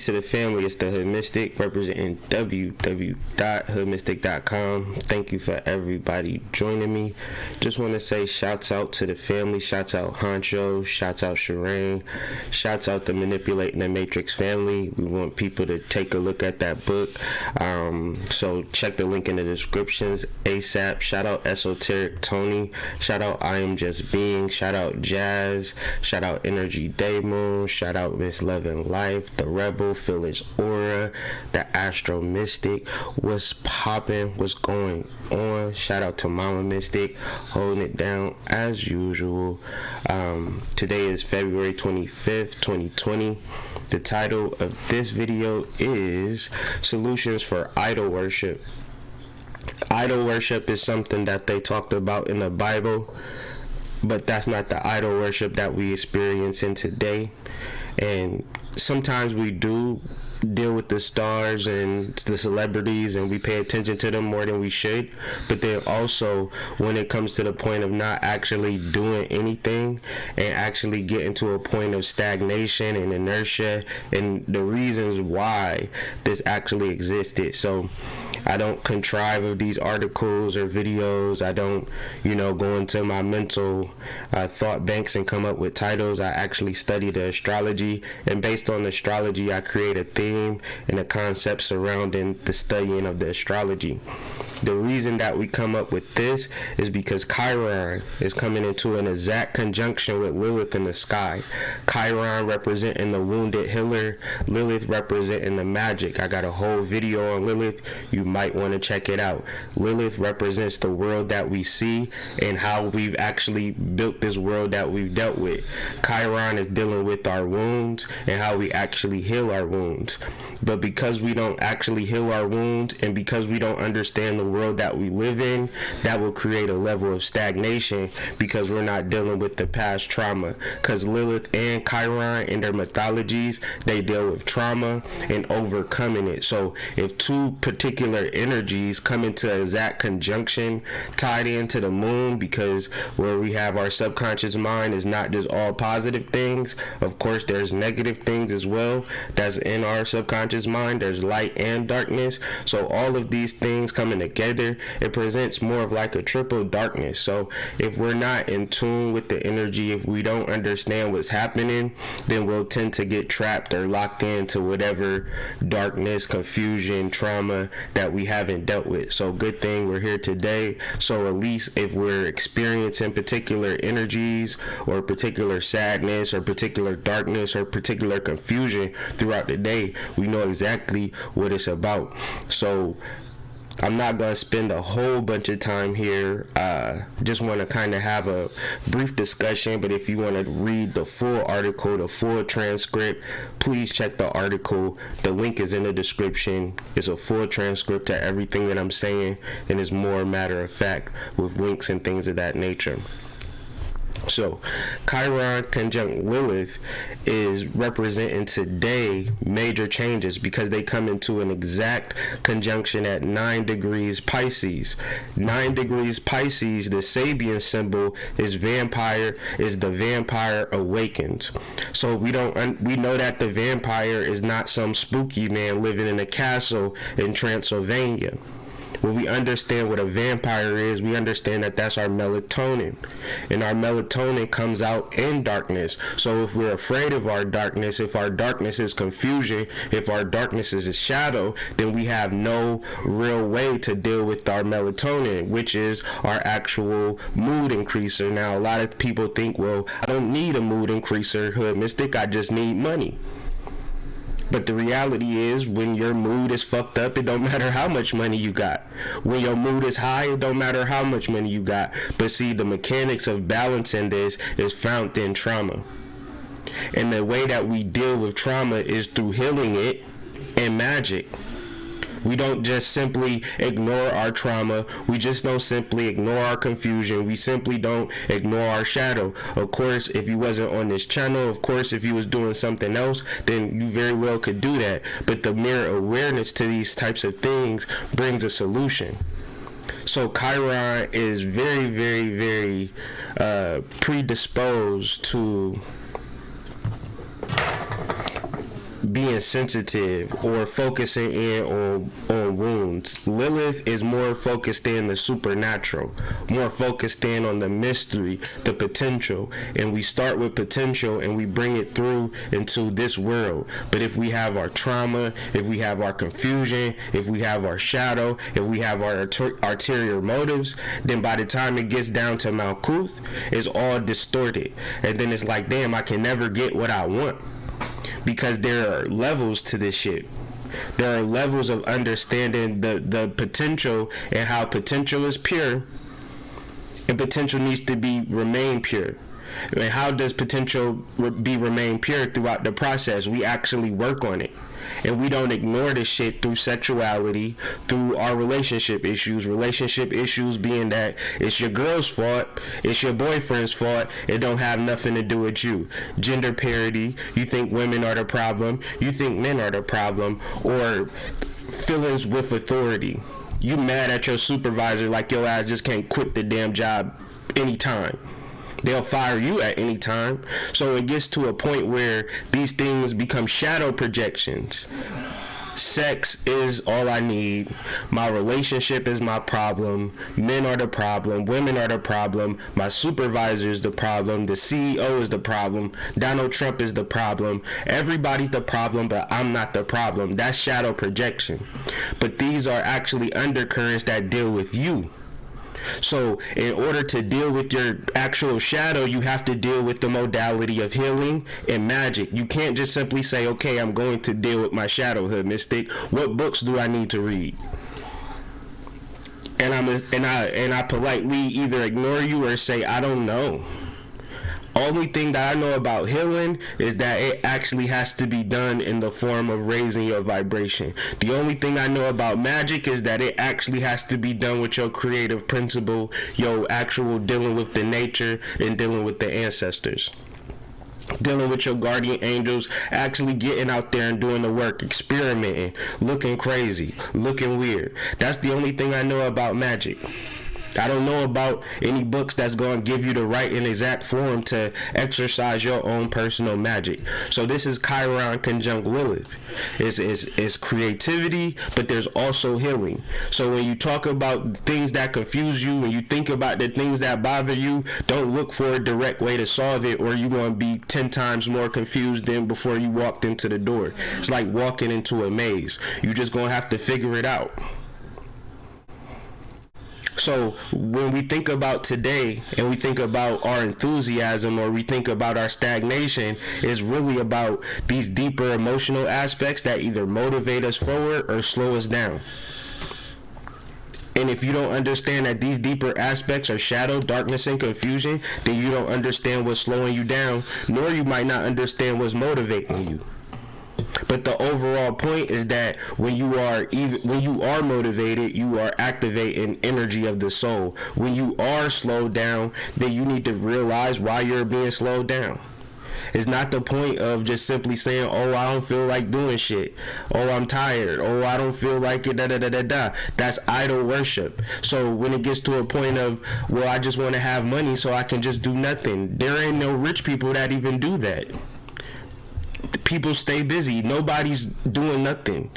Peace to the family. It's the Hood Mystic representing www.hoodmystic.com. Thank you for everybody joining me. Just want to say shouts out to the family. Shouts out Honcho. Shouts out Chiron. Shouts out the Manipulating the Matrix family. We want people to take a look at that book. So check the link in the descriptions ASAP. Shout out Esoteric Tony. Shout out I Am Just Being. Shout out Jazz. Shout out Energy Day Moon. Shout out Miss Love and Life. The Rebel, Phyllis Aura, the Astro Mystic. What's popping? What's going on? Shout out to Mama Mystic, holding it down as usual. Today is February 25th, 2020. The title of this video is Solutions for Idol Worship. Idol worship is something that they talked about in the Bible, but that's not the idol worship that we experience in today. And sometimes we do deal with the stars and the celebrities and we pay attention to them more than we should, but then also when it comes to the point of not actually doing anything and actually getting to a point of stagnation and inertia and the reasons why this actually existed. So I don't contrive of these articles or videos. I don't, go into my mental thought banks and come up with titles. I actually study the astrology, and based on astrology, I create a theme and a concept surrounding the studying of the astrology. The reason that we come up with this is because Chiron is coming into an exact conjunction with Lilith in the sky. Chiron representing the wounded healer, Lilith representing the magic. I got a whole video on Lilith. You might want to check it out. Lilith represents the world that we see and how we've actually built this world that we've dealt with. Chiron is dealing with our wounds and how we actually heal our wounds. But because we don't actually heal our wounds and because we don't understand the world that we live in, that will create a level of stagnation because we're not dealing with the past trauma. Because Lilith and Chiron in their mythologies, they deal with trauma and overcoming it. So if two particular energies come into exact conjunction tied into the moon, because where we have our subconscious mind is not just all positive things. Of course, there's negative things as well that's in our subconscious mind. There's light and darkness. So all of these things coming together, it presents more of like a triple darkness. So if we're not in tune with the energy, if we don't understand what's happening, then we'll tend to get trapped or locked into whatever darkness, confusion, trauma that we haven't dealt with. So good thing we're here today. So at least if we're experiencing particular energies or particular sadness or particular darkness or particular confusion throughout the day, we know exactly what it's about. So I'm not going to spend a whole bunch of time here. Just want to kind of have a brief discussion, but if you want to read the full article, the full transcript, please check the article. The link is in the description. It's a full transcript to everything that I'm saying, and it's more matter of fact with links and things of that nature. So, Chiron conjunct Lilith is representing today major changes because they come into an exact conjunction at 9 degrees Pisces. 9 degrees Pisces, the Sabian symbol is vampire, is the vampire awakens. So we know that the vampire is not some spooky man living in a castle in Transylvania. When we understand what a vampire is, we understand that that's our melatonin. And our melatonin comes out in darkness. So if we're afraid of our darkness, if our darkness is confusion, if our darkness is a shadow, then we have no real way to deal with our melatonin, which is our actual mood increaser. Now, a lot of people think, well, I don't need a mood increaser, Hood Mystic, I just need money. But the reality is, when your mood is fucked up, it don't matter how much money you got. When your mood is high, it don't matter how much money you got. But see, the mechanics of balancing this is found in trauma. And the way that we deal with trauma is through healing it and magic. We don't just simply ignore our trauma. We just don't simply ignore our confusion. We simply don't ignore our shadow. Of course, if you wasn't on this channel, of course, if you was doing something else, then you very well could do that. But the mere awareness to these types of things brings a solution. So Chiron is very, very, very predisposed to being sensitive or focusing in on wounds. Lilith is more focused in the supernatural, more focused in on the mystery, the potential. And we start with potential and we bring it through into this world. But if we have our trauma, if we have our confusion, if we have our shadow, if we have our ulterior motives, then by the time it gets down to Malkuth, it's all distorted. And then it's like, damn, I can never get what I want. Because there are levels to this shit. There are levels of understanding the potential and how potential is pure and potential needs to remain pure. And how does potential remain pure throughout the process? We actually work on it. And we don't ignore this shit through sexuality, through our relationship issues. Relationship issues being that it's your girl's fault, it's your boyfriend's fault, it don't have nothing to do with you. Gender parity, you think women are the problem, you think men are the problem, or feelings with authority. You mad at your supervisor like your ass just can't quit the damn job anytime. They'll fire you at any time. So it gets to a point where these things become shadow projections. Sex is all I need. My relationship is my problem. Men are the problem. Women are the problem. My supervisor is the problem. The CEO is the problem. Donald Trump is the problem. Everybody's the problem, but I'm not the problem. That's shadow projection. But these are actually undercurrents that deal with you. So in order to deal with your actual shadow, you have to deal with the modality of healing and magic. You can't just simply say, okay, I'm going to deal with my shadowhood, mystic. What books do I need to read? And I politely either ignore you or say, I don't know. Only thing that I know about healing is that it actually has to be done in the form of raising your vibration. The only thing I know about magic is that it actually has to be done with your creative principle, your actual dealing with the nature and dealing with the ancestors. Dealing with your guardian angels, actually getting out there and doing the work, experimenting, looking crazy, looking weird. That's the only thing I know about magic. I don't know about any books that's going to give you the right and exact form to exercise your own personal magic. So this is Chiron conjunct Lilith. It's creativity, but there's also healing. So when you talk about things that confuse you, when you think about the things that bother you, don't look for a direct way to solve it, or you're going to be 10 times more confused than before you walked into the door. It's like walking into a maze. You're just going to have to figure it out. So when we think about today and we think about our enthusiasm or we think about our stagnation, it's really about these deeper emotional aspects that either motivate us forward or slow us down. And if you don't understand that these deeper aspects are shadow, darkness, and confusion, then you don't understand what's slowing you down, nor you might not understand what's motivating you. But the overall point is that when you are motivated, you are activating energy of the soul. When you are slowed down, then you need to realize why you're being slowed down. It's not the point of just simply saying, oh, I don't feel like doing shit. Oh, I'm tired. Oh, I don't feel like it. That's idol worship. So when it gets to a point of, well, I just want to have money so I can just do nothing. There ain't no rich people that even do that. People stay busy. Nobody's doing nothing.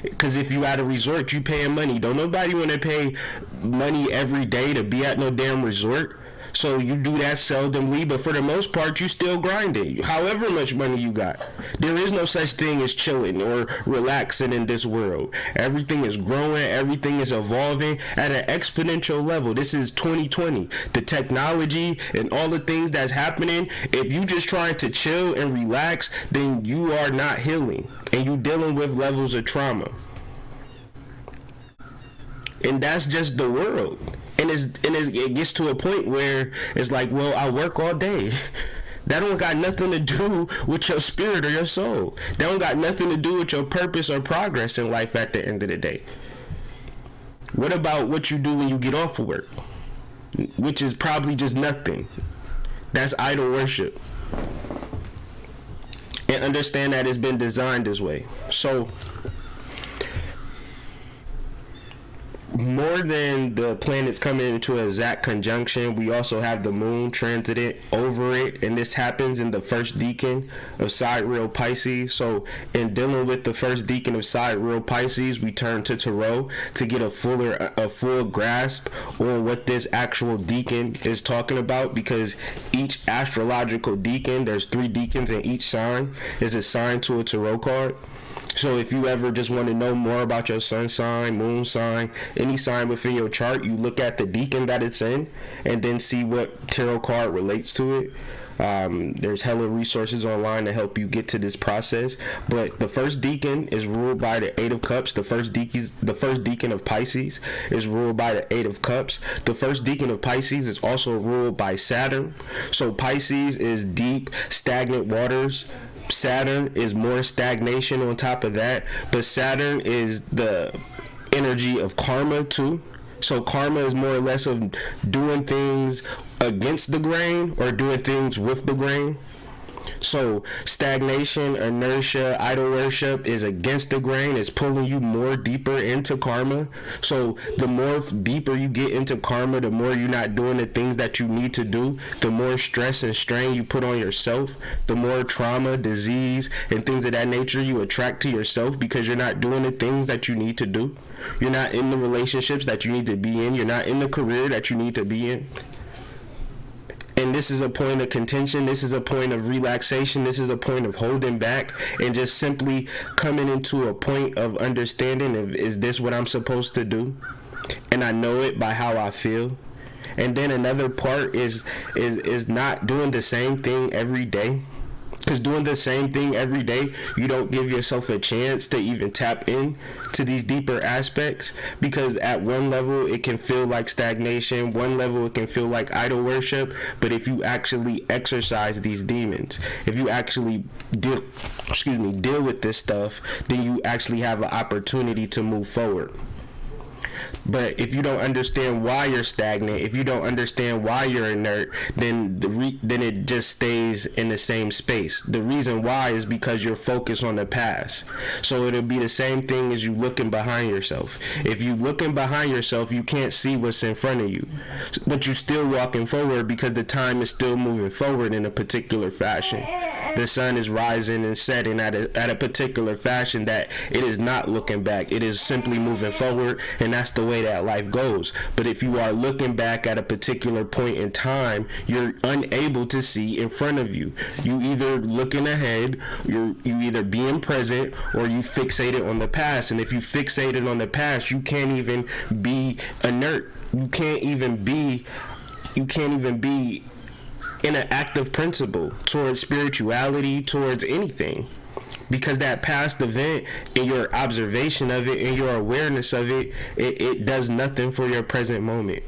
Because if you at a resort, you paying money. Don't nobody want to pay money every day to be at no damn resort. So you do that seldomly, but for the most part, you still grinding. However much money you got. There is no such thing as chilling or relaxing in this world. Everything is growing. Everything is evolving at an exponential level. This is 2020. The technology and all the things that's happening, if you just trying to chill and relax, then you are not healing. And you dealing with levels of trauma. And that's just the world. And it gets to a point where it's like, well, I work all day. That don't got nothing to do with your spirit or your soul. That don't got nothing to do with your purpose or progress in life at the end of the day. What about what you do when you get off of work? Which is probably just nothing. That's idol worship. And understand that it's been designed this way. So more than the planets coming into exact conjunction, we also have the moon transiting over it, and this happens in the first decan of sidereal Pisces. So in dealing with the first decan of sidereal Pisces, we turn to tarot to get a full grasp on what this actual decan is talking about, because each astrological decan, there's 3 decans in each sign, is assigned to a tarot card. So if you ever just want to know more about your sun sign, moon sign, any sign within your chart, you look at the decan that it's in and then see what tarot card relates to it. There's hella resources online to help you get to this process. But the first decan is ruled by the 8 of Cups. The first decan of Pisces is ruled by the 8 of Cups. The first decan of Pisces is also ruled by Saturn. So Pisces is deep, stagnant waters. Saturn is more stagnation on top of that, but Saturn is the energy of karma too. So karma is more or less of doing things against the grain or doing things with the grain. So stagnation, inertia, idol worship is against the grain. It's pulling you more deeper into karma. So the more deeper you get into karma, the more you're not doing the things that you need to do, the more stress and strain you put on yourself, the more trauma, disease, and things of that nature you attract to yourself, because you're not doing the things that you need to do. You're not in the relationships that you need to be in. You're not in the career that you need to be in. And this is a point of contention. This is a point of relaxation. This is a point of holding back and just simply coming into a point of understanding of, is this what I'm supposed to do? And I know it by how I feel. And then another part is not doing the same thing every day. Because doing the same thing every day, you don't give yourself a chance to even tap in to these deeper aspects. Because at one level, it can feel like stagnation. One level, it can feel like idol worship. But if you actually exercise these demons, if you actually deal with this stuff, then you actually have an opportunity to move forward. But if you don't understand why you're stagnant, if you don't understand why you're inert, then then it just stays in the same space. The reason why is because you're focused on the past. So it'll be the same thing as you looking behind yourself. If you looking behind yourself, you can't see what's in front of you. But you're still walking forward because the time is still moving forward in a particular fashion. The sun is rising and setting at a particular fashion that it is not looking back. It is simply moving forward, and that's the way that life goes. But if you are looking back at a particular point in time, you're unable to see in front of you. You either looking ahead, you either being present, or you fixated on the past. And if you fixated on the past, you can't even be inert. You can't even be in an active principle towards spirituality, towards anything. Because that past event and your observation of it and your awareness of it, it does nothing for your present moment.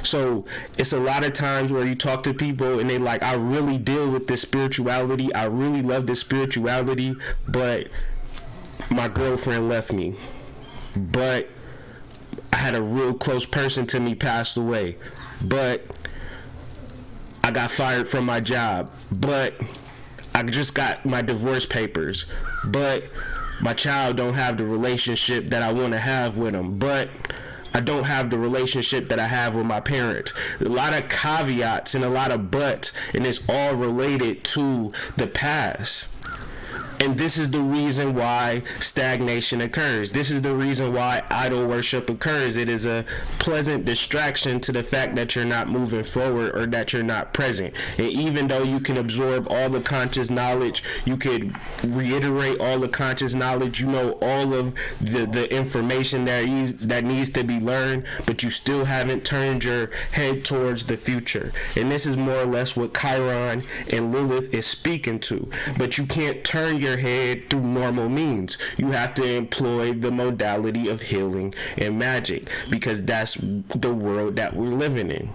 So it's a lot of times where you talk to people and they like, I really deal with this spirituality. I really love this spirituality, but my girlfriend left me. But I had a real close person to me passed away. But I got fired from my job. But I just got my divorce papers, but my child don't have the relationship that I want to have with him, but I don't have the relationship that I have with my parents. A lot of caveats and a lot of buts, and it's all related to the past. And this is the reason why stagnation occurs. This is the reason why idol worship occurs. It is a pleasant distraction to the fact that you're not moving forward or that you're not present. And even though you can absorb all the conscious knowledge, you could reiterate all the conscious knowledge, you know all of the information that needs to be learned, but you still haven't turned your head towards the future. And this is more or less what Chiron and Lilith is speaking to. But you can't turn your head through normal means. You have to employ the modality of healing and magic, because that's the world that we're living in.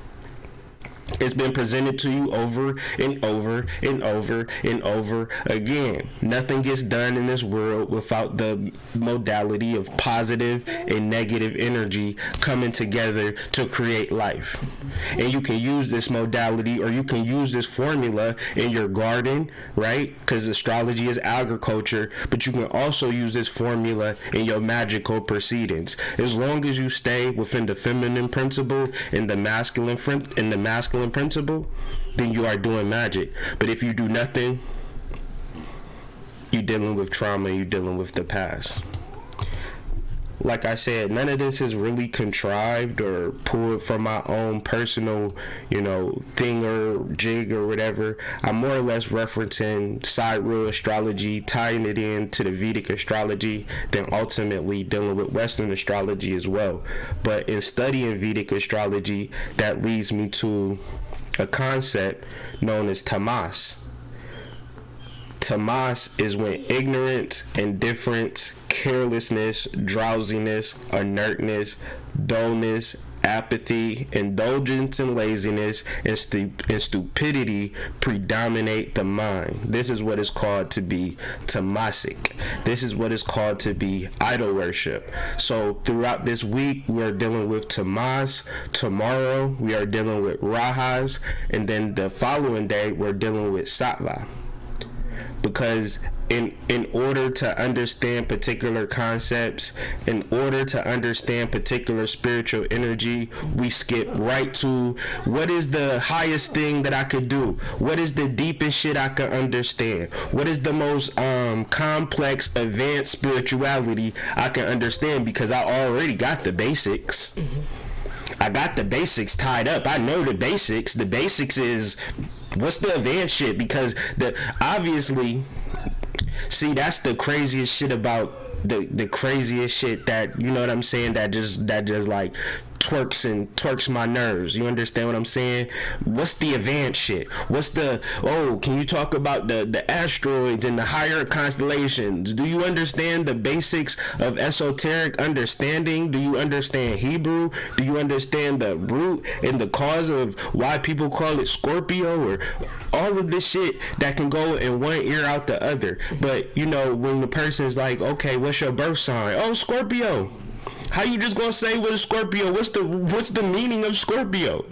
It's been presented to you over and over and over and over again. Nothing gets done in this world without the modality of positive and negative energy coming together to create life. And you can use this modality, or you can use this formula in your garden, right? Because astrology is agriculture, but you can also use this formula in your magical proceedings. As long as you stay within the feminine principle and the masculine principle, then you are doing magic. But if you do nothing, you're dealing with trauma, you're dealing with the past. Like I said, none of this is really contrived or pulled from my own personal, thing or jig or whatever. I'm more or less referencing sidereal astrology, tying it into the Vedic astrology, then ultimately dealing with Western astrology as well. But in studying Vedic astrology, that leads me to a concept known as Tamas. Tamas is when ignorance, indifference, carelessness, drowsiness, inertness, dullness, apathy, indulgence and laziness, and stupidity predominate the mind. This is what is called to be tamasic. This is what is called to be idol worship. So throughout this week, we are dealing with Tamas. Tomorrow, we are dealing with Rajas. And then the following day, we're dealing with Sattva. Because in order to understand particular concepts, in order to understand particular spiritual energy, we skip right to what is the highest thing that I could do? What is the deepest shit I can understand? What is the most complex, advanced spirituality I can understand? Because I already got the basics. I got the basics tied up. I know the basics. The basics is what's the advanced shit? Because obviously, see, that's the craziest shit about the craziest shit that, you know what I'm saying, that just like twerks my nerves. You understand what I'm saying? What's the advanced shit? What's the, can you talk about the asteroids and the higher constellations? Do you understand the basics of esoteric understanding? Do you understand Hebrew? Do you understand the root and the cause of why people call it Scorpio, or all of this shit that can go in one ear out the other? But when the person's like, okay, what's your birth sign? Oh, Scorpio. How you just gonna say what is Scorpio? What's the meaning of Scorpio?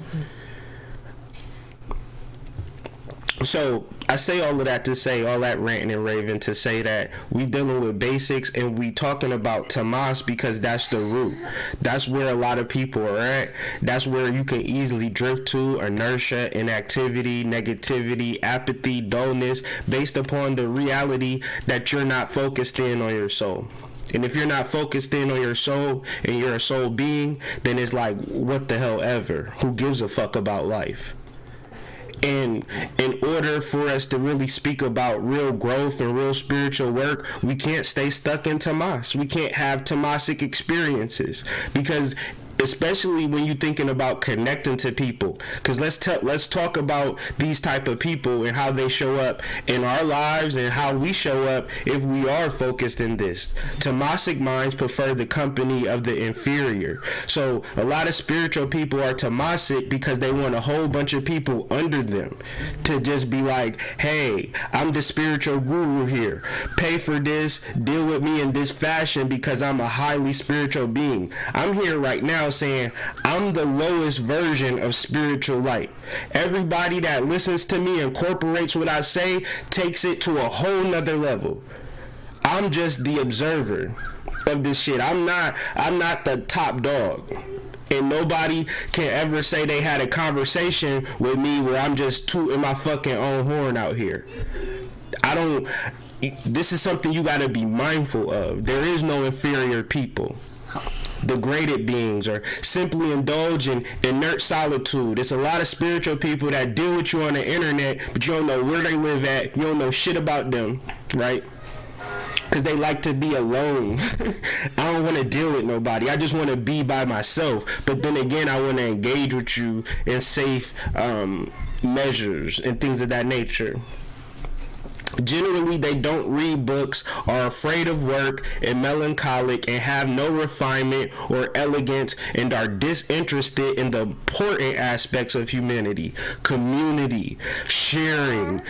So I say all of that to say, all that ranting and raving to say that we dealing with basics, and we talking about Tamas because that's the root. That's where a lot of people are at. That's where you can easily drift to inertia, inactivity, negativity, apathy, dullness, based upon the reality that you're not focused in on your soul. And if you're not focused in on your soul and you're a soul being, then it's like, what the hell ever? Who gives a fuck about life? And in order for us to really speak about real growth and real spiritual work, we can't stay stuck in Tamas. We can't have Tamasic experiences, because especially when you're thinking about connecting to people, because let's talk about these type of people and how they show up in our lives and how we show up if we are focused in this. Tamasic minds prefer the company of the inferior. So a lot of spiritual people are Tamasic because they want a whole bunch of people under them to just be like, hey, I'm the spiritual guru here, pay for this, deal with me in this fashion because I'm a highly spiritual being. I'm here right now saying I'm the lowest version of spiritual light. Everybody that listens to me, incorporates what I say, takes it to a whole nother level. I'm just the observer of this shit. I'm not the top dog. And nobody can ever say they had a conversation with me where I'm just tooting my fucking own horn out here. This is something you gotta be mindful of. There is no inferior people. Degraded beings or simply indulge in inert solitude. It's a lot of spiritual people that deal with you on the internet, but you don't know where they live at. You don't know shit about them, right? Because they like to be alone. I don't want to deal with nobody. I just want to be by myself. But then again, I want to engage with you in safe measures and things of that nature. Generally, they don't read books, are afraid of work, and melancholic, and have no refinement or elegance, and are disinterested in the important aspects of humanity, community, sharing,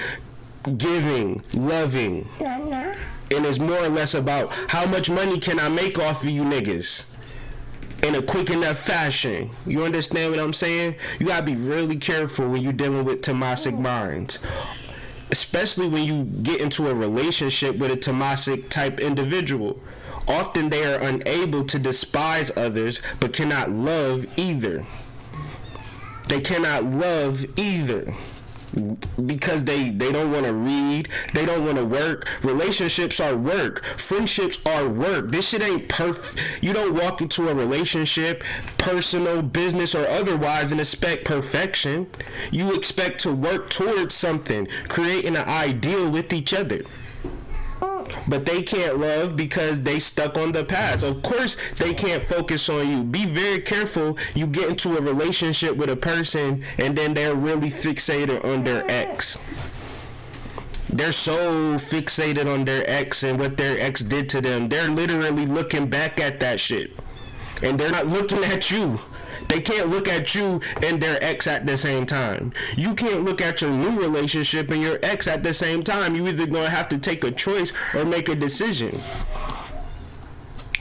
giving, loving. And it's more or less about how much money can I make off of you niggas in a quick enough fashion. You understand what I'm saying? You gotta be really careful when you're dealing with Tamasic minds, especially when you get into a relationship with a Tamasic type individual. Often they are unable to despise others, but cannot love either. They cannot love either because they don't want to read, they don't want to work. Relationships are work, friendships are work. This shit ain't perfect. You don't walk into a relationship, personal, business, or otherwise, and expect perfection. You expect to work towards something, creating an ideal with each other. But they can't love because they stuck on the past. Of course they can't focus on you. Be very careful. You get into a relationship with a person and then they're really fixated on their ex. They're so fixated on their ex and what their ex did to them. They're literally looking back at that shit, and they're not looking at you. They can't look at you and their ex at the same time. You can't look at your new relationship and your ex at the same time. You either gonna have to take a choice or make a decision.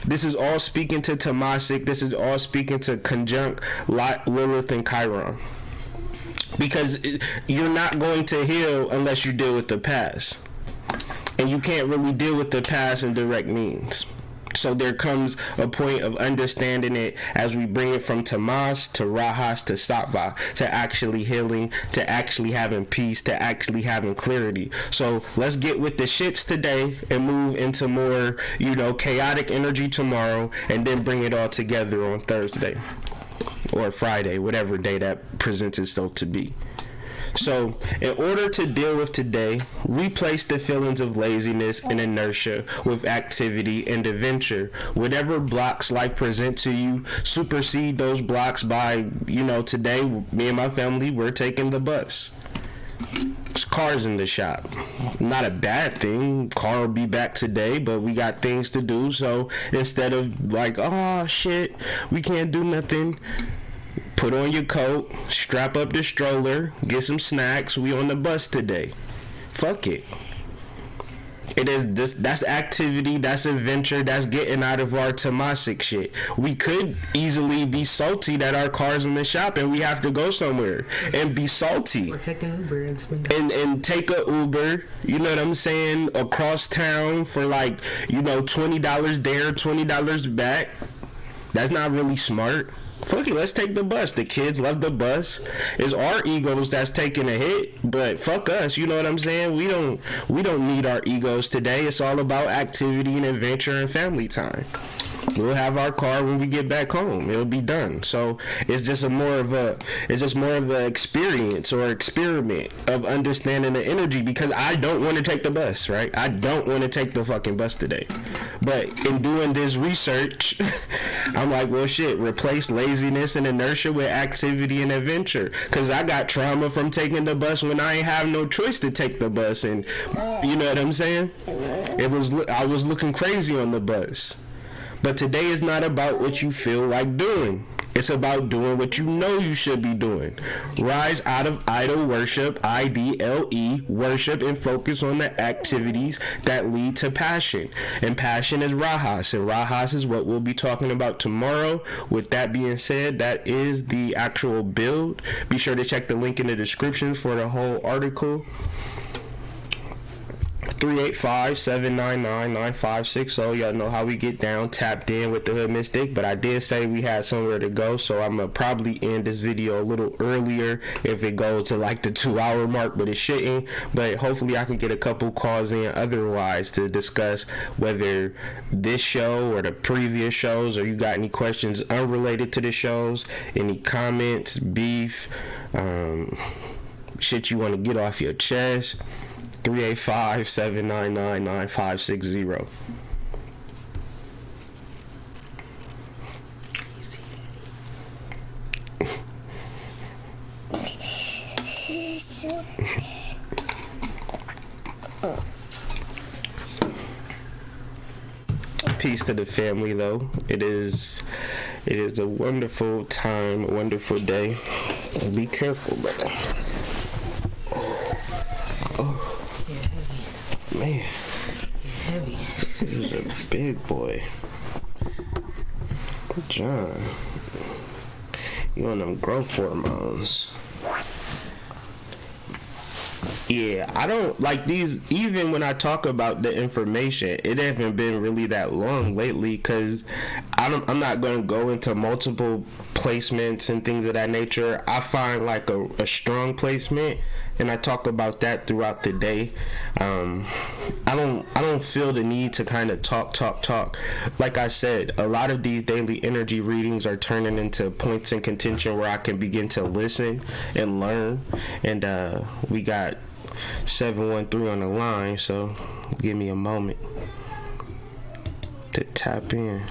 This is all speaking to Tamasic. This is all speaking to conjunct Lilith and Chiron. Because you're not going to heal unless you deal with the past. And you can't really deal with the past in direct means. So there comes a point of understanding it as we bring it from Tamas to Rajas to Sattva, to actually healing, to actually having peace, to actually having clarity. So let's get with the shits today and move into more, chaotic energy tomorrow, and then bring it all together on Thursday or Friday, whatever day that presents itself to be. So, in order to deal with today, replace the feelings of laziness and inertia with activity and adventure. Whatever blocks life present to you, supersede those blocks by, today, me and my family, we're taking the bus. There's cars in the shop. Not a bad thing. Car will be back today, but we got things to do. So, instead of like, oh shit, we can't do nothing, put on your coat, strap up the stroller, get some snacks. We on the bus today. Fuck it. It is this. That's activity. That's adventure. That's getting out of our Tamasic shit. We could easily be salty that our car's in the shop and we have to go somewhere and be salty. Or take an Uber and take a Uber. You know what I'm saying? Across town for like $20 there, $20 back. That's not really smart. Fuck it, let's take the bus. The kids love the bus. It's our egos that's taking a hit, but fuck us. You know what I'm saying? We don't need our egos today. It's all about activity and adventure and family time. We'll have our car when we get back home. It'll be done. So it's just more of a experience or experiment of understanding the energy, because I don't want to take the bus, right? I don't want to take the fucking bus today. But in doing this research, I'm like, well, shit, replace laziness and inertia with activity and adventure. Because I got trauma from taking the bus when I ain't have no choice to take the bus. And you know what I'm saying? I was looking crazy on the bus. But today is not about what you feel like doing. It's about doing what you know you should be doing. Rise out of idol worship, IDLE, worship, and focus on the activities that lead to passion. And passion is Rajas, and Rajas is what we'll be talking about tomorrow. With that being said, that is the actual build. Be sure to check the link in the description for the whole article. 385-799-9560. Y'all know how we get down, tapped in with the Hood Mystic. But I did say we had somewhere to go, so I'm gonna probably end this video a little earlier if it goes to like the 2-hour mark, but it shouldn't. But hopefully I can get a couple calls in otherwise to discuss whether this show or the previous shows, or you got any questions unrelated to the shows, any comments, beef, shit you want to get off your chest. 385-799-9560. Peace to the family, though. It is a wonderful time, a wonderful day. Be careful, brother. Oh, man. Heavy. He's a big boy. John, you on them growth hormones. Yeah, I don't like these. Even when I talk about the information, it hasn't been really that long lately because I'm not going to go into multiple placements and things of that nature. I find like a strong placement, and I talk about that throughout the day. I don't feel the need to kind of talk. Like I said, a lot of these daily energy readings are turning into points in contention where I can begin to listen and learn. And we got 713 on the line, so give me a moment to tap in.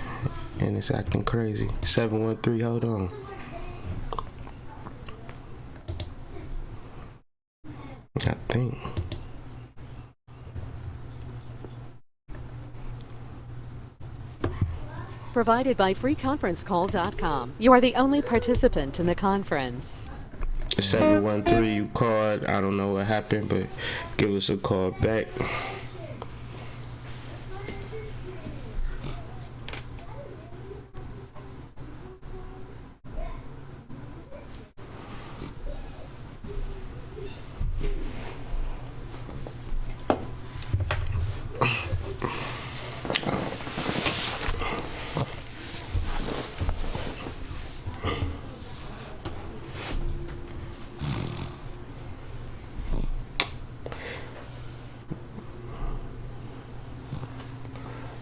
And it's acting crazy. 713, hold on. I think. Provided by freeconferencecall.com. You are the only participant in the conference. 713, you called. I don't know what happened, but give us a call back.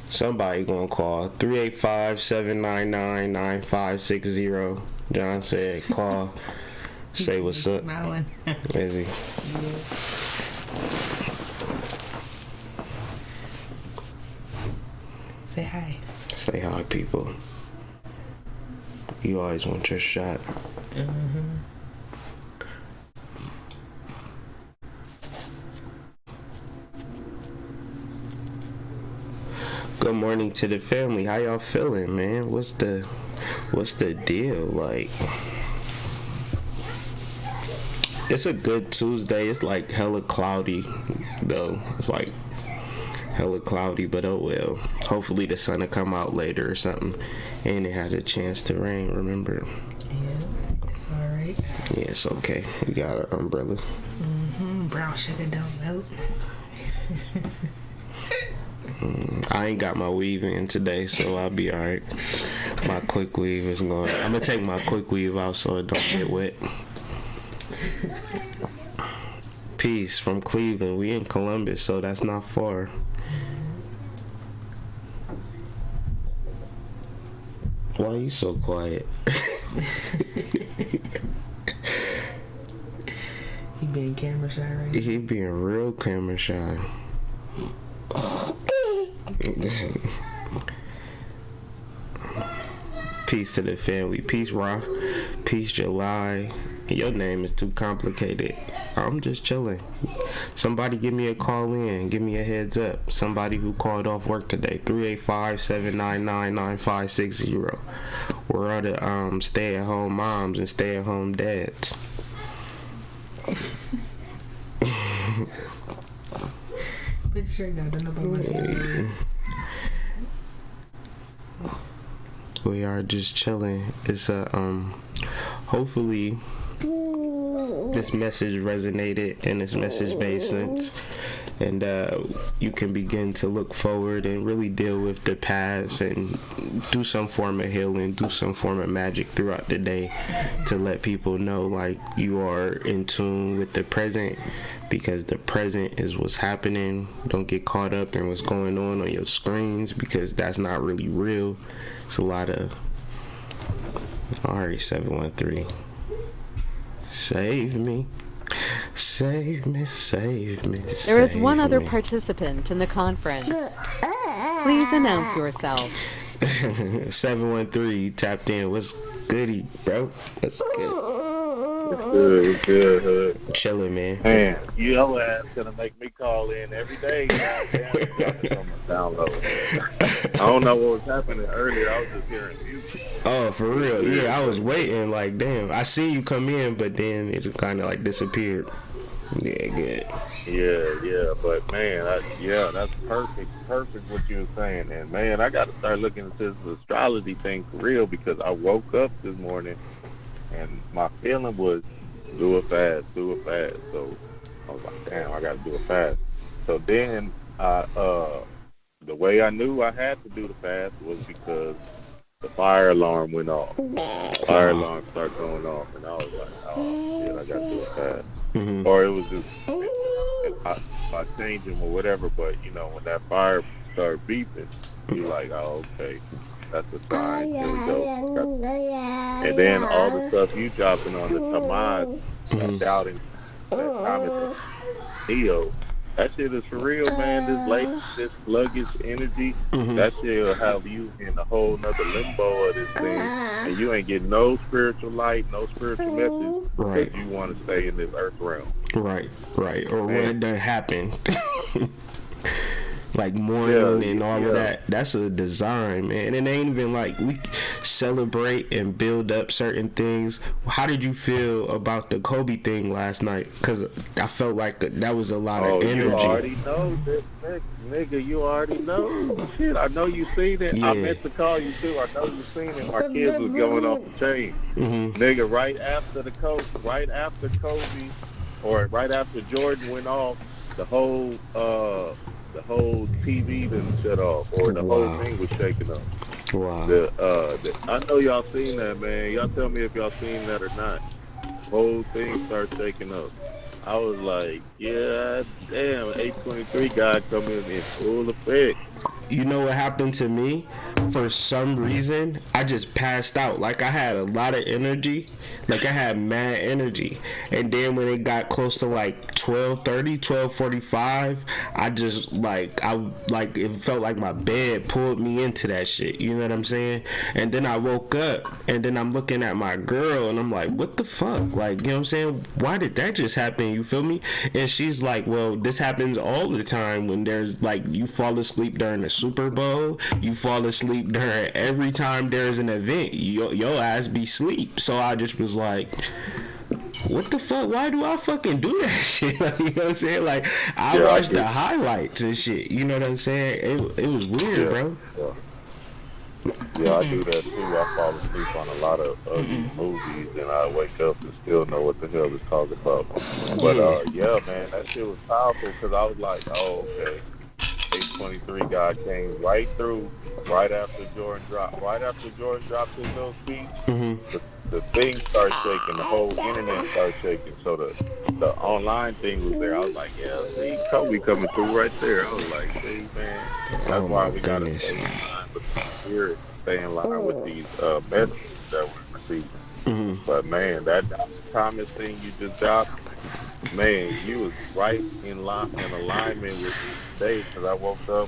Somebody gonna call 385-799-9560. John said call. Say what's up. Smiling. Is he? Yeah. Say hi. Say hi, people. You always want your shot. Good morning to the family. How y'all feeling, man? What's the deal? Like, it's a good Tuesday. It's like hella cloudy, though. It's like hella cloudy, but oh well. Hopefully the sun will come out later or something. And it had a chance to rain, remember? Yeah, it's alright. Yeah, it's okay. We got an umbrella. Brown sugar don't melt. I ain't got my weave in today, so I'll be alright. My quick weave is going. I'm gonna take my quick weave out so it don't get wet. Peace from Cleveland. We in Columbus, so that's not far. Why are you so quiet? He being camera shy right now. He being real camera shy. Peace to the family. Peace, Ra. Peace, July. Your name is too complicated. I'm just chilling. Somebody give me a call in. Give me a heads up. Somebody who called off work today. 385-799-9560. We're all the stay-at-home moms and stay-at-home dads. But sure, no, don't nobody want to see you. We are just chilling. It's a hopefully this message resonated and this message made sense, and you can begin to look forward and really deal with the past and do some form of healing, do some form of magic throughout the day to let people know like you are in tune with the present, because the present is what's happening. Don't get caught up in what's going on your screens, because that's not really real. It's a lot of... Alright, 713. Save me. Save me, save me. There is one other participant in the conference. Please announce yourself. 713 tapped in. What's goody, bro? What's good? It's good. Chilling, man. Man, your ass gonna make me call in every day. Damn, it's on my download. I don't know what was happening earlier. I was just hearing music. Oh, for real? Yeah, I was waiting. Like, damn, I see you come in, but then it just kind of like disappeared. Yeah, good. Yeah, but man, that's perfect what you were saying. And man, I got to start looking into this astrology thing for real because I woke up this morning and my feeling was do it fast. So I was like, damn, I got to do it fast. So then the way I knew I had to do the fast was because the fire alarm went off. The fire alarm started going off, and I was like, oh shit, I got to do it fast. Mm-hmm. Or it was just by changing or whatever, but you know, when that fire started beeping, you're like, oh, okay, that's a sign. Here we go. And then all the stuff you dropping on the Tamas, doubting that Tamas and Neo, that shit is for real, man. This sluggish energy, that shit will have you in a whole nother limbo of this thing, and you ain't getting no spiritual light, no spiritual message, because you want to stay in this earth realm. Right. Or when that happened. Like mourning and all of that. That's a design, man. And it ain't even like we celebrate and build up certain things. How did you feel about the Kobe thing last night? Because I felt like that was a lot of energy. You already know this, nigga. You already know. Shit, I know you seen it. Yeah. I meant to call you too. I know you seen it. My kids was going off the chain. Nigga, right after Kobe, or right after Jordan went off, the whole TV didn't shut off, or the whole thing was shaking up. Wow. I know y'all seen that, man. Y'all tell me if y'all seen that or not. The whole thing started shaking up. I was like, yeah, damn, 823 guy coming in full effect. You know what happened to me? For some reason, I just passed out. Like, I had a lot of energy. Like, I had mad energy. And then when it got close to, like, 12:30, 12:45, I just, it felt like my bed pulled me into that shit. You know what I'm saying? And then I woke up, and then I'm looking at my girl, and I'm like, what the fuck? Like, you know what I'm saying? Why did that just happen? You feel me? And she's like, well, this happens all the time when there's, like, you fall asleep during the Super Bowl, you fall asleep during every time there's an event, your ass be sleep. So I just was like, what the fuck? Why do I fucking do that shit? Like, you know what I'm saying? Like, I watched the highlights and shit. You know what I'm saying? It was weird, bro. Yeah, I do that too. I fall asleep on a lot of these movies, and I wake up and still know what the hell it's talking about. But yeah, man, that shit was powerful because I was like, oh, okay. 823 guy came right through right after Jordan dropped. Right after Jordan dropped his little speech, the thing started shaking. The whole internet started shaking. So the online thing was there. I was like, yeah, see, Kobe coming through right there. I was like, see, man, that's why we gotta stay in line with the spirit, stay in line with these messages that we're receiving. But man, that Thomas thing you just dropped, man, you was right in alignment with day, because I woke up,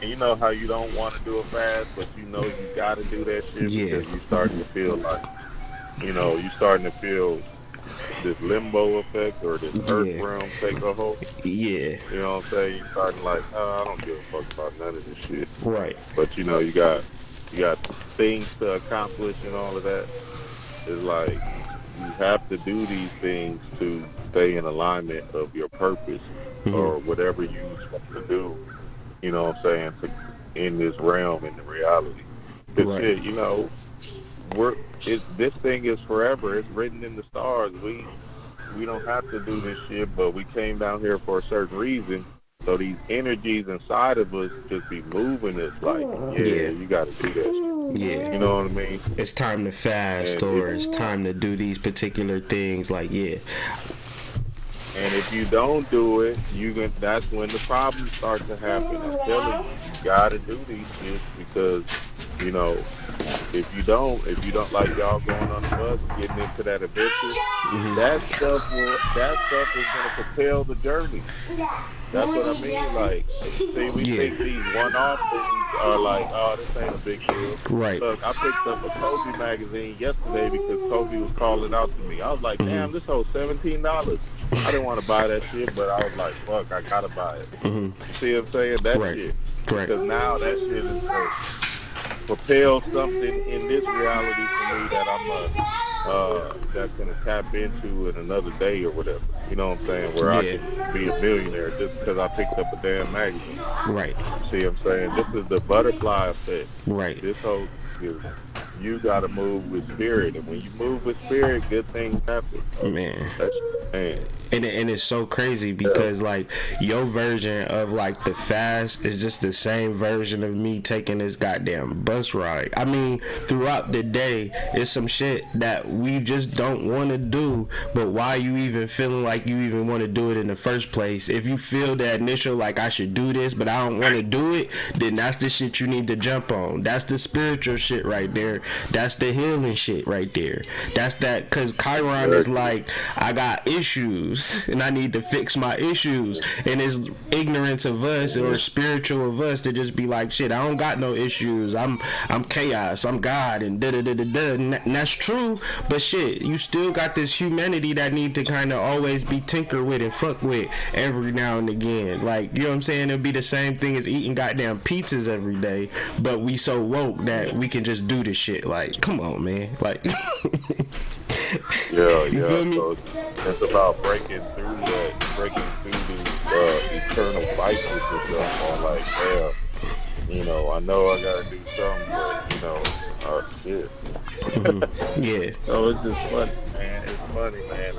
and you know how you don't want to do a fast, but you know you got to do that shit because you starting to feel like, you know, you starting to feel this limbo effect or this earth realm take a hold. Yeah. You know what I'm saying? You starting like, I don't give a fuck about none of this shit. Right. But you know, you got things to accomplish and all of that. It's like you have to do these things to stay in alignment of your purpose or whatever you want to do, you know what I'm saying, in this realm, in the reality. Because shit, you know, this thing is forever. It's written in the stars. We don't have to do this shit, but we came down here for a certain reason. So these energies inside of us just be moving us like, you got to do that shit. Yeah. You know what I mean? It's time to fast, or it's time to do these particular things. Like, And if you don't do it, that's when the problems start to happen. I'm telling you, you gotta do these shit because you know, if you don't like y'all going on the bus, getting into that adventure, that stuff is gonna propel the journey. That's what I mean. Like, see, we think these one-off things are like, oh, this ain't a big deal. Right. Look, I picked up a Kobe magazine yesterday because Kobe was calling out to me. I was like, damn, this whole $17. I didn't want to buy that shit, but I was like, fuck, I gotta buy it. You see what I'm saying? That shit. Because now that shit is propel something in this reality for me that that's gonna tap into in another day or whatever. You know what I'm saying? Where I can be a millionaire just because I picked up a damn magazine. Right. See what I'm saying? This is the butterfly effect. Right. This whole you gotta move with spirit, and when you move with spirit, good things happen. Man. Man. And it's so crazy because like your version of like the fast is just the same version of me taking this goddamn bus ride. I mean, throughout the day, it's some shit that we just don't want to do, but why you even feeling like you even want to do it in the first place? If you feel that initial like I should do this, but I don't want to do it, then that's the shit you need to jump on. That's the spiritual shit right there. That's the healing shit right there. That's that, cause Chiron is like, I got issues and I need to fix my issues, and it's ignorance of us or spiritual of us to just be like, shit, I don't got no issues, I'm chaos, I'm God, and da da da da da. And that's true, but shit, you still got this humanity that need to kind of always be tinkered with and fuck with every now and again. Like, you know what I'm saying? It'll be the same thing as eating goddamn pizzas every day, but we so woke that we can just do this shit. Like, come on, man. Like you feel me? So it's about breaking through the eternal cycles with yourself. On like, damn, you know, I know I gotta do something, but you know, shit. Yeah. So it's just funny, man. It's funny, man.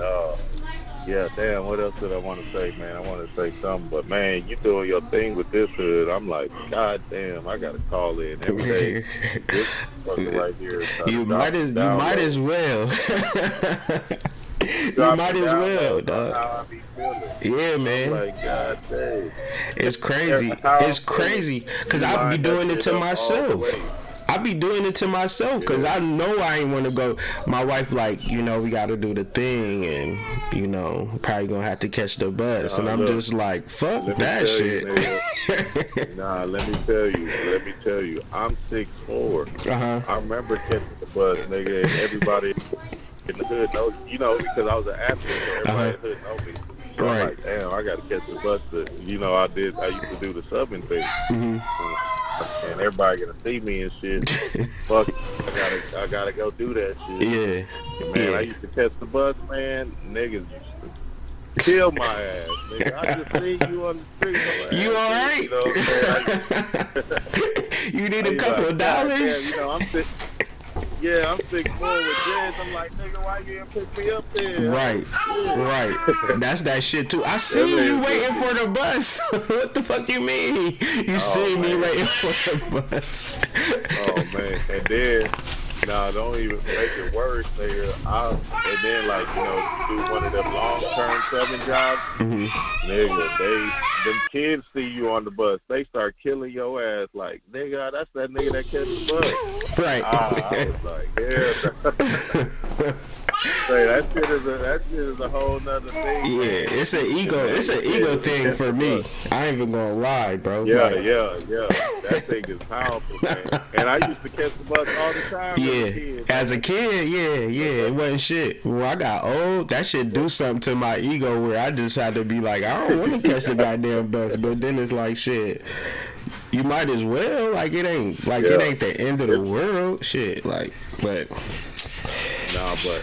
Yeah, damn, what else did I want to say, man? I want to say something, but man, you doing your thing with this hood. I'm like, god damn, I gotta call in every day. This fucker right here. You might as well. You might as well, dog. Yeah, man. Like, god dang. It's crazy. It's crazy because I be doing it to myself. I be doing it to myself because I know I ain't want to go. My wife like, you know, we got to do the thing, and you know, probably gonna have to catch the bus, and I'm just like, fuck that shit. Nah, let me tell you, I'm 6'4". I remember catching the bus, nigga, and everybody in the hood knows, you know, because I was an athlete, so everybody in the hood know me. So I'm like, damn, I got to catch the bus. You know, I used to do the subbing thing. And everybody gonna see me and shit. Fuck, I gotta go do that shit. Yeah. And man, I used to catch the bus, man. Niggas used to kill my ass. Nigga, I just seen you on the street. You alright? You know, you need a couple of dollars? You know, I'm 6'4" with dreads. I'm like, nigga, why you didn't pick me up there? Right. That's that shit too. I see you waiting for the bus. What the fuck you mean? You see me waiting for the bus. Oh man, and then don't even make it worse, nigga. And then like, you know, do one of them long-term subbing jobs, nigga, them kids see you on the bus, they start killing your ass like, nigga, that's that nigga that catch the bus. Right. I was like, yeah. Say, that shit is a whole nother thing. Yeah, it's an ego thing for me. I ain't even gonna lie, bro. Yeah. That thing is powerful, man. And I used to catch the bus all the time. Yeah, as a kid, yeah, it wasn't shit. When I got old, that shit do something to my ego where I just had to be like, I don't want to catch the goddamn bus. But then it's like, shit, you might as well. Like, it ain't the end of the world. Shit, like, but. Nah, but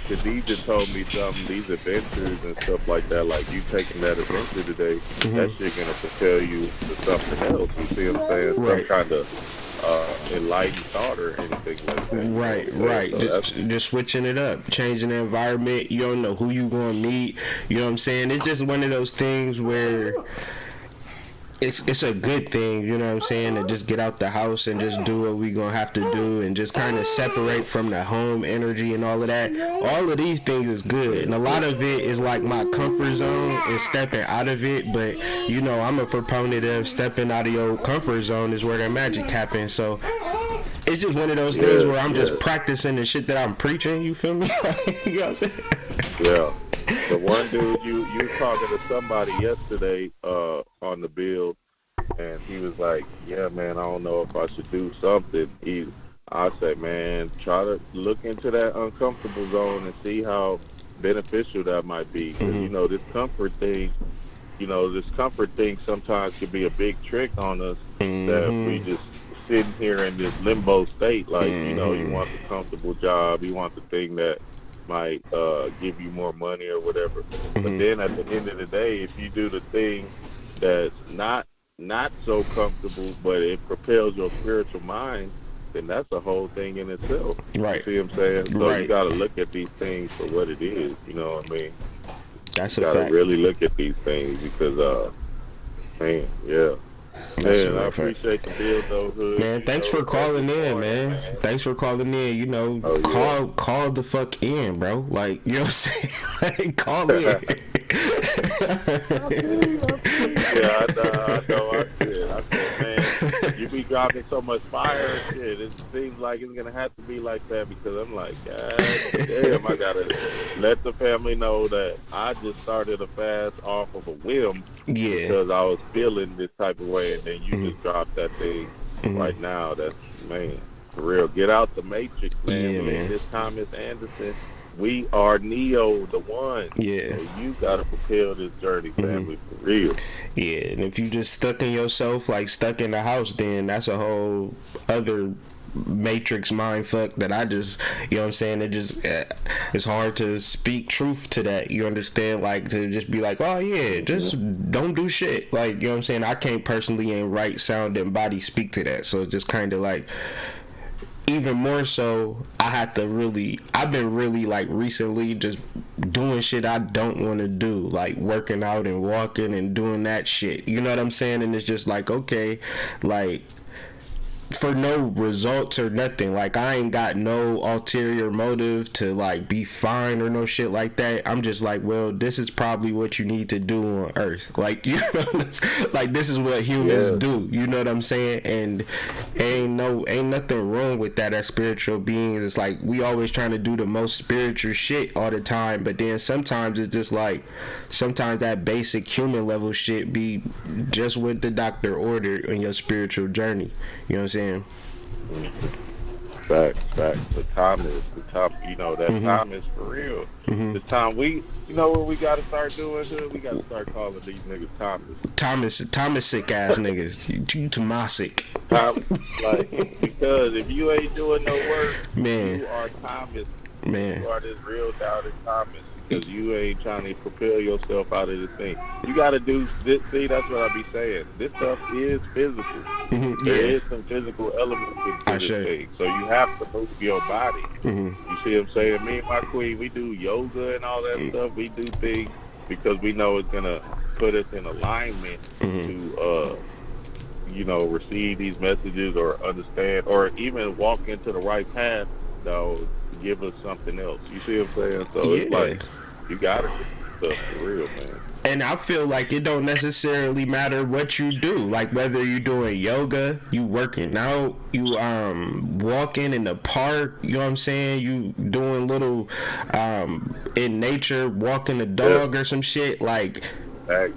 Khadija told me something, these adventures and stuff like that, like you taking that adventure today, that shit gonna propel you to something else, you see what I'm saying? Some kind of enlightened thought or anything like that. Right. So just switching it up, changing the environment. You don't know who you gonna meet, you know what I'm saying? It's just one of those things where it's a good thing, you know what I'm saying, to just get out the house and just do what we gonna have to do and just kind of separate from the home energy and all of that. All of these things is good, and a lot of it is like my comfort zone and stepping out of it, but you know, I'm a proponent of stepping out of your comfort zone is where that magic happens. So it's just one of those things where I'm just practicing the shit that I'm preaching. You feel me? You know what I'm saying? Yeah. The one dude you talking to somebody yesterday on the build, and he was like, "Yeah, man, I don't know if I should do something." I said, "Man, try to look into that uncomfortable zone and see how beneficial that might be. 'Cause, you know, this comfort thing sometimes can be a big trick on us that we just sitting here in this limbo state. Like, you know, you want the comfortable job, you want the thing that might give you more money or whatever. But then at the end of the day, if you do the thing that's not so comfortable, but it propels your spiritual mind, then that's a whole thing in itself. Right. You see what I'm saying? So Right. you got to look at these things for what it is. You know what I mean? That's You a got to fact. really look at these things because, man, yeah. That's Man, a I fact. appreciate the build, though, Hood. Man, You thanks know, for calling every in, morning, man. Thanks for calling in. You know, Oh, yeah. call the fuck in, bro. Like, you know what I'm saying? Like, call in. Yeah, I know. I said, man, you be dropping so much fire and shit. It seems like it's gonna have to be like that because I'm like, God damn, I gotta let the family know that I just started a fast off of a whim Yeah. because I was feeling this type of way, and then you just dropped that thing right now. That's, man, for real. Get out the matrix, man. Yeah, We man. in this Thomas Anderson. We are Neo, the one. Yeah. So you gotta propel this journey, family, for real. Yeah, and if you just stuck in yourself, like stuck in the house, then that's a whole other matrix mind fuck that I just, you know what I'm saying, it just it's hard to speak truth to that, you understand, like to just be like, oh yeah, just don't do shit, like, you know what I'm saying. I can't personally in right sound and body speak to that, so it's just kind of like, even more so, I've been really like recently just doing shit I don't want to do, like working out and walking and doing that shit, you know what I'm saying. And it's just like, okay, like for no results or nothing, like I ain't got no ulterior motive to like be fine or no shit like that. I'm just like, well, this is probably what you need to do on earth, like, you know, like this is what humans do, you know what I'm saying. And ain't nothing wrong with that as spiritual beings. It's like we always trying to do the most spiritual shit all the time, but then sometimes it's just like, sometimes that basic human level shit be just what the doctor ordered in your spiritual journey, you know what I'm saying. Facts. The time, you know, that time is for real. The time you know what we gotta start doing, Hood? We gotta start calling these niggas Thomas sick ass niggas. You Tomasic. Like, because if you ain't doing no work, Man. you are Thomas. Man. You are this real doubted Thomas. Because you ain't trying to propel yourself out of this thing. You got to do this. See, that's what I be saying. This stuff is physical. There is some physical elements to this thing. So you have to move your body. You see what I'm saying? Me and my queen, we do yoga and all that stuff. We do things because we know it's going to put us in alignment to, you know, receive these messages or understand or even walk into the right path that will give us something else. You see what I'm saying? So it's like, you gotta do stuff for real, man. And I feel like it don't necessarily matter what you do, like whether you're doing yoga, you working out, you walking in the park, you know what I'm saying, you doing little in nature, walking the dog or some shit, like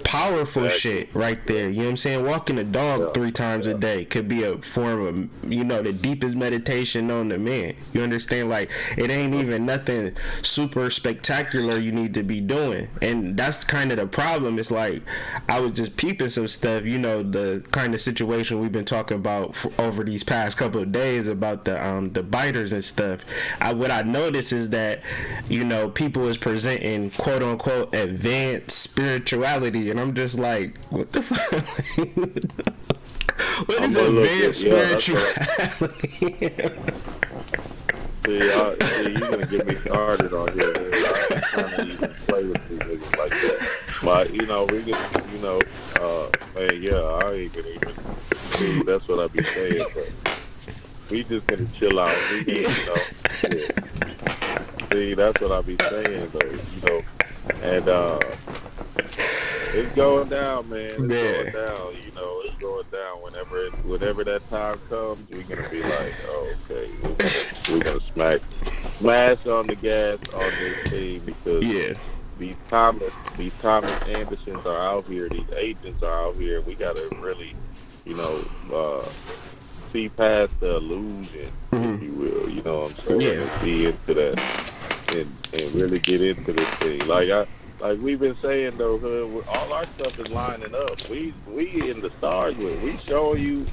powerful shit right there, you know what I'm saying. Walking a dog 3 times a day could be a form of, you know, the deepest meditation known to man, you understand. Like, it ain't even nothing super spectacular you need to be doing. And that's kind of the problem. It's like, I was just peeping some stuff, you know, the kind of situation we've been talking about over these past couple of days about the biters and stuff. What I noticed is that, you know, people is presenting quote unquote advanced spirituality, and I'm just like, what the fuck? What is advanced spirituality? See, you're gonna get me started on here. I'm trying to even play with these niggas like that. But you know, we can, you know, man, yeah, I ain't gonna even see. That's what I be saying. But we just gonna chill out. We can, you know, see, that's what I be saying, though. You know, and it's going down, man. It's going down. You know, going down. Whenever that time comes, we're gonna be like, oh, okay, we're gonna smash on the gas on this team because Yeah. these Thomas Andersons are out here. These agents are out here. We gotta really, you know, see past the illusion, if you will. You know what I'm saying? Yeah. And see into that and really get into this thing. Like we've been saying though, Hood, all our stuff is lining up. We in the stars with it. We showing you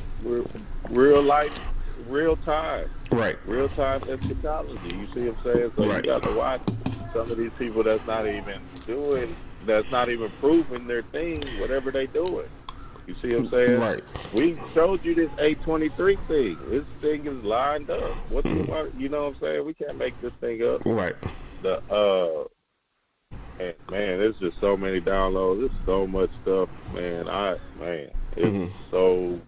real life, real time eschatology. You see what I'm saying? So you got to watch some of these people that's not even proving their thing, whatever they doing. You see what I'm saying? Right. We showed you this A23 thing. This thing is lined up. You know what I'm saying? We can't make this thing up. Right. And man, there's just so many downloads. There's so much stuff, man. It's so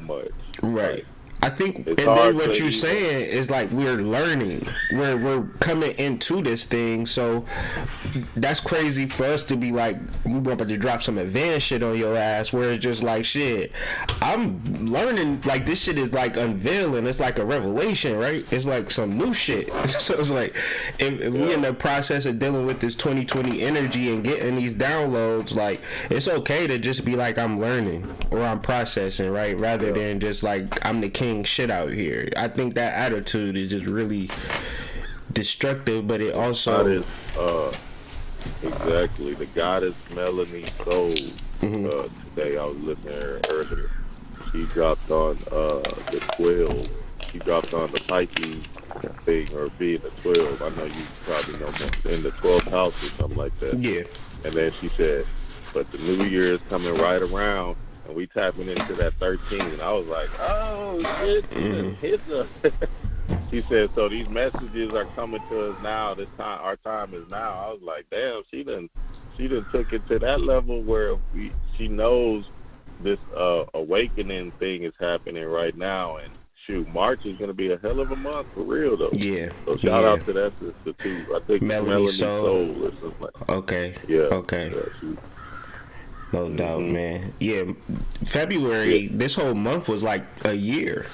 much. Right. Like, I think, and it's then hard what to you're even- saying is like we're learning, we're coming into this thing, so that's crazy for us to be like, we about to drop some advanced shit on your ass, where it's just like, shit, I'm learning, like this shit is like unveiling, it's like a revelation, right? It's like some new shit. So it's like, if we in the process of dealing with this 2020 energy and getting these downloads, like it's okay to just be like, I'm learning or I'm processing, right? Rather than just like, I'm the king shit out here. I think that attitude is just really destructive, but it also exactly the goddess Melanie Soul. Today I was listening to her earlier. She dropped on the 12. She dropped on the Pisces thing, or being the 12. I know you probably know more, in the 12th house or something like that. Yeah. And then she said, but the new year is coming right around, and we tapping into that 13. And I was like, oh shit, hits us. She said, so these messages are coming to us now. This time, our time is now. I was like, damn, she done took it to that level where she knows this awakening thing is happening right now. And shoot, March is gonna be a hell of a month for real though. Yeah. So shout out to that sister too. I think Melanie Soul or something like that. Okay. Yeah. Okay. Yeah, no doubt, man. Yeah, February, this whole month was like a year.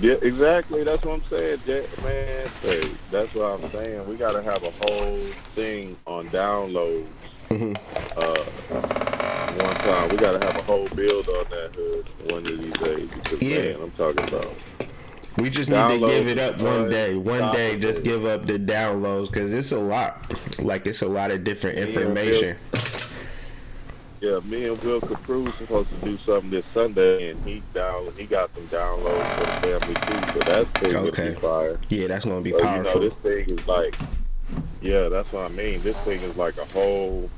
Yeah, exactly. That's what I'm saying, man. Hey, that's what I'm saying. We got to have a whole thing on downloads. One time, we got to have a whole build on that Hood one of these days. Because, man, I'm talking about. We just need to give it up one day. One day, just give up the downloads because it's a lot. Like, it's a lot of different information. Yeah, me and Will Caprue supposed to do something this Sunday, and he got some downloads for the family too. So that's gonna be fire. Yeah, that's gonna be powerful. You know, this thing is like, yeah, that's what I mean. This thing is like a whole.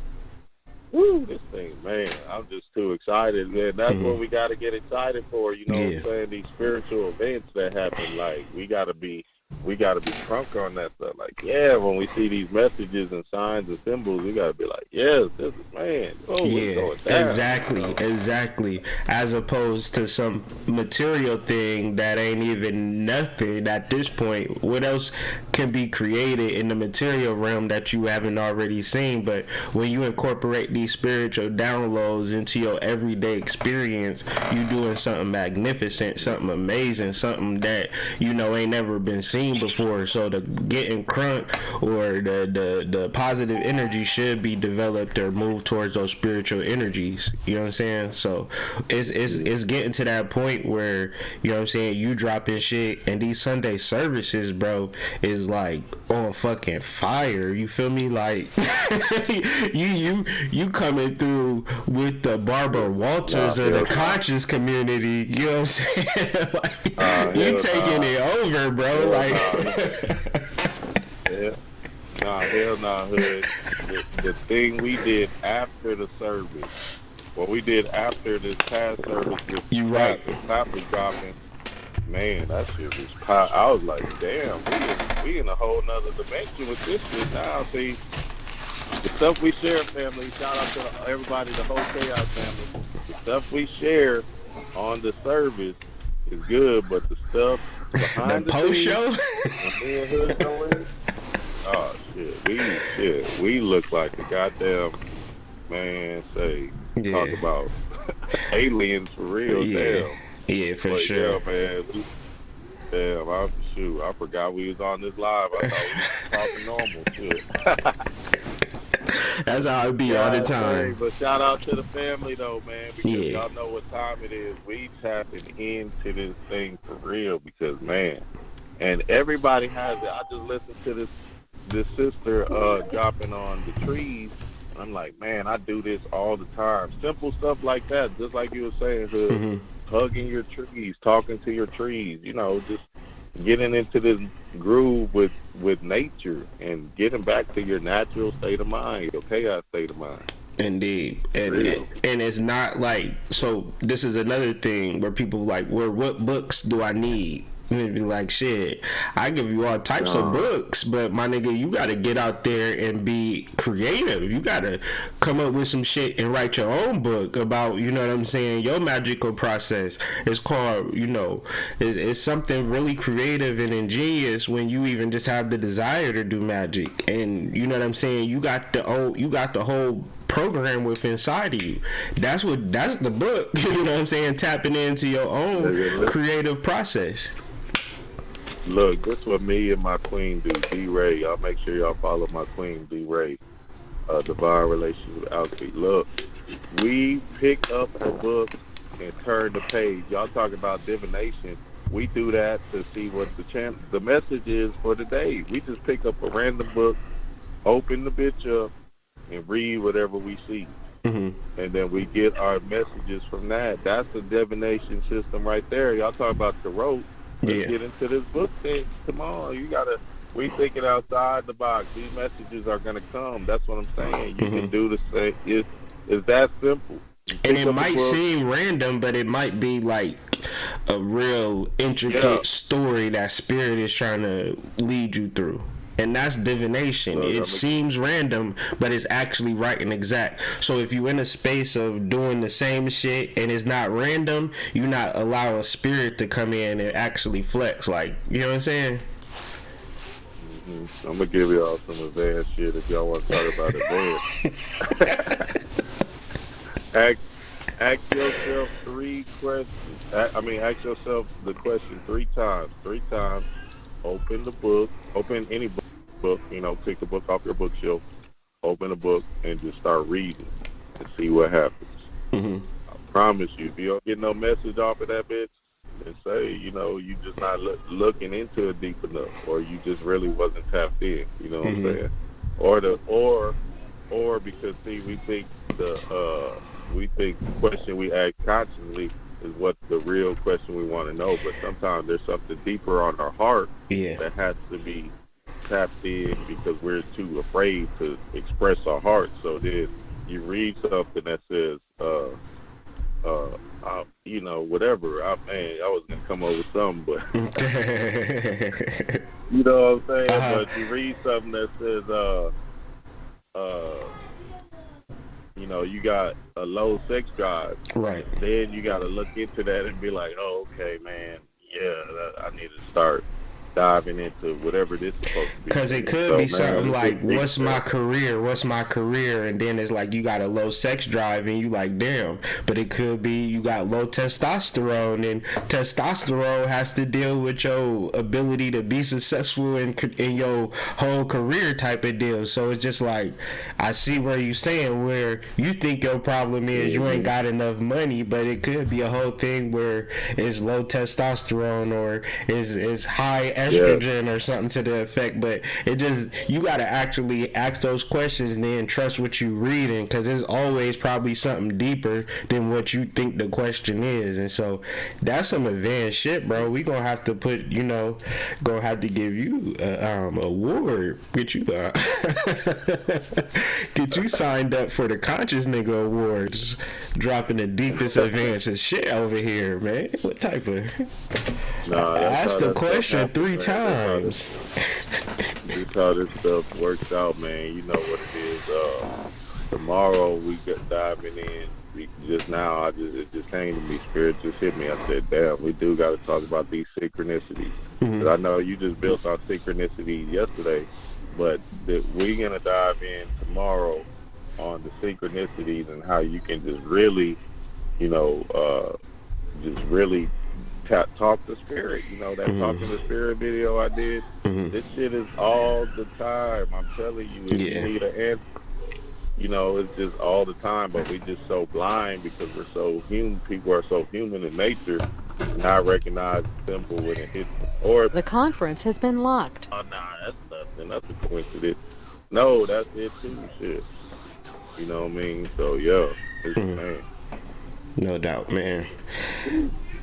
Woo, this thing, man, I'm just too excited, man. That's what we got to get excited for. You know what I'm saying? These spiritual events that happen, like we gotta be crunk on that stuff. Like, yeah, when we see these messages and signs and symbols, we gotta be like, yes, this is, man. Oh, yeah, going down, exactly. As opposed to some material thing that ain't even nothing at this point. What else can be created in the material realm that you haven't already seen? But when you incorporate these spiritual downloads into your everyday experience, you doing something magnificent, something amazing, something that ain't never been seen before. So the getting crunk or the positive energy should be developed or moved towards those spiritual energies. You know what I'm saying? So it's getting to that point where, you know what I'm saying, you dropping shit, and these Sunday services, bro, is like on fucking fire. You feel me? Like you coming through with the Barbara Walters of the conscious community. You know what I'm saying? Like, you taking it over, bro. Like, hell nah, Hood. The thing we did after the service, what we did after this past service, you right. The clap was dropping. Man, that shit was pop. I was like, damn, we in a whole nother dimension with this shit now. See, the stuff we share, family. Shout out to everybody, the whole Chaos family. The stuff we share on the service is good, but the stuff behind the post show. Oh shit, we look like the goddamn man. Say Talk Yeah. about aliens for real, Yeah. damn. Yeah, for But sure. yeah, man, damn, I forgot we was on this live. I thought we was talking normal shit. That's how it be all the God dang, time. but shout out to the family though, man, because Yeah. y'all know what time it is. We tapping into this thing for real because man, and everybody has it. I just listened to this sister dropping on the trees. I'm like, man, I do this all the time. Simple stuff like that, just like you were saying, Hood, Hmm. hugging your trees, talking to your trees, just getting into this groove with nature and getting back to your natural state of mind, your chaos state of mind. Indeed, Real. and it's not like, so. This is another thing where people like, "Well, what books do I need?" And it'd be like, "Shit, I give you all types of Nah. books, but my nigga, you got to get out there and be creative. You got to come up with some shit and write your own book about, you know what I'm saying, your magical process. It's called, it's something really creative and ingenious when you even just have the desire to do magic, and you know what I'm saying. You got the whole program with inside of you. That's the book. You know what I'm saying? Tapping into your own creative process. Look, this what me and my queen do, D Ray. Y'all make sure y'all follow my queen, D Ray. Divine Relationship Alchemy. Look, we pick up a book and turn the page. Y'all talk about divination. We do that to see what the message is for the day. We just pick up a random book, open the bitch up, and read whatever we see. Hmm. And then we get our messages from that. That's the divination system right there. Y'all talk about tarot. Let's Yeah. get into this book thing. Come on, we thinking outside the box. These messages are gonna come. That's what I'm saying. You can do the same. It's that simple. You And pick it up a might book. seem random, but it might be like a real intricate Yeah. story that spirit is trying to lead you through. And that's divination. Look, It seems random, but it's actually right and exact. So if you're in a space of doing the same shit and it's not random, you're not allowing spirit to come in and actually flex. Like, you know what I'm saying? I'm gonna give y'all some advanced shit if y'all want to talk about advanced. ask yourself three questions. Ask yourself the question 3 times. 3 times. Open the book. Open any book. Pick a book off your bookshelf. Open a book and just start reading and see what happens. Hmm. I promise you, if you don't get no message off of that bitch, then say, you just not looking into it deep enough, or you just really wasn't tapped in. You know what I'm saying? Or because see, we think the question we ask consciously is what the real question we want to know, but sometimes there's something deeper on our heart Yeah. that has to be tapped in because we're too afraid to express our heart. So then you read something that says, whatever. I was gonna come up with something, but you know what I'm saying. Uh-huh. But you read something that says, you got a low sex drive. Right. Then you got to look into that and be like, oh, okay, man, yeah, I need to start diving into whatever this is supposed to be. Because it could So, be man, something it's like, big what's my stuff. career? What's my career? And then it's like you got a low sex drive and you like, damn. But it could be you got low testosterone, and testosterone has to deal with your ability to be successful in your whole career type of deal. So it's just like, I see where you saying where you think your problem is you ain't got enough money, but it could be a whole thing where it's low testosterone or is high estrogen or something to the effect. But it just, you gotta actually ask those questions and then trust what you reading, because there's always probably something deeper than what you think the question is. And so that's some advanced shit, bro. We gonna have to gonna have to give you award, get you get you signed up for the Conscious Nigga Awards, dropping the deepest advances shit over here, man. What type of ask the question 3 times. That's how this stuff works out, man. You know what it is. Tomorrow we get diving in. Just now, it just came to me. Spirit just hit me. I said, "Damn, we do got to talk about these synchronicities." Mm-hmm. I know you just built on synchronicity yesterday, but we're gonna dive in tomorrow on the synchronicities and how you can just really, you know, just really talk to spirit. You know, that talking to spirit video I did. This shit is all the time. I'm telling you, if you need an answer, you know, it's just all the time. But we just so blind because we're so human. People are so human in nature. Not recognize the symbol when it hits them. Or The conference has been locked. oh nah, that's nothing. That's a coincidence. No, that's it too. Shit. You know what I mean? So yeah, it's man. No doubt, man.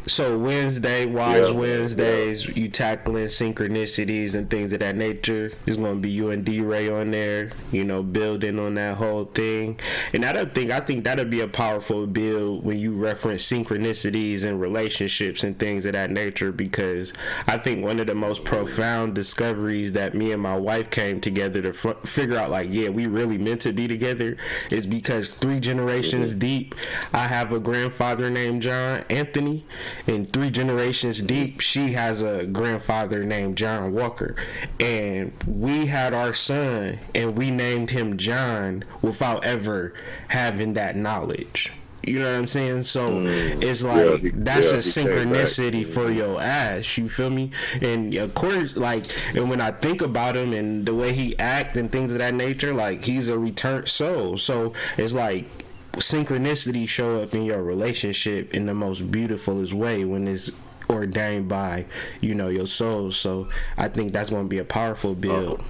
So Wednesday, Wise Wednesdays, you tackling synchronicities and things of that nature. It's gonna be you and D-Ray on there, you know, building on that whole thing. And I think that'll be a powerful build when you reference synchronicities and relationships and things of that nature, because I think one of the most profound discoveries that me and my wife came together to figure out, like, yeah, we really meant to be together, is because 3 generations deep, I have a grandfather named John Anthony. And 3 generations deep, she has a grandfather named John Walker. And we had our son, and we named him John without ever having that knowledge. You know what I'm saying? So it's like, that's a synchronicity for your ass. You feel me? And of course, like, and when I think about him and the way he act and things of that nature, like, he's a returned soul. So it's like, synchronicity show up in your relationship in the most beautifulest way when it's ordained by, you know, your soul. So I think that's going to be a powerful build.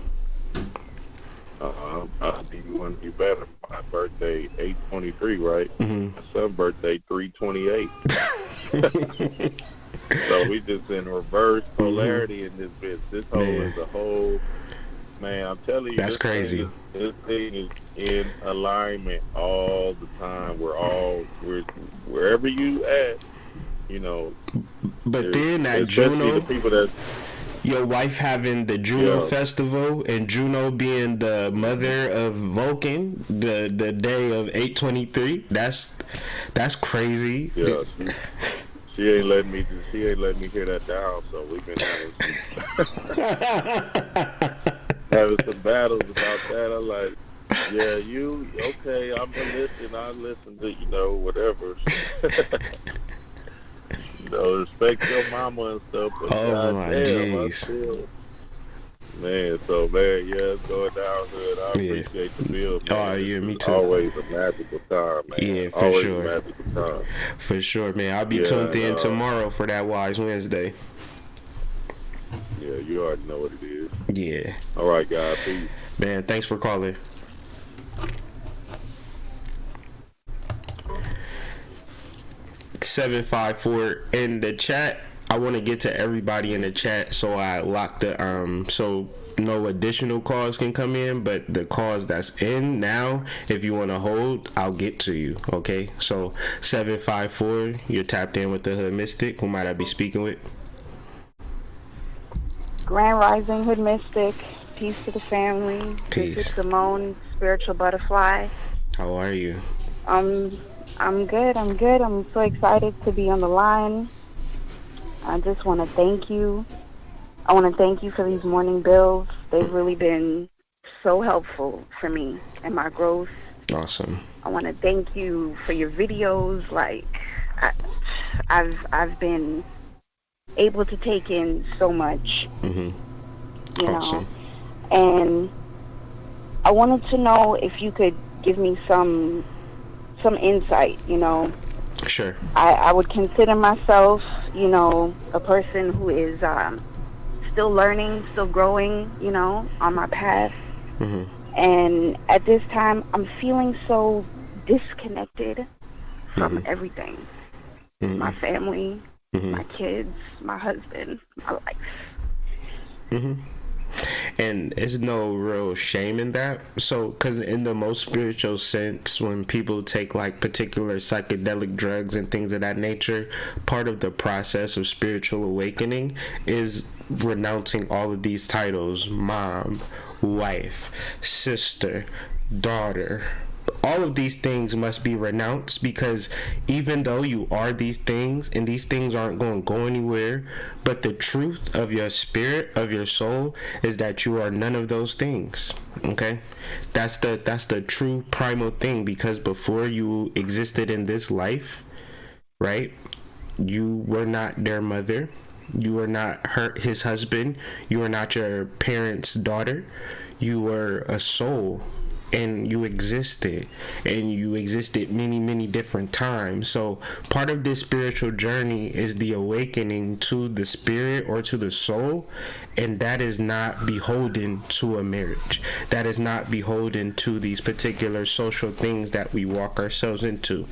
I think you want to be better. My birthday 8/23, right? My son's birthday 3/28. So we just in reverse polarity in this bitch. This whole is a whole. Man, I'm telling you, that's crazy. This thing is in alignment all the time. We're wherever you at, you know. But then that Juno, the people that your wife having the Juno festival, and Juno being the mother of Vulcan, the day of 8/23. That's crazy. Yeah. She ain't letting me hear that down. So we've been having some battles about that. I'm like, yeah, you okay? I'm gonna listen. I listen to whatever. Respect your mama and stuff. But man, so man, it's going down good. I appreciate the build, man. Oh yeah, me too. Always a magical time, man. Yeah, for always sure. A magical time. For sure, man. I'll be tuned in tomorrow for that Wise Wednesday. Yeah, you already know what it is. Yeah. All right, guys. Peace. Man, thanks for calling. $754 in the chat. I want to get to everybody in the chat, so I lock the so no additional calls can come in, but the calls that's in now, if you want to hold, I'll get to you. Okay, so 754, you're tapped in with the Hood Mystic. Who might I be speaking with? Grand Rising Hood Mystic. Peace to the family. Peace. This is Simone, Spiritual Butterfly. How are you? I'm good. I'm so excited to be on the line. I just want to thank you. I want to thank you for these morning bills. They've really been so helpful for me and my growth. Awesome. I want to thank you for your videos. Like, I've been able to take in so much. You awesome. know, and I wanted to know if you could give me some insight. Sure. I would consider myself, a person who is still learning, still growing, on my path. And at this time, I'm feeling so disconnected from everything. My family, my kids, my husband, my life. And there's no real shame in that. So, because in the most spiritual sense, when people take like particular psychedelic drugs and things of that nature, part of the process of spiritual awakening is renouncing all of these titles: mom, wife, sister, daughter, all of these things must be renounced, because even though you are these things and these things aren't going to go anywhere, but the truth of your spirit, of your soul, is that you are none of those things. Okay, that's the true primal thing, because before you existed in this life, right, you were not their mother, you were not his husband, you were not your parents' daughter, you were a soul, and you existed many, many different times. So part of this spiritual journey is the awakening to the spirit or to the soul, and that is not beholden to a marriage. That is not beholden to these particular social things that we walk ourselves into.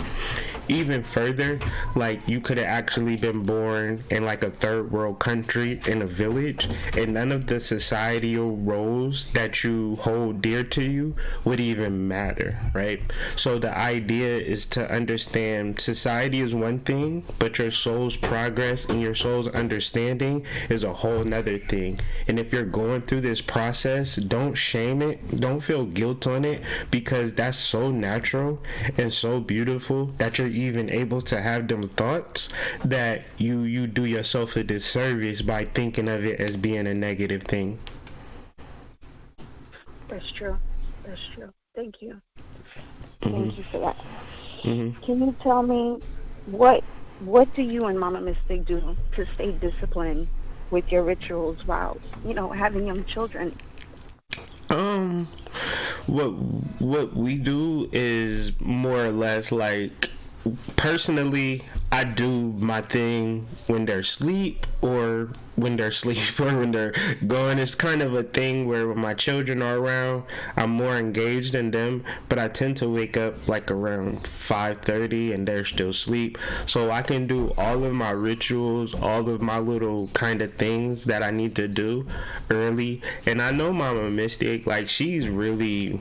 Even further, like, you could have actually been born in like a third world country in a village, and none of the societal roles that you hold dear to you would even matter, right? So the idea is to understand society is one thing, but your soul's progress and your soul's understanding is a whole nother thing. And if you're going through this process, don't shame it, don't feel guilt on it, because that's so natural and so beautiful that you're even able to have them thoughts, that you do yourself a disservice by thinking of it as being a negative thing. That's true. That's true. Thank you. Thank you for that. Can you tell me what do you and Mama Mystic do to stay disciplined with your rituals while, having young children? What we do is more or less like, personally, I do my thing when they're asleep or when they're going. It's kind of a thing where when my children are around, I'm more engaged in them, but I tend to wake up like around 5:30 and they're still asleep, so I can do all of my rituals, all of my little kind of things that I need to do early. And I know Mama Mystic, like, she's really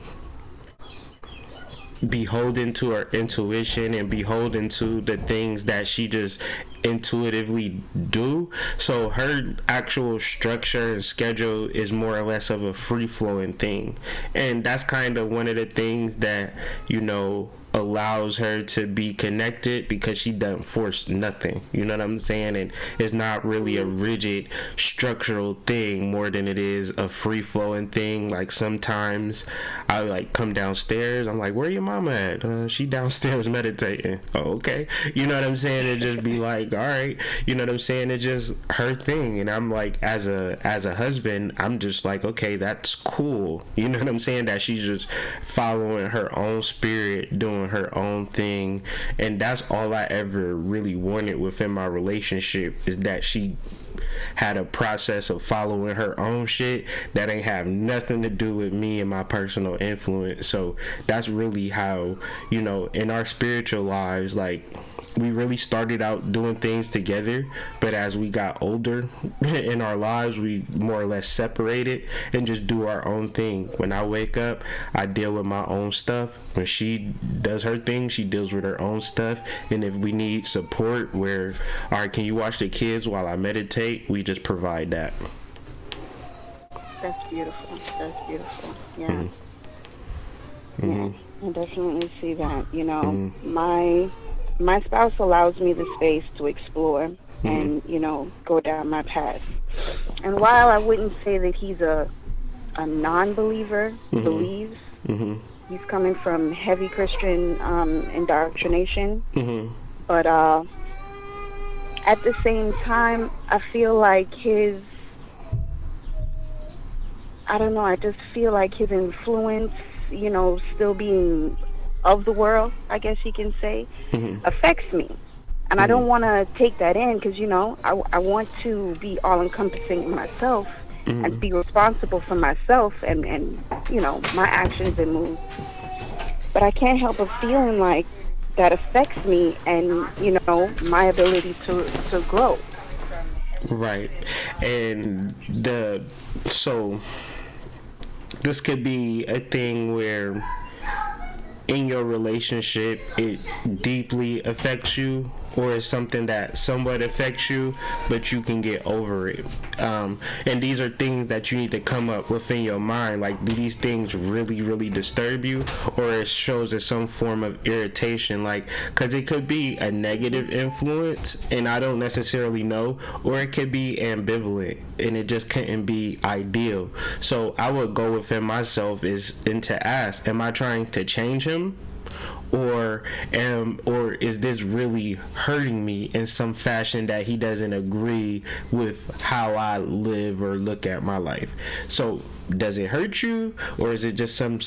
beholden to her intuition and beholden to the things that she just intuitively do. So her actual structure and schedule is more or less of a free-flowing thing, and that's kind of one of the things that allows her to be connected, because she doesn't force nothing, you know what I'm saying? And it's not really a rigid structural thing more than it is a free-flowing thing. Like, sometimes I like come downstairs, I'm like, where your mama at? She downstairs meditating. Oh, okay. You know what I'm saying? It just be like, all right, you know what I'm saying? It's just her thing, and I'm like, as a husband, I'm just like, okay, that's cool, you know what I'm saying? That she's just following her own spirit, doing her own thing. And that's all I ever really wanted within my relationship, is that she had a process of following her own shit that ain't have nothing to do with me and my personal influence. So that's really how, in our spiritual lives, like, we really started out doing things together, but as we got older in our lives, we more or less separated and just do our own thing. When I wake up, I deal with my own stuff. When she does her thing, she deals with her own stuff. And if we need support where, all right, can you watch the kids while I meditate, we just provide that. That's beautiful. That's beautiful. Yeah. Yeah, I definitely see that. My spouse allows me the space to explore and, go down my path. And while I wouldn't say that he's a non-believer, he believes. He's coming from heavy Christian indoctrination. But at the same time, I feel like I just feel like his influence, still being of the world, I guess you can say, affects me. And I don't want to take that in, because, I want to be all-encompassing in myself and be responsible for myself and my actions and moves. But I can't help but feeling like that affects me and, my ability to grow. Right. And so this could be a thing where in your relationship it deeply affects you, or it's something that somewhat affects you, but you can get over it. And these are things that you need to come up within your mind. Like, do these things really, really disturb you, or it shows as some form of irritation? Like, because it could be a negative influence, and I don't necessarily know, or it could be ambivalent, and it just couldn't be ideal. So I would go within myself and to ask, am I trying to change him? Or is this really hurting me in some fashion that he doesn't agree with how I live or look at my life? So does it hurt you, or is it just some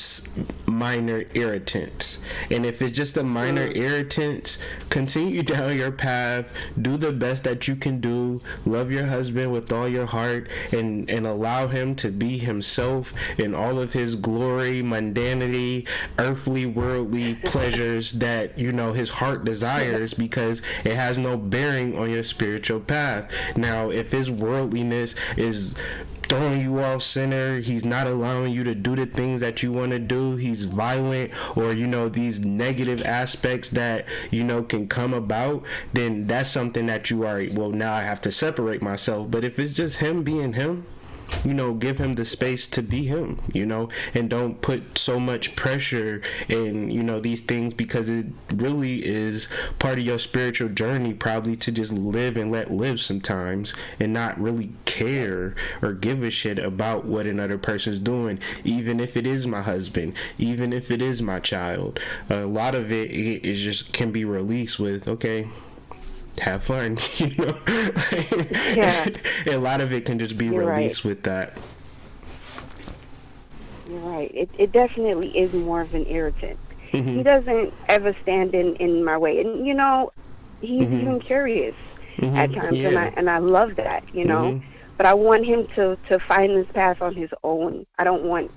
minor irritants? And if it's just a minor irritant, continue down your path, do the best that you can do, love your husband with all your heart, and allow him to be himself in all of his glory, mundanity, earthly, worldly pleasures that, you know, his heart desires, because it has no bearing on your spiritual path. Now, if his worldliness is throwing you off center, he's not allowing you to do the things that you want to do, he's violent, or, you know, these negative aspects that, you know, can come about, then that's something that you are, well, now I have to separate myself. But if it's just him being him, you know, give him the space to be him, you know, and don't put so much pressure in, you know, these things, because it really is part of your spiritual journey, probably, to just live and let live sometimes, and not really care or give a shit about what another person's doing, even if it is my husband, even if it is my child. A lot of it is just can be released with, okay, have fun, you know. Yeah. A lot of it can just be You're released right. with that. You're right. It definitely is more of an irritant. Mm-hmm. He doesn't ever stand in my way, and you know, he's even curious at times, and I love that, you know. But I want him to find this path on his own. I don't want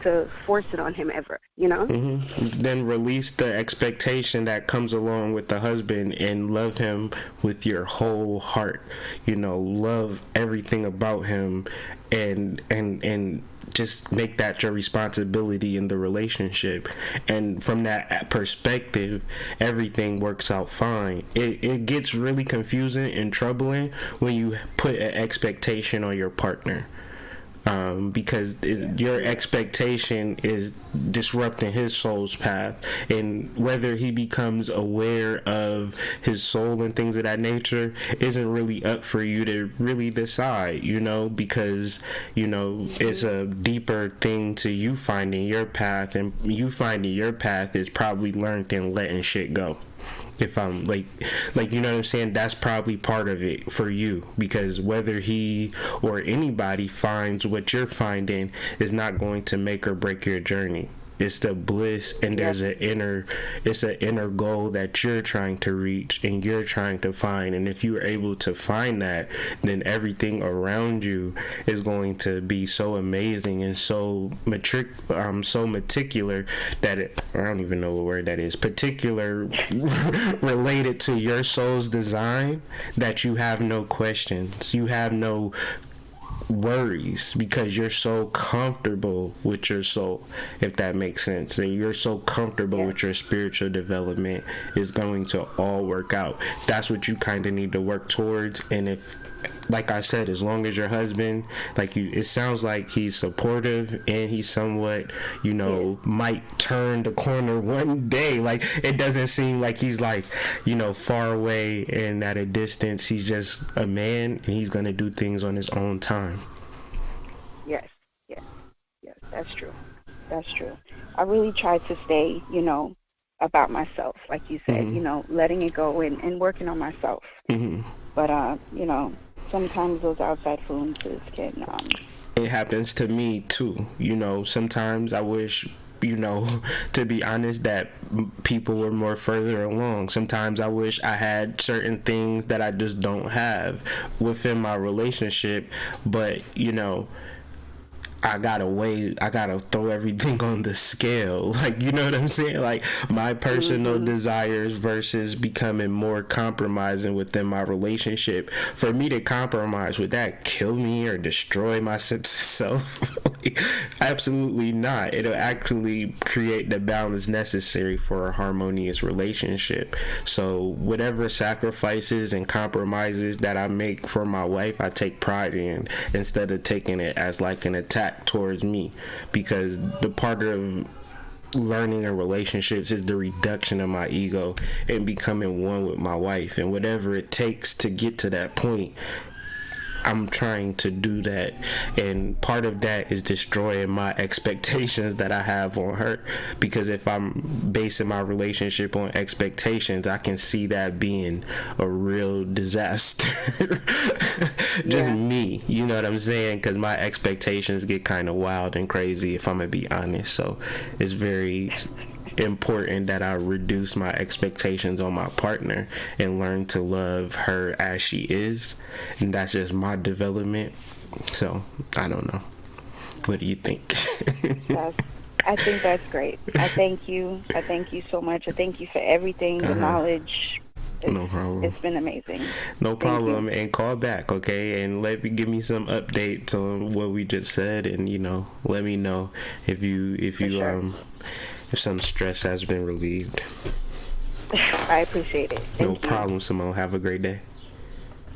to force it on him ever, you know? Then release the expectation that comes along with the husband, and love him with your whole heart. You know, love everything about him, and just make that your responsibility in the relationship. And from that perspective, everything works out fine. It gets really confusing and troubling when you put an expectation on your partner. Because your expectation is disrupting his soul's path, and whether he becomes aware of his soul and things of that nature isn't really up for you to really decide, you know, because, you know, it's a deeper thing to you finding your path, and you finding your path is probably learned in letting shit go. If I'm like, you know what I'm saying, that's probably part of it for you, because whether he or anybody finds what you're finding is not going to make or break your journey. It's the bliss, and there's an inner goal that you're trying to reach and you're trying to find. And if you're able to find that, then everything around you is going to be so amazing and so meticular that I don't even know what word that is, particular related to your soul's design, that you have no questions, you have no worries, because you're so comfortable with your soul, if that makes sense, and you're so comfortable with your spiritual development is going to all work out. That's what you kind of need to work towards. And if, like I said, as long as your husband, like you, it sounds like he's supportive, and he's somewhat, you know, might turn the corner one day. Like, it doesn't seem like he's, like, you know, far away and at a distance. He's just a man, and he's gonna do things on his own time. Yes, that's true. I really try to stay, you know, about myself, like you said, you know, letting it go and working on myself. But, you know, sometimes those outside influences can... It happens to me, too. You know, sometimes I wish, you know, to be honest, that people were more further along. Sometimes I wish I had certain things that I just don't have within my relationship. But, you know, I gotta throw everything on the scale. Like, you know what I'm saying? Like, my personal desires versus becoming more compromising within my relationship. For me to compromise, would that kill me or destroy my sense of self? Absolutely not. It'll actually create the balance necessary for a harmonious relationship. So whatever sacrifices and compromises that I make for my wife, I take pride in, instead of taking it as like an attack towards me, because the part of learning in relationships is the reduction of my ego and becoming one with my wife, and whatever it takes to get to that point, I'm trying to do that. And part of that is destroying my expectations that I have on her, because if I'm basing my relationship on expectations, I can see that being a real disaster. Just me, you know what I'm saying? Because my expectations get kind of wild and crazy, if I'm gonna be honest. So it's very important that I reduce my expectations on my partner and learn to love her as she is, and that's just my development. So I don't know, what do you think? I think that's great. I thank you so much. I thank you for everything, the knowledge. No problem. It's been amazing. No problem. And call back, okay, and give me some updates on what we just said, and let me know if you sure. If some stress has been relieved. I appreciate it. No problem, Simone. Have a great day.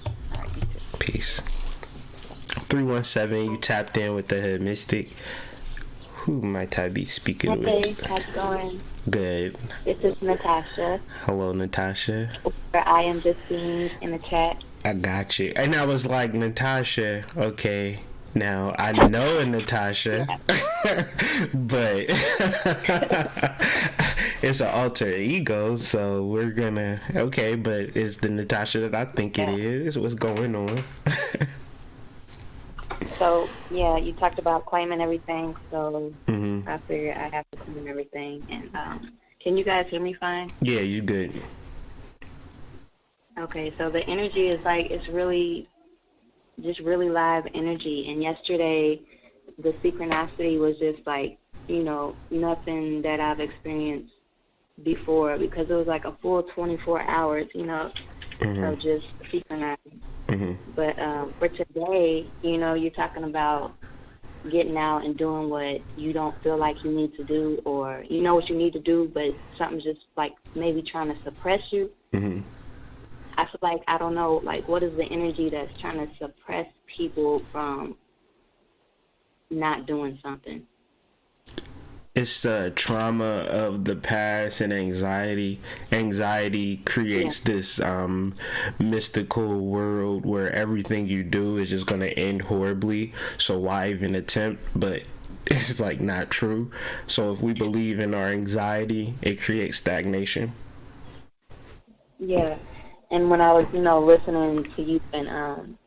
All right, you too. Peace. 317, you tapped in with the Hood Mystic. Who might I be speaking with? Hey, how's it going? Good. This is Natasha. Hello, Natasha. I am just seeing in the chat. I got you. And I was like, Natasha, okay. Now, I know a Natasha, but it's an alter ego, so we're gonna, okay, but it's the Natasha that I think it is. What's going on? So, yeah, you talked about claiming everything, so Mm-hmm. I figured I have to claim everything. And can you guys hear me fine? Yeah, you good. Okay, so the energy is like, it's really just really live energy. And yesterday, the synchronicity was just like, nothing that I've experienced before, because it was like a full 24 hours, of just synchronizing. Mm-hmm. But for today, you're talking about getting out and doing what you don't feel like you need to do, or you know what you need to do, but something's just like maybe trying to suppress you. Mm-hmm. I feel like, I don't know, like, what is the energy that's trying to suppress people from not doing something? It's the trauma of the past and anxiety. Anxiety creates this mystical world where everything you do is just going to end horribly. So why even attempt? But it's like not true. So if we believe in our anxiety, it creates stagnation. Yeah. And when I was, listening to you and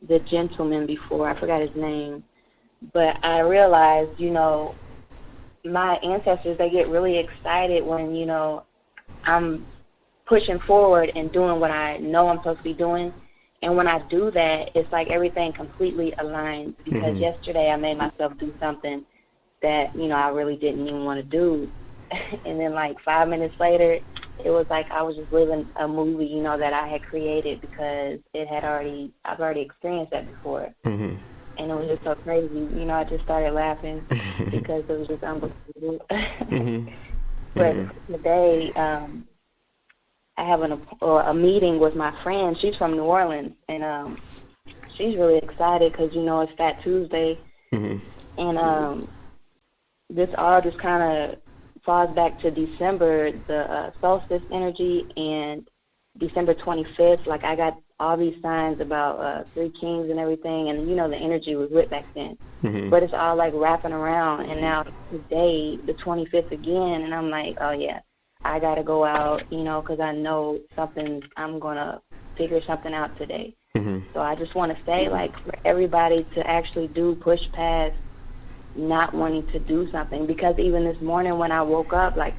the gentleman before, I forgot his name, but I realized, my ancestors, they get really excited when, I'm pushing forward and doing what I know I'm supposed to be doing. And when I do that, it's like everything completely aligns, because yesterday I made myself do something that, I really didn't even want to do. And then like 5 minutes later, it was like I was just living a movie, that I had created, because I've already experienced that before. Mm-hmm. And it was just so crazy. I just started laughing because it was just unbelievable. Mm-hmm. But today, I have a meeting with my friend. She's from New Orleans, and she's really excited because, it's Fat Tuesday. Mm-hmm. And this all just kind of falls back to December, the solstice energy, and December 25th. Like, I got all these signs about Three Kings and everything, and, the energy was lit back then. Mm-hmm. But it's all, like, wrapping around, and now today, the 25th again, and I'm like, oh, yeah, I got to go out, because I know I'm going to figure something out today. Mm-hmm. So I just want to say, like, for everybody to actually push past not wanting to do something, because even this morning when I woke up, like,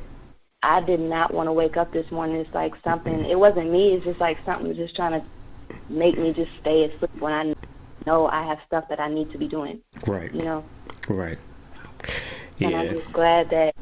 I did not want to wake up this morning. It's like something, it wasn't me, it's just like something just trying to make me just stay asleep when I know I have stuff that I need to be doing. Right. Right. Yeah. And I'm just glad that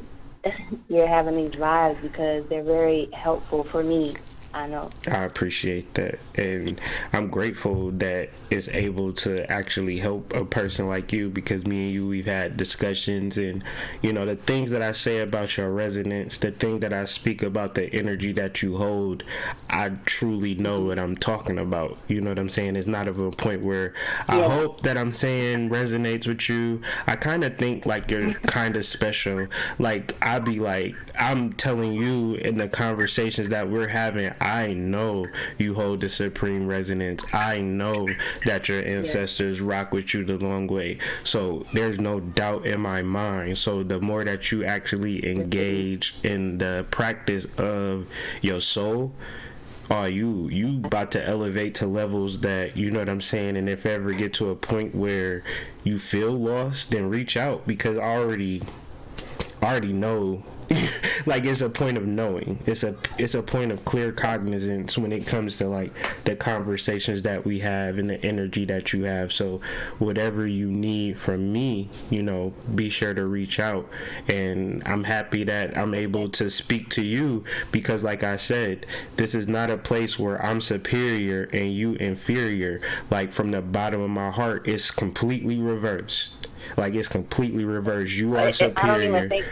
you're having these vibes, because they're very helpful for me. I know. I appreciate that, and I'm grateful that it's able to actually help a person like you, because me and you, we've had discussions, and the things that I say about your resonance, the thing that I speak about, the energy that you hold, I truly know what I'm talking about. You know what I'm saying? It's not of a point where I hope that I'm saying resonates with you. I kind of think like you're kind of special. Like I be like, I'm telling you in the conversations that we're having, I know you hold the supreme resonance. I know that your ancestors rock with you the long way. So there's no doubt in my mind. So the more that you actually engage in the practice of your soul, you about to elevate to levels that, you know what I'm saying? And if ever get to a point where you feel lost, then reach out, because I already know. Like, it's a point of knowing. It's a point of clear cognizance when it comes to like the conversations that we have and the energy that you have. So whatever you need from me, be sure to reach out. And I'm happy that I'm able to speak to you, because like I said, this is not a place where I'm superior and you inferior. Like, from the bottom of my heart, it's completely reversed. Like, it's completely reversed. You are superior. I don't even think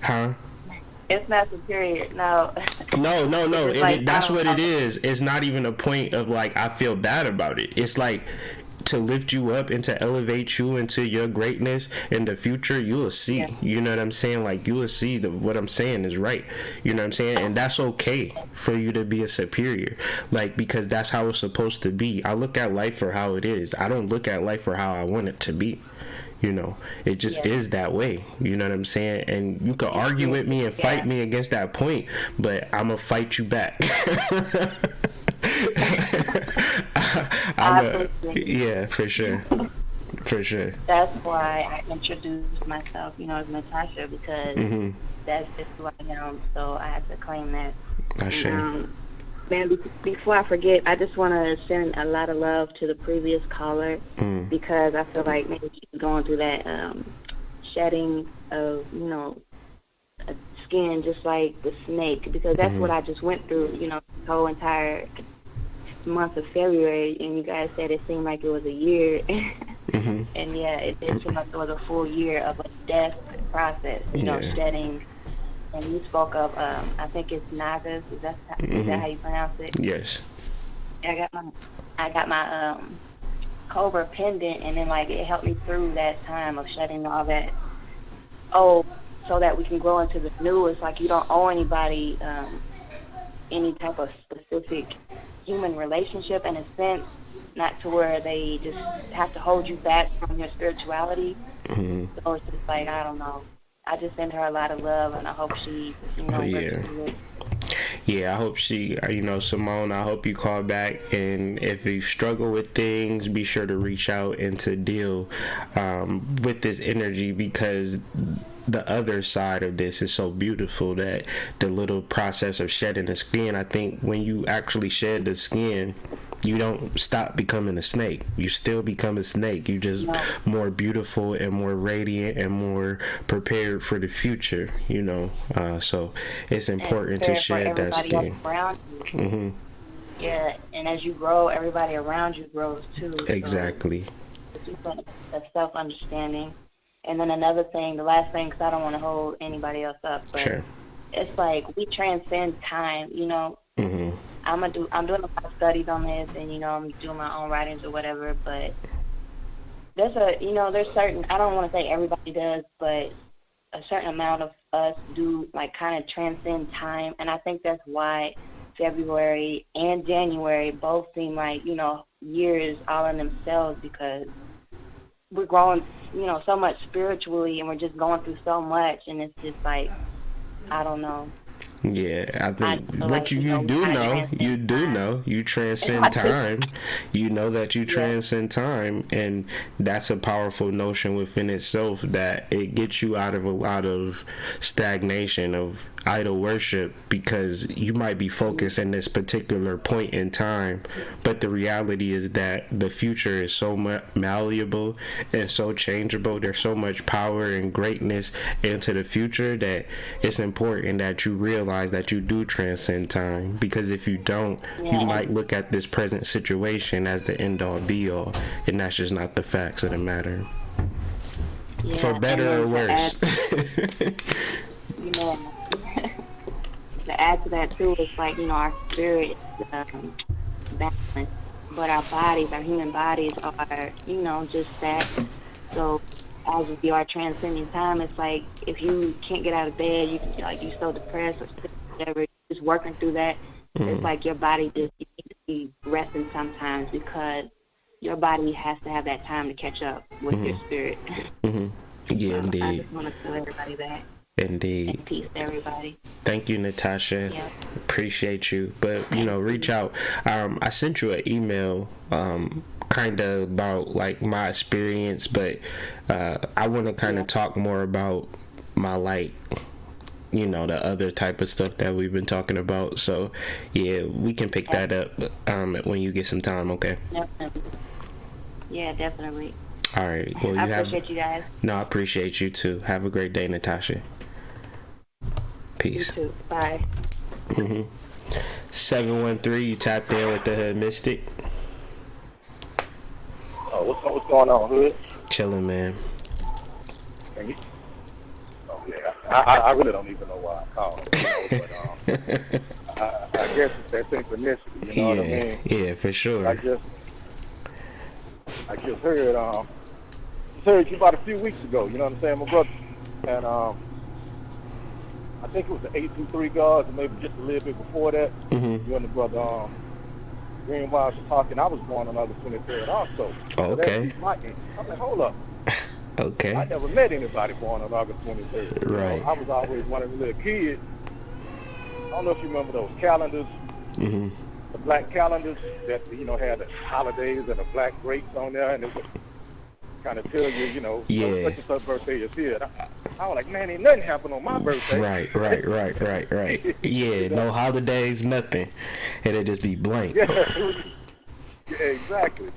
Huh? It's not superior. No. No. Like, That's what it is. It's not even a point of like I feel bad about it. It's like to lift you up and to elevate you into your greatness in the future. You will see. You know what I'm saying? Like, you will see what I'm saying is right. You know what I'm saying? And that's okay for you to be a superior. Like, because that's how it's supposed to be. I look at life for how it is. I don't look at life for how I want it to be. It just is that way. You know what I'm saying? And you can argue with me and fight me against that point, but I'm gonna fight you back. Yeah, for sure. That's why I introduced myself, as Natasha, because that's just who I am. So I have to claim that. Man, before I forget, I just want to send a lot of love to the previous caller, because I feel like maybe she's going through that shedding of, a skin, just like the snake, because that's what I just went through, the whole entire month of February, and you guys said it seemed like it was a year. And it did seem like it was a full year of a death process, shedding. And you spoke of, I think it's Nagas. Is that how you pronounce it? Yes. I got my Cobra pendant, and then like it helped me through that time of shedding all that. So that we can grow into the new. It's like you don't owe anybody any type of specific human relationship, in a sense, not to where they just have to hold you back from your spirituality. So it's just like, I don't know. I just send her a lot of love, and I hope she, Yeah, I hope she, Simone, I hope you call back. And if you struggle with things, be sure to reach out and to deal with this energy, because the other side of this is so beautiful, that the little process of shedding the skin, I think when you actually shed the skin, you don't stop becoming a snake. You still become a snake. You just more beautiful and more radiant and more prepared for the future, so it's important to shed that skin. Yeah, and as you grow, everybody around you grows too. Exactly. So a self-understanding. And then another thing, the last thing, because I don't want to hold anybody else up, but it's like we transcend time, I'm doing a lot of studies on this, and I'm doing my own writings or whatever. But there's certain, I don't want to say everybody does, but a certain amount of us do like kind of transcend time, and I think that's why February and January both seem like years all in themselves, because we're growing so much spiritually, and we're just going through so much, and it's just like, I don't know. Yeah, I think what you do know, you transcend time. You know that you transcend time, and that's a powerful notion within itself, that it gets you out of a lot of stagnation of idol worship, because you might be focused in this particular point in time, but the reality is that the future is so malleable and so changeable. There's so much power and greatness into the future that it's important that you realize realize that you do transcend time, because if you don't, you might look at this present situation as the end all be all, and that's just not the facts of the matter. Yeah, for better or worse. You know, to add to that too, it's like, you know, our spirit is balanced, but our bodies, our human bodies are, you know, just that. So as we are transcending time, it's like if you can't get out of bed, you can, like, you're so depressed or whatever, just working through that. It's like your body just needs to be resting sometimes, because your body has to have that time to catch up with your spirit. Yeah, So indeed. I just want to tell everybody that. Indeed. And peace to everybody. Thank you, Natasha. Yeah. Appreciate you. But, you know, reach out. I sent you an email kind of about, like, my experience, but I want to kind of talk more about my, like, you know, the other type of stuff that we've been talking about. So, yeah, we can pick that up when you get some time, okay? Definitely. Yeah, definitely. All right. Well, I appreciate you guys. No, I appreciate you too. Have a great day, Natasha. Peace. You too. Bye. 713, you tapped in with the Hood Mystic. Oh, what's going on, Hood? Chilling, man. Oh, yeah. I really don't even know why I called. You know, but I guess it's that synchronicity, you know what I mean? Yeah, for sure. I just heard you about a few weeks ago, you know what I'm saying, my brother? And I think it was the 823 guards, or maybe just a little bit before that. You and the brother Green Wise was talking. I was born on August 23rd also. Oh, okay. I'm like, hold up. Okay. I never met anybody born on August 23rd. Right. You know, I was always one of the little kids. I don't know if you remember those calendars, the black calendars that, you know, had the holidays and the black grapes on there, and it would kind of tell you, you know, such and such birthday is here. I was like, man, ain't nothing happened on my birthday. Right. Yeah, no holidays, nothing. It'll just be blank. Yeah, exactly.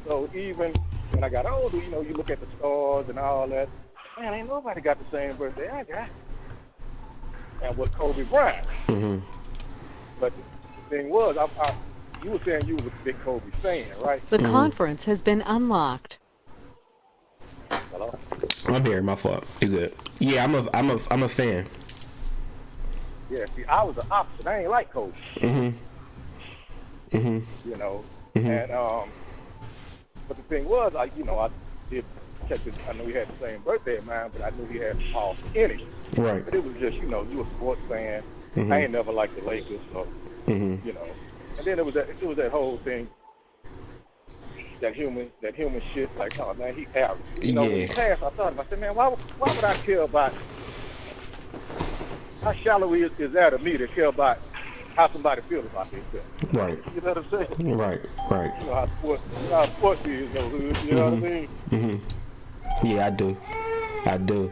So even when I got older, you know, you look at the stars and all that. Man, ain't nobody got the same birthday I got. And with Kobe Bryant. But the thing was, you were saying you was a big Kobe fan, right? The conference has been unlocked. Hello? I'm here. My fault. You good? Yeah, I'm a fan. Yeah. See, I was the opposite. I ain't like Kobe. You know. And but the thing was, I did check it. I know he had the same birthday of mine, but I knew he had all energy. Right. But it was just, you know, you a sports fan. I ain't never liked the Lakers, so you know. And then it was that whole thing. That human shit, like, oh man, he average. You know, when he passed, I thought about, I said, man, why would I care about how shallow is that of me to care about how somebody feels about themselves? Right. You know what I'm saying? Right. You know how sports is, you know what I mean? Yeah, I do.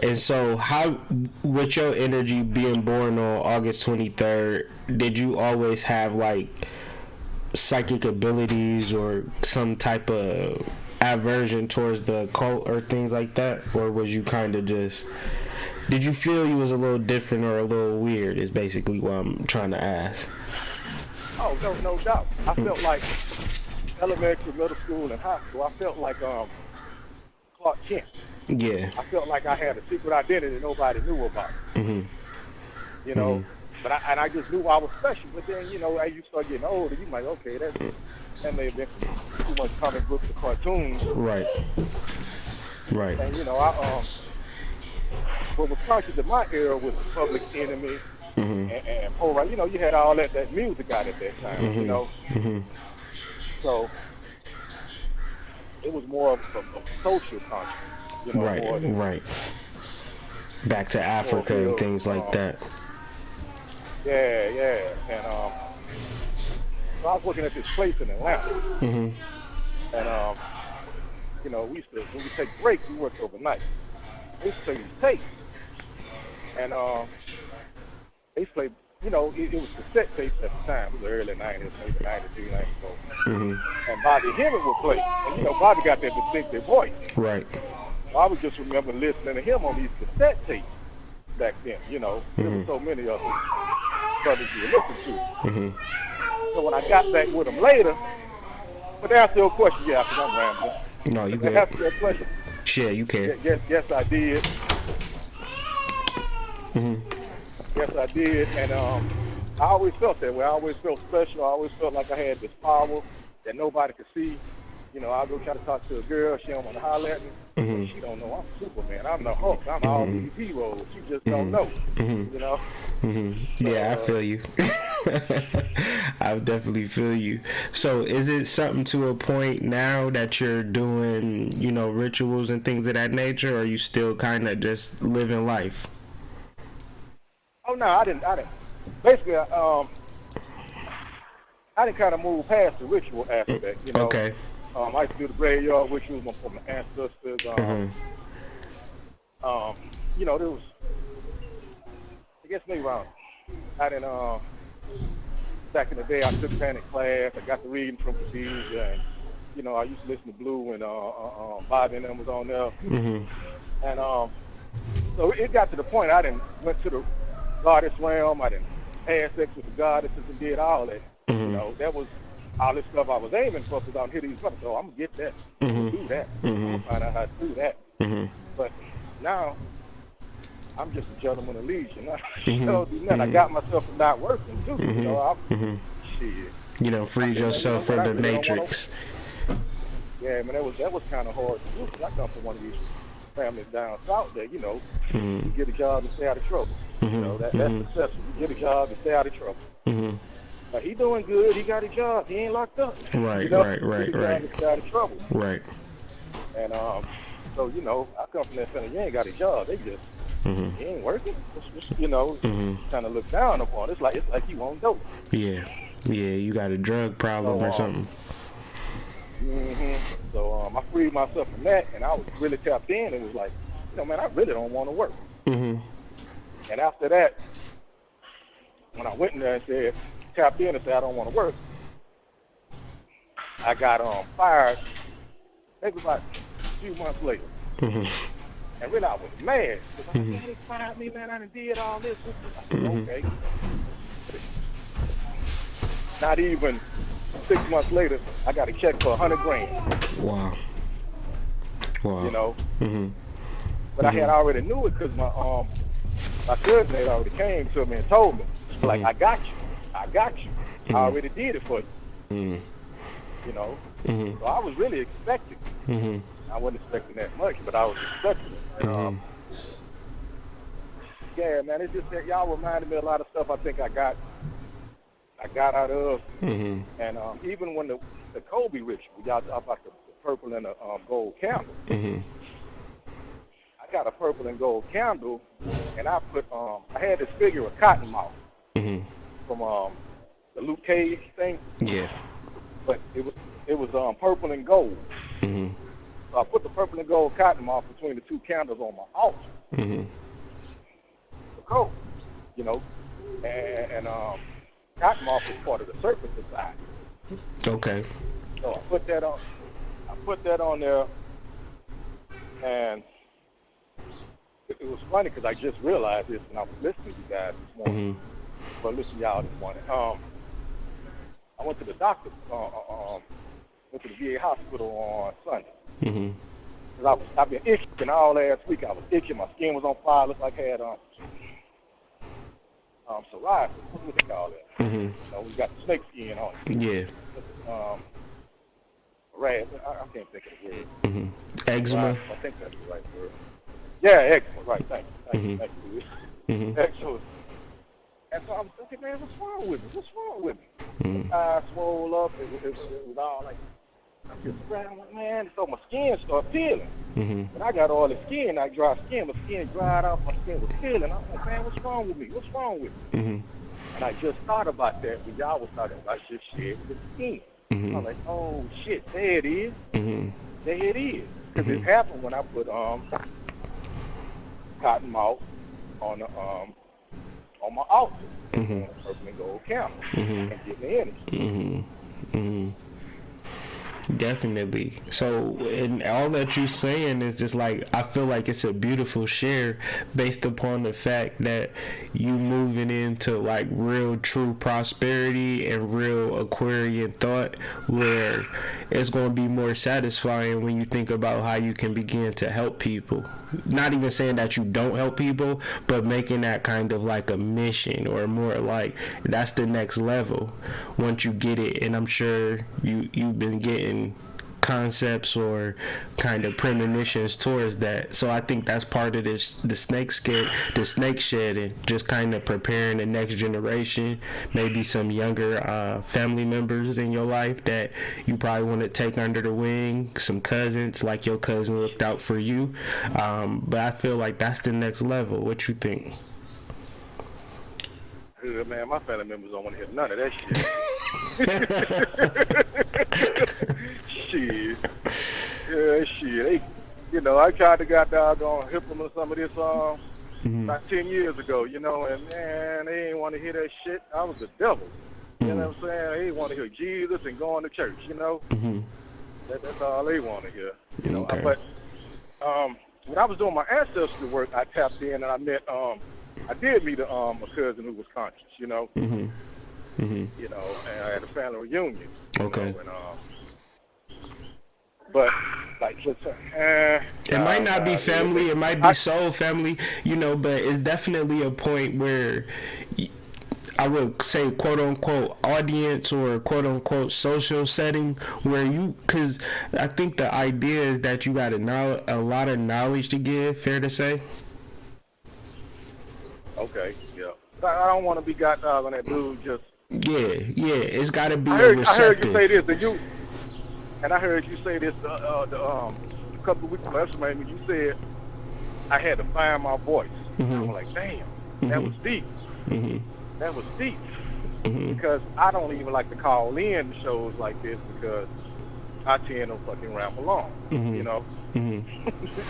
And so, how, with your energy being born on August 23rd, did you always have, like, psychic abilities or some type of aversion towards the occult or things like that? Or was you kind of just, did you feel you was a little different or a little weird is basically what I'm trying to ask. Oh, no doubt. I felt like elementary, middle school, and high school, I felt like Clark Kent. Yeah. I felt like I had a secret identity nobody knew about. You know? But I just knew I was special. But then, you know, as you start getting older, you might, okay, that may have been too much comic books or cartoons. Right. And, you know, what was conscious in my era was the Public Enemy and Polaroid. You know, you had all that music out at that time, you know. So it was more of a social conscious, you know. Right. Back to Africa and things like that. Yeah. And so I was working at this place in Atlanta. And you know, when we take breaks, we worked overnight. They used to play these tapes. And they used to play, you know, it was cassette tapes at the time. It was the early 90s, maybe 93, 94. And Bobby Hemmett would play. And you know, Bobby got that distinctive voice. Right. So I was just remember listening to him on these cassette tapes back then, you know. There were so many of them. brothers you listen to. So when I got back with them later, but to answer your question, yeah, because I'm rambling. No, you To good. answer your question, Yeah, you can. yes, I did. Yes, I did, and I always felt that way. I always felt special. I always felt like I had this power that nobody could see. You know, I'll go try to talk to a girl. She don't want to holler at me. She don't know I'm Superman. I'm the Hulk. I'm all these heroes. She just don't know. You know? Yeah, I feel you. I definitely feel you. So is it something to a point now that you're doing, you know, rituals and things of that nature, or are you still kind of just living life? Oh, no, I didn't. Basically, I didn't kind of move past the ritual aspect, you know? Okay. I used to do the graveyard rituals for my ancestors. You know, there was, I guess maybe around, back in the day, I took panic class. I got the reading from Khadijah, and, you know, I used to listen to Blue, and Bobby and them was on there. And so it got to the point I went to the goddess realm. I had sex with the goddesses and did all that. You know, that was all this stuff I was aiming for, because I'm here these brothers, so I'm gonna get that, do that. I'm gonna find out how to do that. But now I'm just a gentleman of leisure. You know, I got myself from not working too. You know, shit. You know, freed yourself from the matrix. Yeah, man, that was kind of hard to do, because I come from one of these families down south that, you know, you get a job and stay out of trouble. You know, that's successful. You get a job and stay out of trouble. He doing good. He got a job. He ain't locked up. Right, you know? right. Stay out of trouble. Right. And so, you know, I come from that family. You ain't got a job. They just, you ain't working. You know, kind of look down upon. It's like you won't dope. Yeah, you got a drug problem or something. So I freed myself from that, and I was really tapped in. It was like, you know, man, I really don't want to work. And after that, when I went in there and said, tapped in and said I don't want to work, I got fired maybe about a few months later. And really I was mad, because I said, they fired me, man, I done did all this. I said, okay. Not even 6 months later, I got a check for $100,000. Wow. You know? But I had already knew it, because my cousin had already came to me and told me, like, I got you. I already did it for you. You know? So I was really expecting. I wasn't expecting that much, but I was expecting it. And, yeah, man, it's just that y'all reminded me of a lot of stuff I think I got out of. And even when the Kobe ritual, y'all talk about the purple and the gold candle. I got a purple and gold candle, and I put I had this figure of Cottonmouth from the Luke Cage thing. Yeah. But it was purple and gold. So I put the purple and gold Cottonmouth between the two candles on my altar. For cold, you know, and Cottonmouth is part of the serpent society. Okay. So I put that on there, and it was funny, because I just realized this when I was listening to you guys this morning. Well, listen to y'all this morning. I went to the doctor, went to the VA hospital on Sunday. Cause I've been itching all last week. I was itching. My skin was on fire. Looked like I had psoriasis. What do they call that? You know, we got the snake skin on it. Yeah. Rash. I can't think of the word. Eczema. I think that's the right word. Yeah, eczema. Right. Thank you. Eczema. And so I was thinking, man, what's wrong with me? My eyes swole up. It was all like, I'm just around, like, man. So my skin started peeling. And I got all the skin, like dry skin. My skin dried off. My skin was peeling. I'm like, man, what's wrong with me? And I just thought about that when y'all was talking about just shed the skin. I'm like, oh shit, there it is. There it is. Because it happened when I put Cottonmouth on the on my altar, purple and gold candle, and get the energy. Definitely. So, and all that you're saying is just like, I feel like it's a beautiful share based upon the fact that you moving into like real true prosperity and real Aquarian thought, where it's going to be more satisfying when you think about how you can begin to help people. Not even saying that you don't help people, but making that kind of like a mission, or more like that's the next level once you get it. And I'm sure you've been getting concepts or kind of premonitions towards that. So I think that's part of this, the snake shedding, just kind of preparing the next generation, maybe some younger family members in your life that you probably want to take under the wing, some cousins, like your cousin looked out for you. But I feel like that's the next level. What you think? Yeah, man, my family members don't want to hear none of that shit. Shit. Yeah, shit. They, I tried to got doggone hip them with some of this about 10 years ago, and man, they ain't want to hear that shit. I was the devil. You know what I'm saying? They want to hear Jesus and going to church, That's all they want to hear. Okay. But when I was doing my ancestry work, I tapped in and I met I did meet a cousin who was conscious, and I had a family reunion. Okay. But like, it might not be family, it might be soul family, but it's definitely a point where I would say quote unquote audience or quote unquote social setting where because I think the idea is that you got a lot of knowledge to give. Fair to say. Okay, yeah. I don't want to be got dog on that dude just. Yeah. It's got to be I heard you say this, and I heard you say this a couple of weeks ago. When you said I had to find my voice. I'm like, damn, that was deep. That was deep. Because I don't even like to call in shows like this because I tend to fucking ramble on,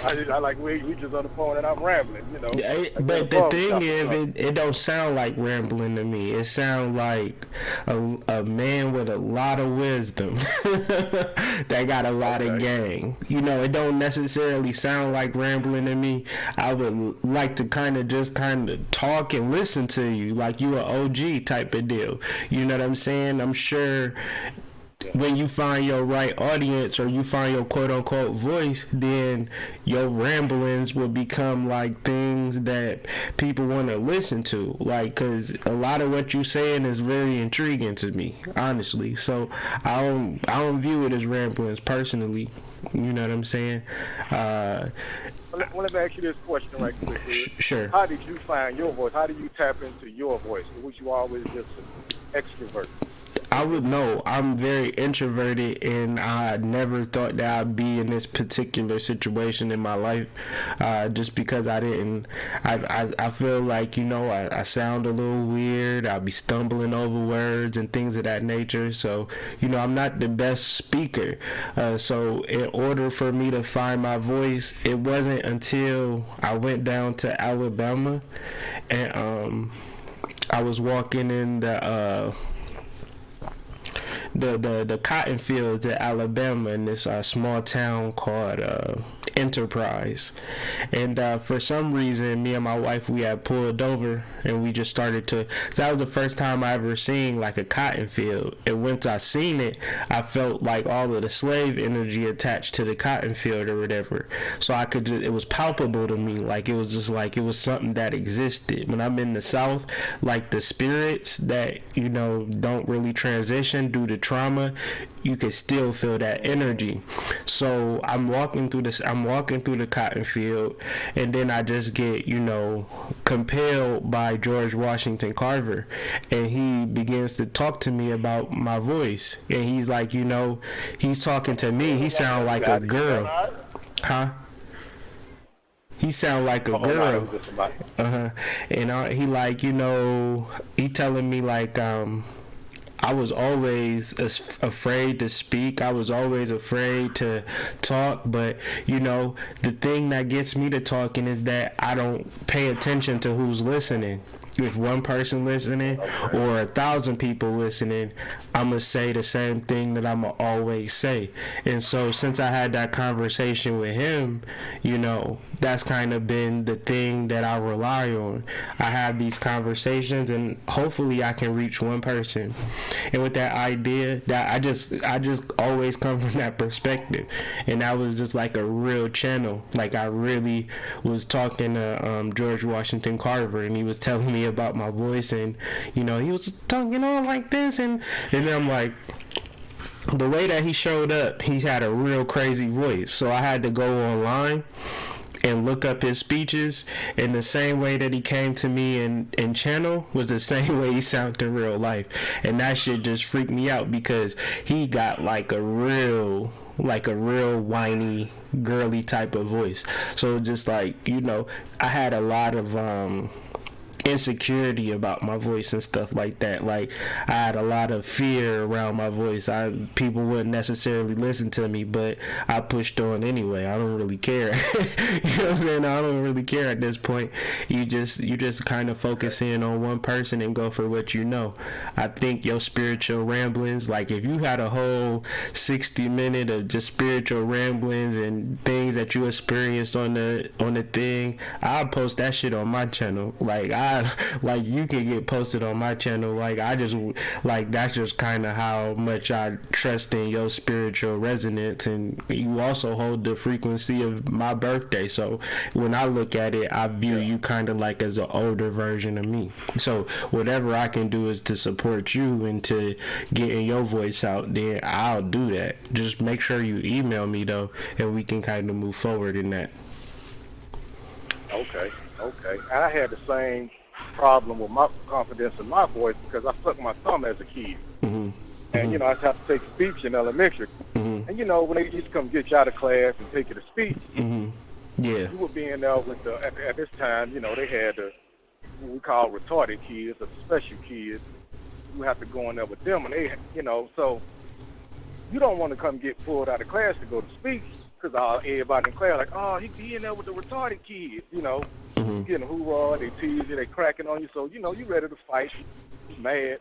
I like we just on the phone and I'm rambling, Yeah, but the thing is, it don't sound like rambling to me. It sounds like a man with a lot of wisdom that got a lot of gang. It don't necessarily sound like rambling to me. I would like to kind of talk and listen to you like you an OG type of deal. You know what I'm saying? I'm sure when you find your right audience or you find your quote unquote voice, then your ramblings will become like things that people want to listen to, like, because a lot of what you're saying is very intriguing to me, honestly. So I don't view it as ramblings personally. You know what I'm saying? Let me ask you this question right quick. Sure. How did you find your voice? How did you tap into your voice? Or was you always just an extrovert? I would know. I'm very introverted, and I never thought that I'd be in this particular situation in my life, just because I didn't. I feel like I sound a little weird. I'll be stumbling over words and things of that nature. So I'm not the best speaker. So in order for me to find my voice, it wasn't until I went down to Alabama, and I was walking in the cotton fields at Alabama in this small town called Enterprise, and for some reason me and my wife, we had pulled over and we just started to, that was the first time I ever seen like a cotton field, and once I seen it, I felt like all of the slave energy attached to the cotton field or whatever, so I could just, it was palpable to me, like it was just like it was something that existed. When I'm in the South, like the spirits that don't really transition due to trauma, you can still feel that energy. So I'm walking through the cotton field, and then I just get compelled by George Washington Carver, and he begins to talk to me about my voice, and he's like, he's talking to me, he sound like a girl. He sound like a girl. And he like, he telling me like, I was always afraid to speak. I was always afraid to talk. But, the thing that gets me to talking is that I don't pay attention to who's listening. if one person listening or 1,000 people listening, I'm gonna say the same thing that I'm gonna always say. And so since I had that conversation with him, you know, that's kind of been the thing that I rely on. I have these conversations, and hopefully I can reach one person. And with that idea, that I just always come from that perspective, and that was just like a real channel. Like I really was talking to George Washington Carver, and he was telling me about my voice, and you know, he was talking like this, and then I'm like, the way that he showed up, he had a real crazy voice. So I had to go online and look up his speeches, and the same way that he came to me in channel was the same way he sounded in real life. And that shit just freaked me out, because he got like a real whiny, girly type of voice. So just like, you know, I had a lot of insecurity about my voice and stuff like that. Like I had a lot of fear around my voice. People wouldn't necessarily listen to me, but I pushed on anyway. I don't really care. You know what I'm saying? I don't really care at this point. You just kind of focus in on one person and go for what you know. I think your spiritual ramblings, like if you had a whole 60-minute of just spiritual ramblings and things that you experienced on the thing, I'll post that shit on my channel. Like you can get posted on my channel. Like that's just kind of how much I trust in your spiritual resonance, and you also hold the frequency of my birthday. So when I look at it, I view you kind of like as an older version of me. So whatever I can do is to support you and to getting your voice out there, I'll do that. Just make sure you email me though, and we can kind of move forward in that. Okay. I had the same problem with my confidence in my voice because I sucked my thumb as a kid. Mm-hmm. And, you know, I had to take speech in elementary. Mm-hmm. And, you know, when they used to come get you out of class and take you to speech, Mm-hmm. Yeah. you were being there with at this time, you know, they had what we call retarded kids or special kids. You have to go in there with them. And they, you know, so you don't want to come get pulled out of class to go to speech because everybody in class like, oh, he be in there with the retarded kids, you know. Mm-hmm. You getting a hoorah, they tease you, they cracking on you. So, you know, you ready to fight, you mad,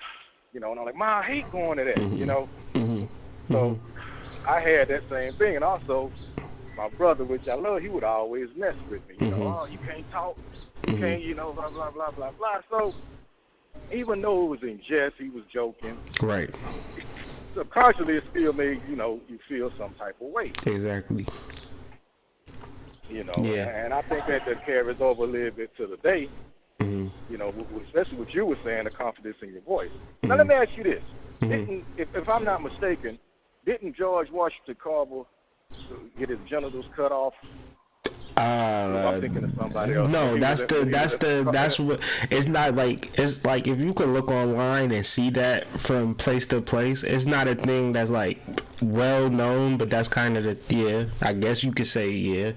you know. And I'm like, Ma, I hate going to that, Mm-hmm. you know. Mm-hmm. So I had that same thing. And also, my brother, which I love, he would always mess with me. You know, oh, you can't talk, you can't, you know, blah, blah, blah, blah, blah. So even though it was in jest, he was joking. Right. Subconsciously, it still made, you know, you feel some type of way. Exactly. You know, Yeah. and I think that carries over a little bit to the day, Mm-hmm. you know, especially what you were saying, the confidence in your voice. Mm-hmm. Now, let me ask you this. Mm-hmm. If I'm not mistaken, didn't George Washington Carver get his genitals cut off? I'm thinking of somebody else. No, that's what it's not like. It's like if you can look online and see that from place to place, it's not a thing that's like well known, but that's kind of I guess you could say yeah.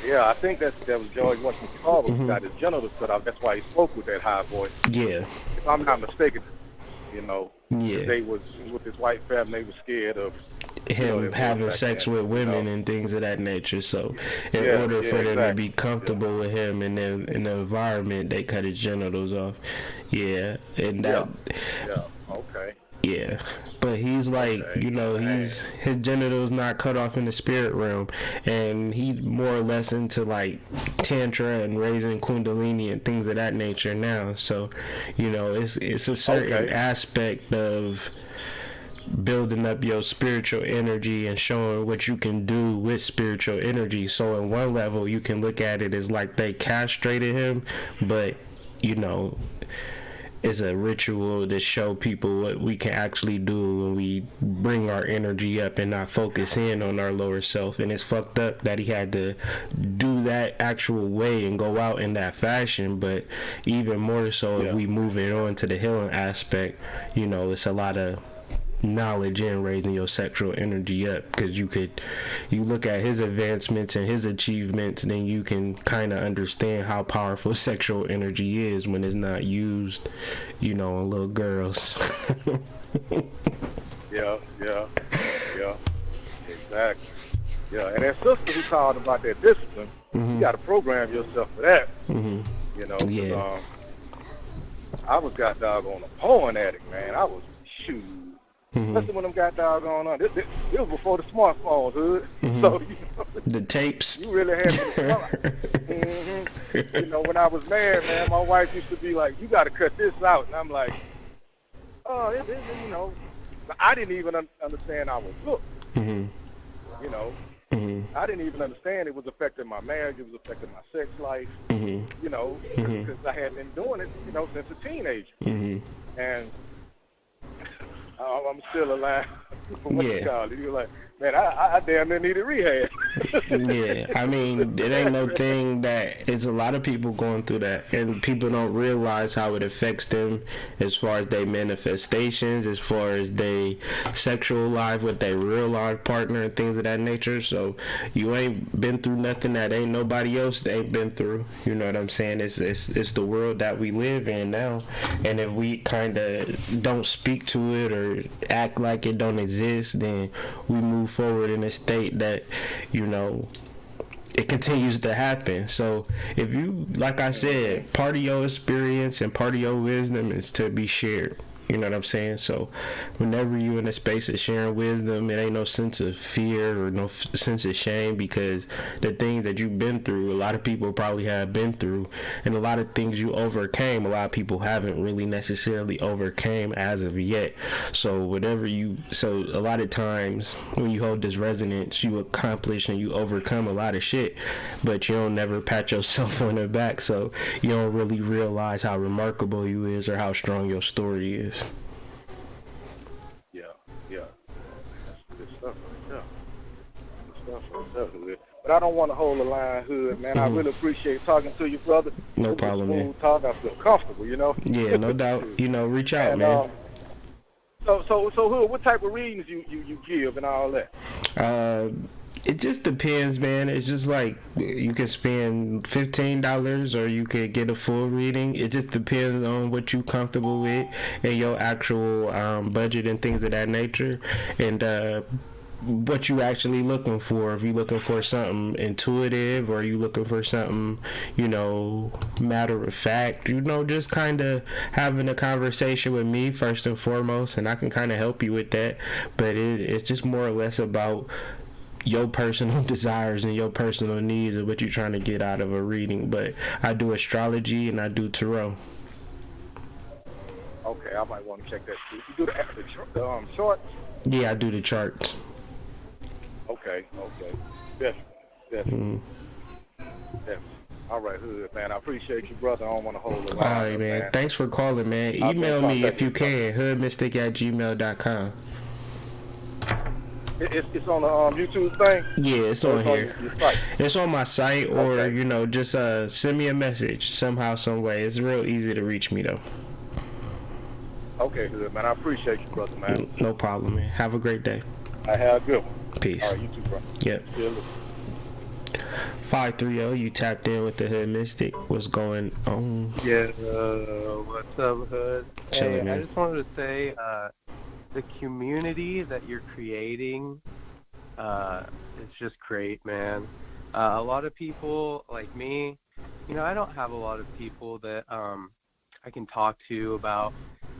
Yeah, I think that was George Washington Carver who got his genitals cut off. That's why he spoke with that high voice. Yeah. If I'm not mistaken, you know, Yeah. they was with his white family. They was scared of him having sex with women and things of that nature. So in order for them to be comfortable with him in the environment, they cut his genitals off. Yeah. And that okay. Yeah, but he's like, you know, his genitals not cut off in the spirit realm, and he's more or less into like tantra and raising kundalini and things of that nature now. So, you know, it's a certain aspect of building up your spiritual energy and showing what you can do with spiritual energy. So in one level, you can look at it as like they castrated him, but you know, it's a ritual to show people what we can actually do when we bring our energy up and not focus in on our lower self. And it's fucked up that he had to do that actual way and go out in that fashion. But even more so, if we move it on to the healing aspect, you know, it's a lot of knowledge in raising your sexual energy up, because you look at his advancements and his achievements, then you can kind of understand how powerful sexual energy is when it's not used, you know, on little girls. Yeah, exactly. Yeah, and that sister who called about that discipline, you got to program yourself for that. You know, 'cause, Yeah. I was got doggone a porn addict, man. I was shoot. Especially when them got doggone on. This was before the smartphones, hood. So you know, The tapes. you really had to. You know, when I was married, man, my wife used to be like, "You got to cut this out," and I'm like, "Oh, you know." I didn't even understand I was hooked. You know, I didn't even understand it was affecting my marriage. It was affecting my sex life. You know, because I had been doing it, you know, since a teenager. And I'm still alive. What you call it? You're like, man, I damn near needed rehab. Yeah, I mean, it ain't no thing that it's a lot of people going through that, and people don't realize how it affects them as far as their manifestations, as far as their sexual life with their real life partner and things of that nature. So you ain't been through nothing that ain't nobody else that ain't been through. You know what I'm saying? It's the world that we live in now, and if we kind of don't speak to it or act like it don't exist, then we move forward in a state that, you know, it continues to happen. So if you, like I said, part of your experience and part of your wisdom is to be shared. You know what I'm saying? So whenever you're in a space of sharing wisdom, it ain't no sense of fear or no sense of shame, because the things that you've been through, a lot of people probably have been through, and a lot of things you overcame, a lot of people haven't really necessarily overcame as of yet. So so a lot of times when you hold this resonance, you accomplish and you overcome a lot of shit, but you don't never pat yourself on the back, so you don't really realize how remarkable you is or how strong your story is. Yeah. That's good stuff right there. Good stuff right there, Hood. But I don't want to hold the line, Hood, man. I really appreciate talking to you, brother. No problem, man. Talk, I feel comfortable, you know? Yeah, no doubt. You know, reach out, and, man. So, Hood, what type of readings you give and all that? It just depends, man. It's just like you can spend $15 or you could get a full reading. It just depends on what you comfortable with and your actual budget and things of that nature, and what you actually looking for. If you looking for something intuitive, or you looking for something, you know, matter of fact, you know, just kind of having a conversation with me first and foremost, and I can kind of help you with that. But it's just more or less about your personal desires and your personal needs of what you're trying to get out of a reading. But I do astrology and I do tarot. Okay, I might want to check that too. You do the shorts? Yeah, I do the charts. Okay. Definitely. All right, Hood, man. I appreciate you, brother. I don't want to hold the line. All right, man. Thanks for calling, man. Email me if you can. hoodmystic@gmail.com. It's on the YouTube thing? Yeah, it's on here. Your site. It's on my site, or, Okay. you know, just send me a message somehow, some way. It's real easy to reach me, though. Okay, good, man. I appreciate you, brother, man. No problem, man. Have a great day. I have a good one. Peace. All right, you too, bro. Yep. See you later. 530, you tapped in with the Hood Mystic. What's going on? Yeah, what's up, Hood? Chilling, Hey, I man. just wanted to say, the community that you're creating, is just great, man. A lot of people like me, you know, I don't have a lot of people that I can talk to about,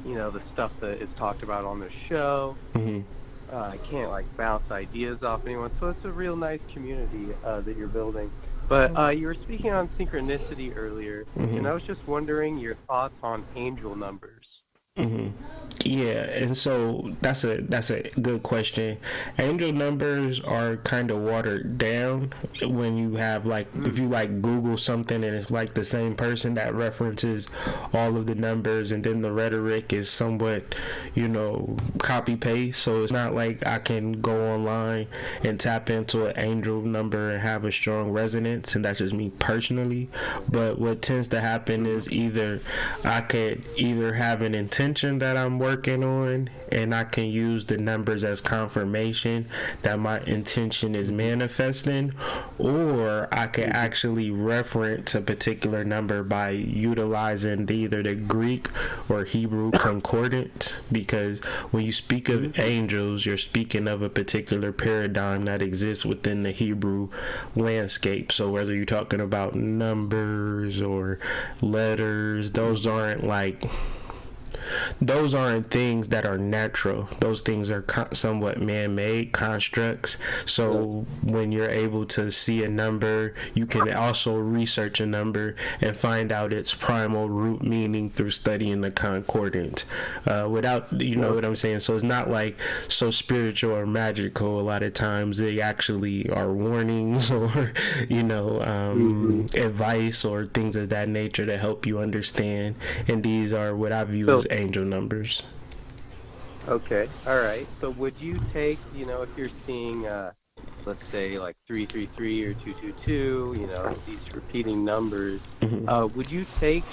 you know, the stuff that is talked about on the show. I can't like bounce ideas off anyone, so it's a real nice community that you're building. But you were speaking on synchronicity earlier, and I was just wondering your thoughts on angel numbers. Yeah, and so that's a good question. Angel numbers are kind of watered down when you have, like, if you like Google something and it's like the same person that references all of the numbers, and then the rhetoric is somewhat, you know, copy paste. So it's not like I can go online and tap into an angel number and have a strong resonance, and that's just me personally. But what tends to happen is either I could have an intention intention that I'm working on, and I can use the numbers as confirmation that my intention is manifesting, or I can actually reference a particular number by utilizing either the Greek or Hebrew concordance, because when you speak of angels, you're speaking of a particular paradigm that exists within the Hebrew landscape. So whether you're talking about numbers or letters, those aren't things that are natural. Those things are somewhat man-made constructs. So when you're able to see a number, you can also research a number and find out its primal root meaning through studying the concordance. Without, you know what I'm saying? So it's not like so spiritual or magical. A lot of times they actually are warnings or, advice or things of that nature to help you understand. And these are what I view as angel numbers. Okay, all right. So would you take, if you're seeing, let's say like 333 or 222, these repeating numbers, would you take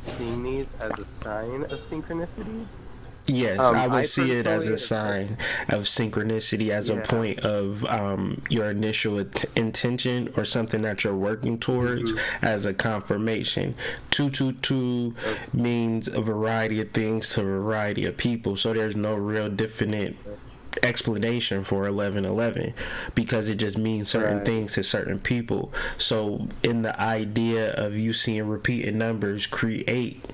seeing these as a sign of synchronicity? Yes, I would see it as a sign of synchronicity, as a point of your initial intention or something that you're working towards as a confirmation. 222 means a variety of things to a variety of people, so there's no real definite explanation for 1111 because it just means certain things to certain people. So in the idea of you seeing repeating numbers create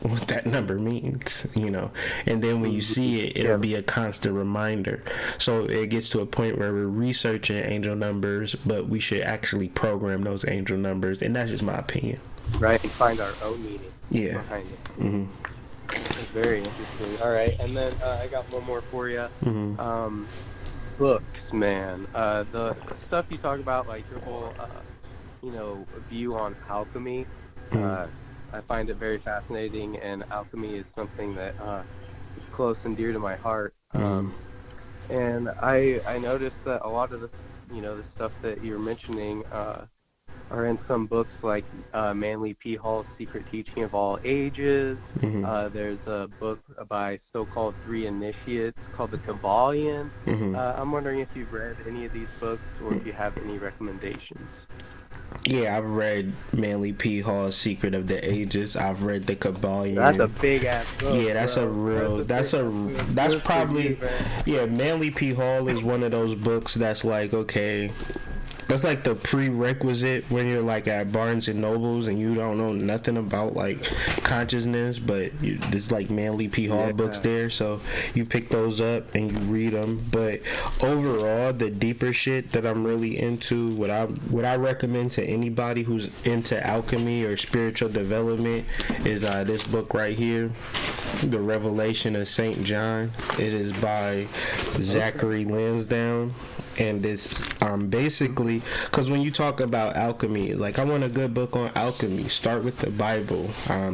what that number means, and then when you see it, it'll be a constant reminder. So it gets to a point where we're researching angel numbers, but we should actually program those angel numbers, and that's just my opinion. Right, and find our own meaning behind it. That's very interesting. All right, and then I got one more for you. Books, man. The stuff you talk about, like your whole, view on alchemy. I find it very fascinating, and alchemy is something that is close and dear to my heart. And I noticed that a lot of the stuff that you're mentioning are in some books like Manly P. Hall's Secret Teaching of All Ages. There's a book by so-called 3 initiates called the Kabbalion. I'm wondering if you've read any of these books or if you have any recommendations. Yeah, I've read Manly P. Hall's Secret of the Ages. I've read the Kabbalion. That's a big ass book. Yeah, that's that's probably Manly P. Hall is one of those books that's like, okay, that's like the prerequisite when you're like at Barnes and Nobles and you don't know nothing about like consciousness, but there's like Manly P. Hall books there, so you pick those up and you read them. But overall, the deeper shit that I'm really into, what I recommend to anybody who's into alchemy or spiritual development is this book right here, The Revelation of Saint John. It is by Zachary Lansdowne. And it's basically, because when you talk about alchemy, like I want a good book on alchemy, start with the Bible.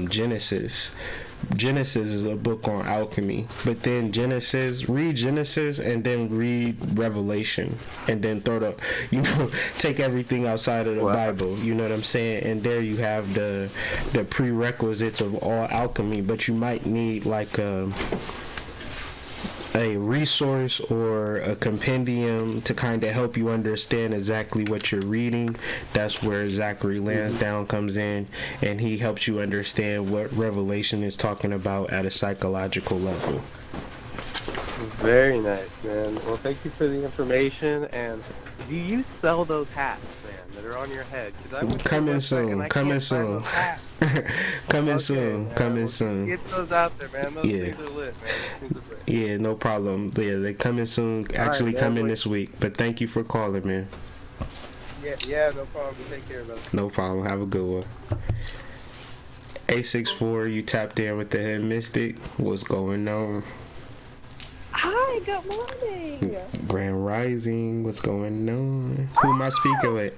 Genesis is a book on alchemy, but then read Genesis and then read Revelation, and then take everything outside of the Bible, you know what I'm saying? And there you have the prerequisites of all alchemy, but you might need like a resource or a compendium to kind of help you understand exactly what you're reading. That's where Zachary Lansdowne comes in, and he helps you understand what Revelation is talking about at a psychological level. Very nice, man. Well, thank you for the information. And do you sell those hats, man, that are on your head? Coming soon. Coming soon. Get those out there, man. Those things are lit, man. Yeah, no problem. Yeah, they're coming soon. Actually, coming this week. But thank you for calling, man. Yeah, no problem. Take care, brother. No problem. Have a good one. 864, you tapped in with the Head Mystic. What's going on? Hi, good morning. Grand Rising, what's going on? Who am I speaking with?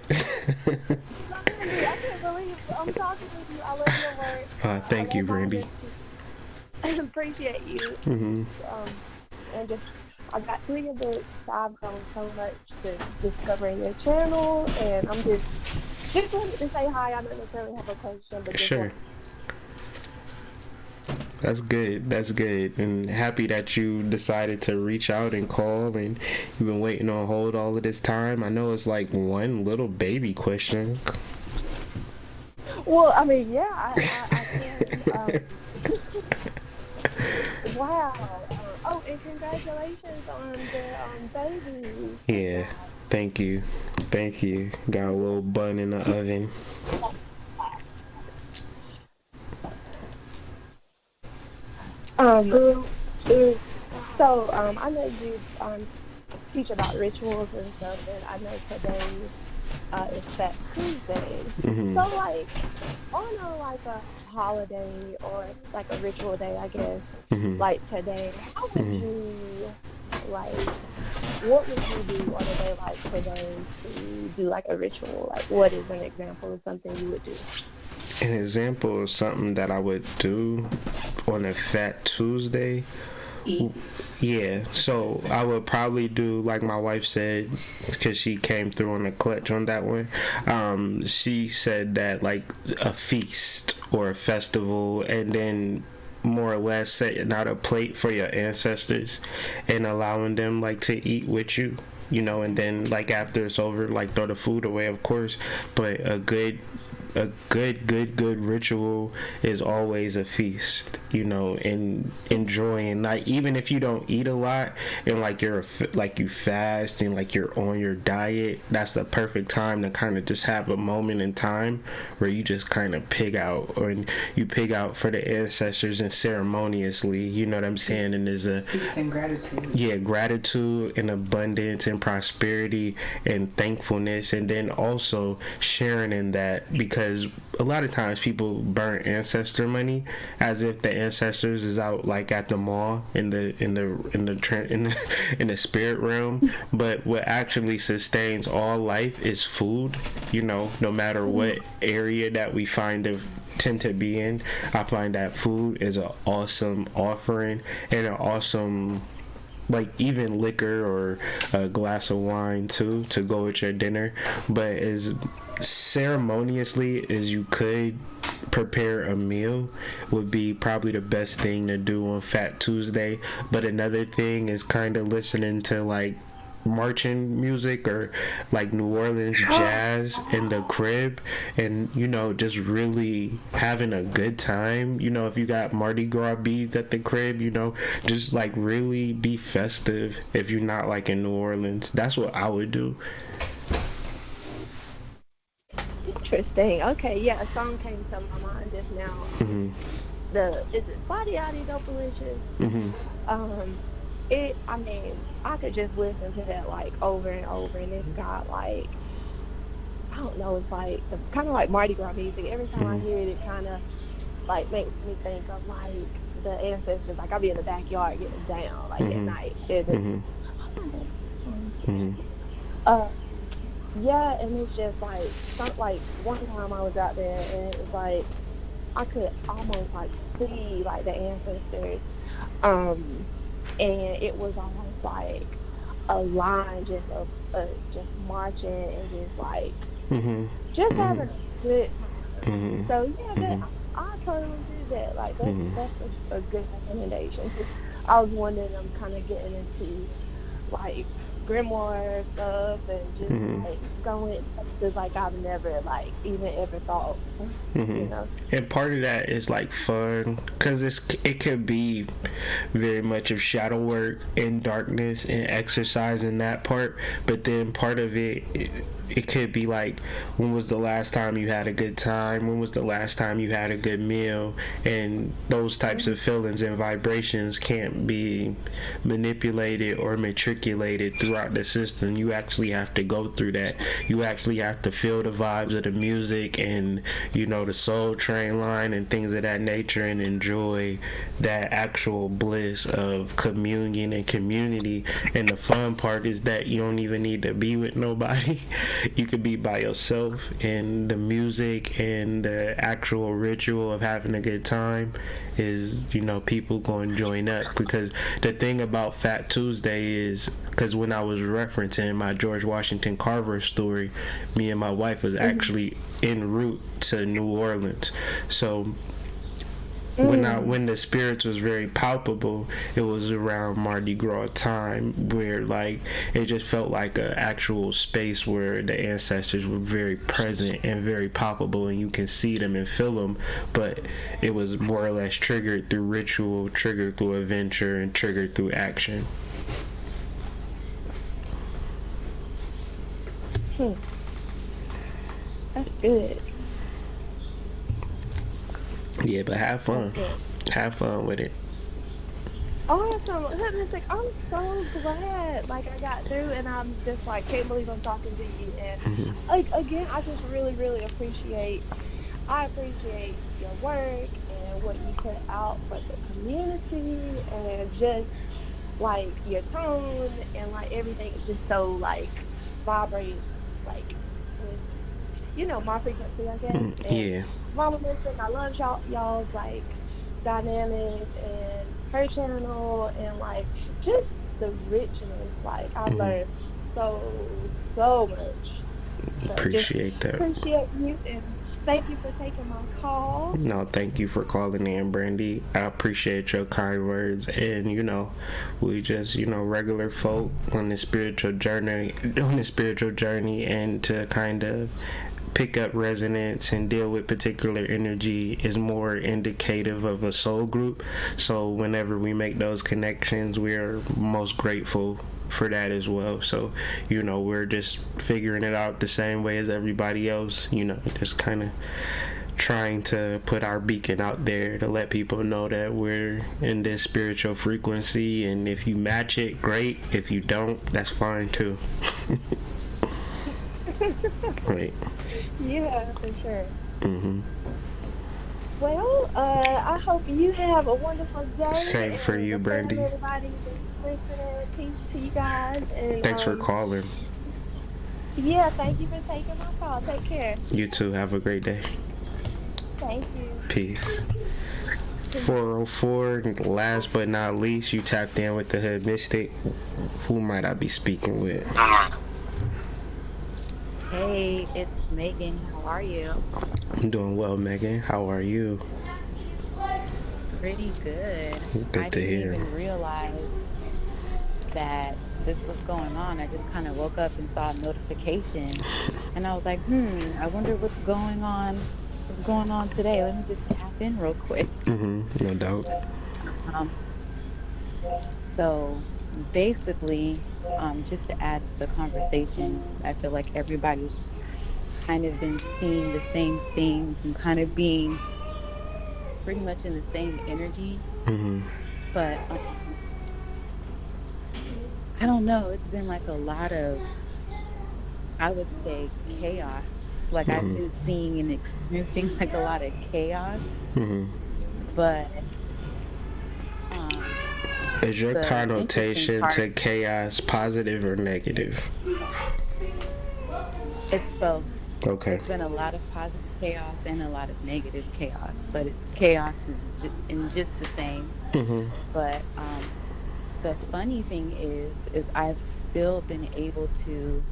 Brandy, I can't believe I'm talking with you. I love your work. Thank you, Brandy. Appreciate you. And just, I got 3 of books. I've grown so much to discovering your channel, and I'm just wanted to say hi. I don't necessarily have a question, but just sure. That's good. That's good. And happy that you decided to reach out and call, and you've been waiting on hold all of this time. I know it's like one little baby question. Well, I mean, yeah, I can. Wow. Oh, and congratulations on the baby. Yeah. Thank you. Thank you. Got a little bun in the oven. So, I know you teach about rituals and stuff, and I know today is Fat Tuesday. Mm-hmm. So, like, on a holiday or like a ritual day, I guess, Mm-hmm. like today, how would you, like, what would you do on a day like today to do like a ritual? Like, what is an example of something you would do? An example of something that I would do on a Fat Tuesday. Yeah, so I would probably do like my wife said, because she came through on the clutch on that one. She said that like a feast or a festival, and then more or less setting out a plate for your ancestors and allowing them like to eat with you, you know, and then like after it's over, like throw the food away, of course, but a good ritual is always a feast, you know, and enjoying, like, even if you don't eat a lot and like you fast and like you're on your diet, that's the perfect time to kind of just have a moment in time where you just kind of pig out, or you pig out for the ancestors and ceremoniously, you know what I'm saying? And there's a peace and gratitude. Yeah, gratitude and abundance and prosperity and thankfulness, and then also sharing in that, because a lot of times people burn ancestor money as if the ancestors is out like at the mall in the spirit realm, but what actually sustains all life is food, you know, no matter what area that we tend to be in. I find that food is an awesome offering and an awesome, like, even liquor or a glass of wine too to go with your dinner, but as ceremoniously as you could prepare a meal would be probably the best thing to do on Fat Tuesday. But another thing is kind of listening to like marching music or like New Orleans jazz in the crib, and you know, just really having a good time. You know, if you got Mardi Gras beads at the crib, you know, just like really be festive. If you're not like in New Orleans, that's what I would do. Interesting. Okay, yeah, a song came to my mind just now. Mm-hmm. Is it Body Yaddy Dopalicious? Mm-hmm. I mean, I could just listen to that like over and over, and it's got like, I don't know, it's like kind of like Mardi Gras music. Every time I hear it, it kind of like makes me think of like the ancestors. Like I'll be in the backyard getting down like at night. Yeah, and it's just like one time I was out there and it was like I could almost like see like the ancestors, and it was almost like a line just of just marching and just like just having a good time. So yeah, I totally do that. Like that's a good recommendation. I was wondering, I'm kind of getting into like grimoire stuff and just like going places like I've never like even ever thought, you know. And part of that is like fun, because it could be very much of shadow work and darkness and exercise in that part, but then part of it could be like, when was the last time you had a good time? When was the last time you had a good meal? And those types of feelings and vibrations can't be manipulated or matriculated throughout the system. You actually have to go through that. You actually have to feel the vibes of the music and, you know, the Soul Train line and things of that nature, and enjoy that actual bliss of communion and community. And the fun part is that you don't even need to be with nobody. You could be by yourself, and the music and the actual ritual of having a good time is, you know, people going to join up. Because the thing about Fat Tuesday is, because when I was referencing my George Washington Carver story, me and my wife was actually en route to New Orleans. So when the spirits was very palpable, it was around Mardi Gras time, where like it just felt like an actual space where the ancestors were very present and very palpable, and you can see them and feel them. But it was more or less triggered through ritual, triggered through adventure, and triggered through action. That's good. Yeah, but have fun. Have fun with it. Awesome. Like, I'm so glad like I got through, and I'm just like can't believe I'm talking to you. And like again, I just really appreciate your work and what you put out for the community, and just like your tone and like everything is just so like vibrates like with my frequency, I guess. Yeah. Mama Mystic, I love y'all's like dynamic and her channel and like just the richness. Like I learned so much. So Appreciate that. Appreciate you, and thank you for taking my call. No, thank you for calling in, Brandy. I appreciate your kind words. And we just regular folk on the spiritual journey, and to kind of pick up resonance and deal with particular energy is more indicative of a soul group. So whenever we make those connections, we are most grateful for that as well. So we're just figuring it out the same way as everybody else, just kind of trying to put our beacon out there to let people know that we're in this spiritual frequency, and if you match it, great. If you don't, that's fine too. Right. Yeah, for sure. Well, I hope you have a wonderful day. Same for you, Brandy. Everybody listening, peace to you guys. And thanks for calling. Yeah, thank you for taking my call. Take care. You too. Have a great day. Thank you. Peace. 404, last but not least, you tapped in with the Hood Mystic. Who might I be speaking with? Hey, it's Megan. How are you? I'm doing well, Megan. How are you? Pretty good. Good to hear. I didn't even realize that this was going on. I just kind of woke up and saw a notification, and I was like, I wonder what's going on. What's going on today? Let me just tap in real quick. No doubt. So basically, just to add to the conversation, I feel like everybody's kind of been seeing the same things and kind of being pretty much in the same energy. But I don't know, it's been like a lot of, I would say, chaos. Like I've been seeing and experiencing like a lot of chaos. But is your connotation to chaos positive or negative? It's both. Okay. There's been a lot of positive chaos and a lot of negative chaos, but chaos is just the same. But the funny thing is I've still been able to,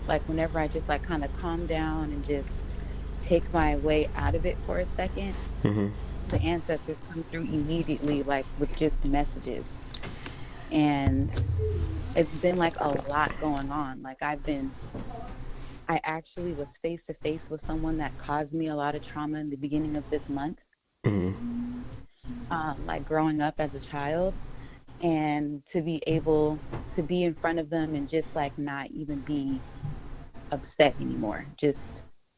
like, whenever I just like kind of calm down and just take my way out of it for a second, the ancestors come through immediately, like with just messages. And it's been like a lot going on. Like I actually was face to face with someone that caused me a lot of trauma in the beginning of this month. Like growing up as a child, and to be able to be in front of them and just like not even be upset anymore, just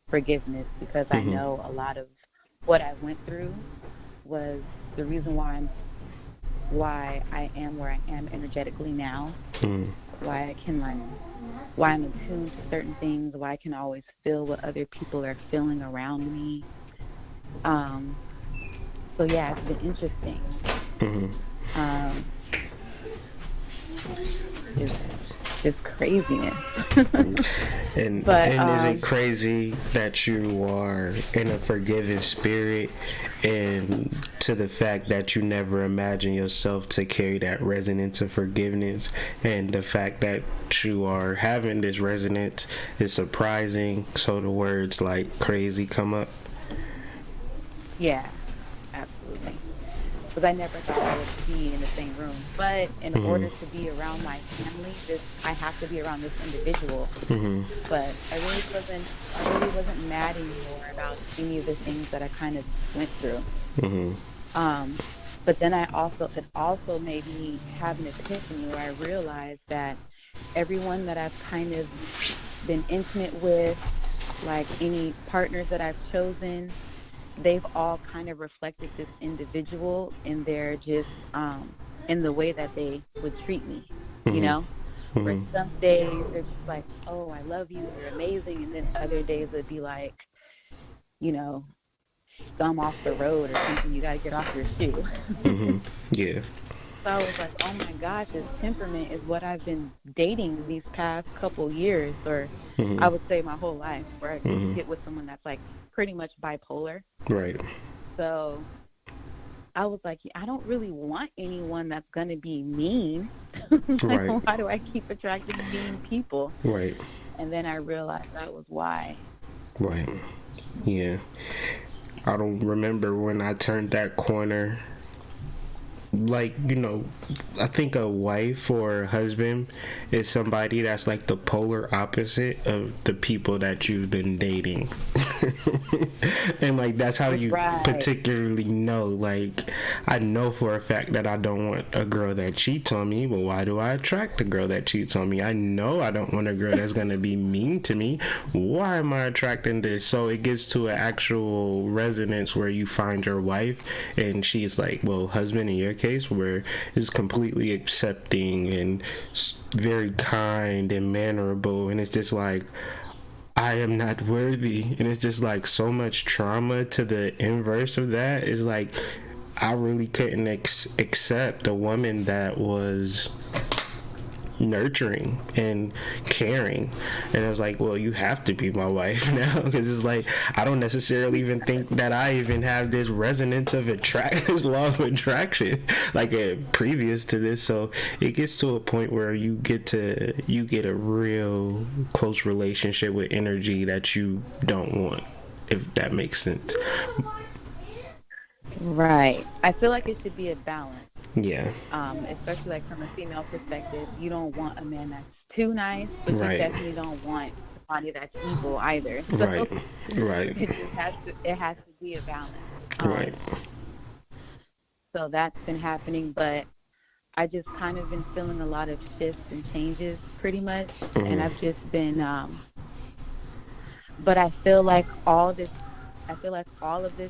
forgiveness, because I know a lot of what I went through was the reason why I am where I am energetically now. Why I'm attuned to certain things, why I can always feel what other people are feeling around me. So yeah, it's been interesting. It's craziness. and is it crazy that you are in a forgiving spirit, and to the fact that you never imagined yourself to carry that resonance of forgiveness, and the fact that you are having this resonance is surprising, so the words like crazy come up? Yeah, absolutely. because I never thought I would be in the same room. But in order to be around my family, I have to be around this individual. But I really wasn't mad anymore about any of the things that I kind of went through. But then it also made me have an epiphany where I realized that everyone that I've kind of been intimate with, like any partners that I've chosen, they've all kind of reflected this individual in their just in the way that they would treat me, you know? Where some days they're just like, oh, I love you, you're amazing, and then other days it'd be like, you know, scum off the road or something, you gotta get off your shoe. Yeah. So I was like, oh my gosh, this temperament is what I've been dating these past couple years, or I would say my whole life, where I get with someone that's like pretty much bipolar. Right. So I was like, I don't really want anyone that's going to be mean. Right. Why do I keep attracting mean people? Right. And then I realized that was why. Right. Yeah. I don't remember when I turned that corner. Like, you know, I think a wife or a husband is somebody that's like the polar opposite of the people that you've been dating. And like that's how you particularly know. Like, I know for a fact that I don't want a girl that cheats on me, but why do I attract a girl that cheats on me? I know I don't want a girl that's gonna be mean to me. Why am I attracting this? So it gets to an actual resonance where you find your wife and she's like, well, husband, in your case, where it's completely accepting and very kind and mannerable, and it's just like, I am not worthy. And it's just like so much trauma to the inverse of that. Is like, I really couldn't accept a woman that was nurturing and caring, and I was like, well, you have to be my wife now, because it's like I don't necessarily even think that I even have this resonance of this law of attraction like previous to this. So it gets to a point where you get a real close relationship with energy that you don't want, if that makes sense. Right. I feel like it should be a balance. Yeah. Especially like from a female perspective, you don't want a man that's too nice, but you definitely don't want somebody that's evil either. So Right. It has to be a balance. Right. So that's been happening, but I just kind of been feeling a lot of shifts and changes pretty much, and I've just been but I feel like all of this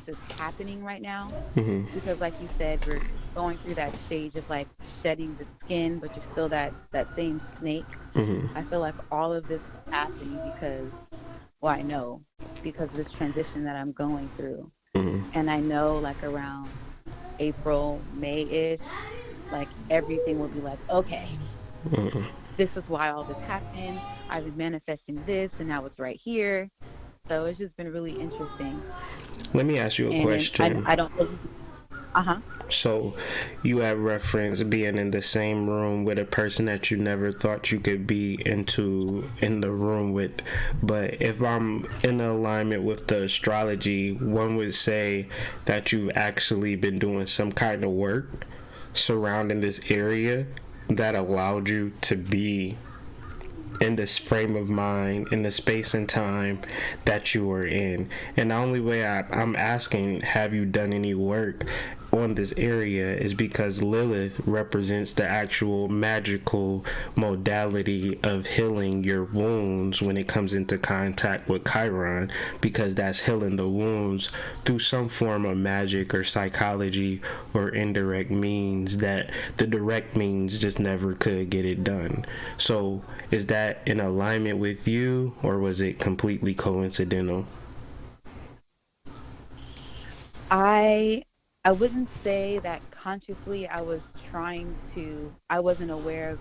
is happening right now, because like you said, we're going through that stage of like shedding the skin, but you're still that same snake. I feel like all of this is happening because of this transition that I'm going through. And I know like around April, May-ish, like everything will be like, okay, this is why all this happened. I've been manifesting this, and now it's right here. So it's just been really interesting. Let me ask you a question. I don't believe. So you have referenced being in the same room with a person that you never thought you could be in the room with. But if I'm in alignment with the astrology, one would say that you've actually been doing some kind of work surrounding this area that allowed you to be in this frame of mind, in the space and time that you were in. And the only way I'm asking, have you done any work on this area, is because Lilith represents the actual magical modality of healing your wounds when it comes into contact with Chiron, because that's healing the wounds through some form of magic or psychology or indirect means that the direct means just never could get it done. So is that in alignment with you, or was it completely coincidental? I wouldn't say that consciously I wasn't aware of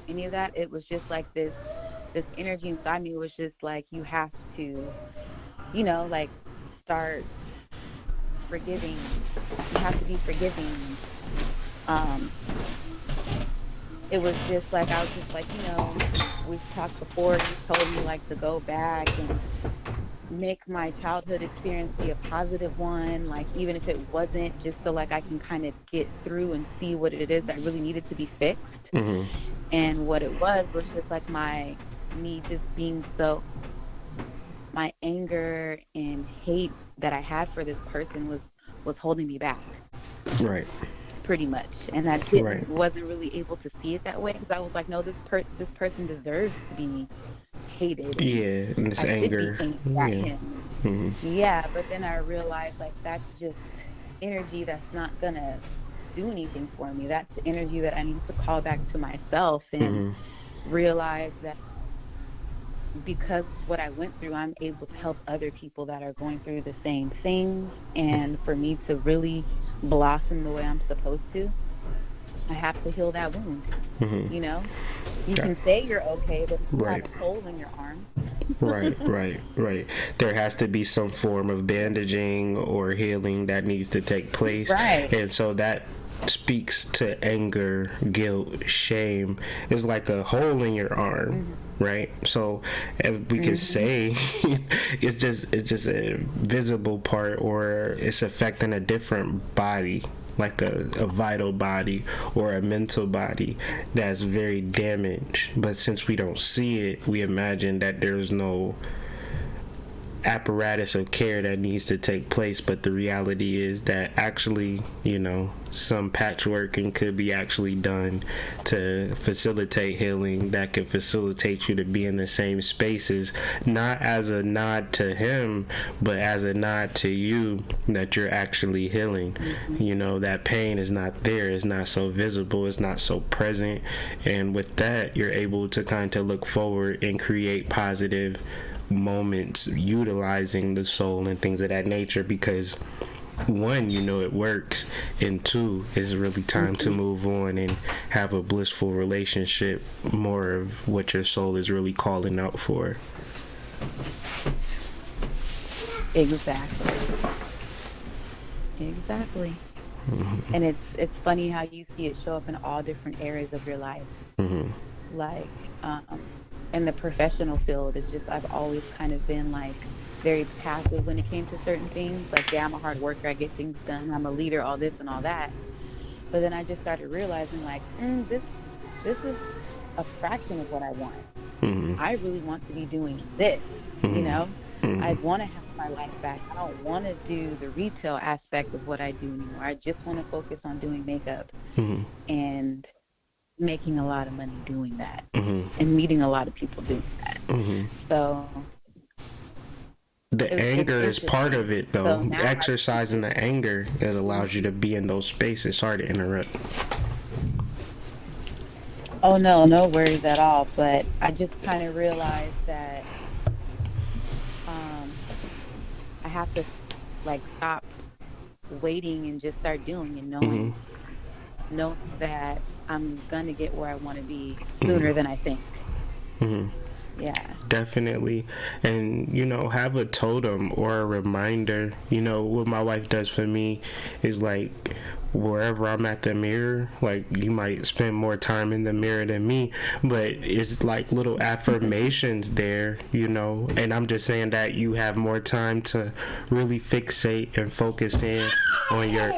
any of that. It was just like this energy inside me was just like, you have to, like start forgiving. You have to be forgiving. It was just like, I was just like, we've talked before, you told me like to go back and make my childhood experience be a positive one, like even if it wasn't, just so like I can kind of get through and see what it is that really needed to be fixed. And what it was just like me just being so, my anger and hate that I had for this person was holding me back. Right. Pretty much. And I wasn't really able to see it that way, because I was like, no, this person deserves to be hated. Yeah, and this anger. Yeah, but then I realized like that's just energy that's not gonna do anything for me. That's the energy that I need to call back to myself and realize that because of what I went through, I'm able to help other people that are going through the same things. And for me to really blossom the way I'm supposed to, I have to heal that wound. You know, you can say you're okay, but you have a hole in your arm. Right. There has to be some form of bandaging or healing that needs to take place. And so that speaks to anger, guilt, shame. It's like a hole in your arm. Right, so we could say it's just a visible part, or it's affecting a different body, like a vital body or a mental body that's very damaged. But since we don't see it, we imagine that there's no apparatus of care that needs to take place. But the reality is that actually, you know, some patchworking could be actually done to facilitate healing, that could facilitate you to be in the same spaces, not as a nod to him, but as a nod to you, that you're actually healing. You know, that pain is not there, it's not so visible, it's not so present, and with that you're able to kind of look forward and create positive moments utilizing the soul and things of that nature, because one, you know it works, and two, it's really time to move on and have a blissful relationship, more of what your soul is really calling out for. Exactly. And it's funny how you see it show up in all different areas of your life. Like in the professional field, it's just, I've always kind of been like very passive when it came to certain things. Like, yeah, I'm a hard worker, I get things done, I'm a leader, all this and all that. But then I just started realizing like, this is a fraction of what I want. I really want to be doing this, you know? I want to have my life back. I don't want to do the retail aspect of what I do anymore. I just want to focus on doing makeup and making a lot of money doing that and meeting a lot of people doing that. So the anger is part of it, though. So exercising the anger, it allows you to be in those spaces. Sorry to interrupt. Oh, no worries at all. But I just kind of realized that I have to like stop waiting and just start doing, and knowing that I'm gonna get where I want to be sooner than I think. Yeah, definitely. And you know, have a totem or a reminder. You know, what my wife does for me is like, wherever I'm at the mirror, like, you might spend more time in the mirror than me, but it's like little affirmations there, you know. And I'm just saying that you have more time to really fixate and focus in on your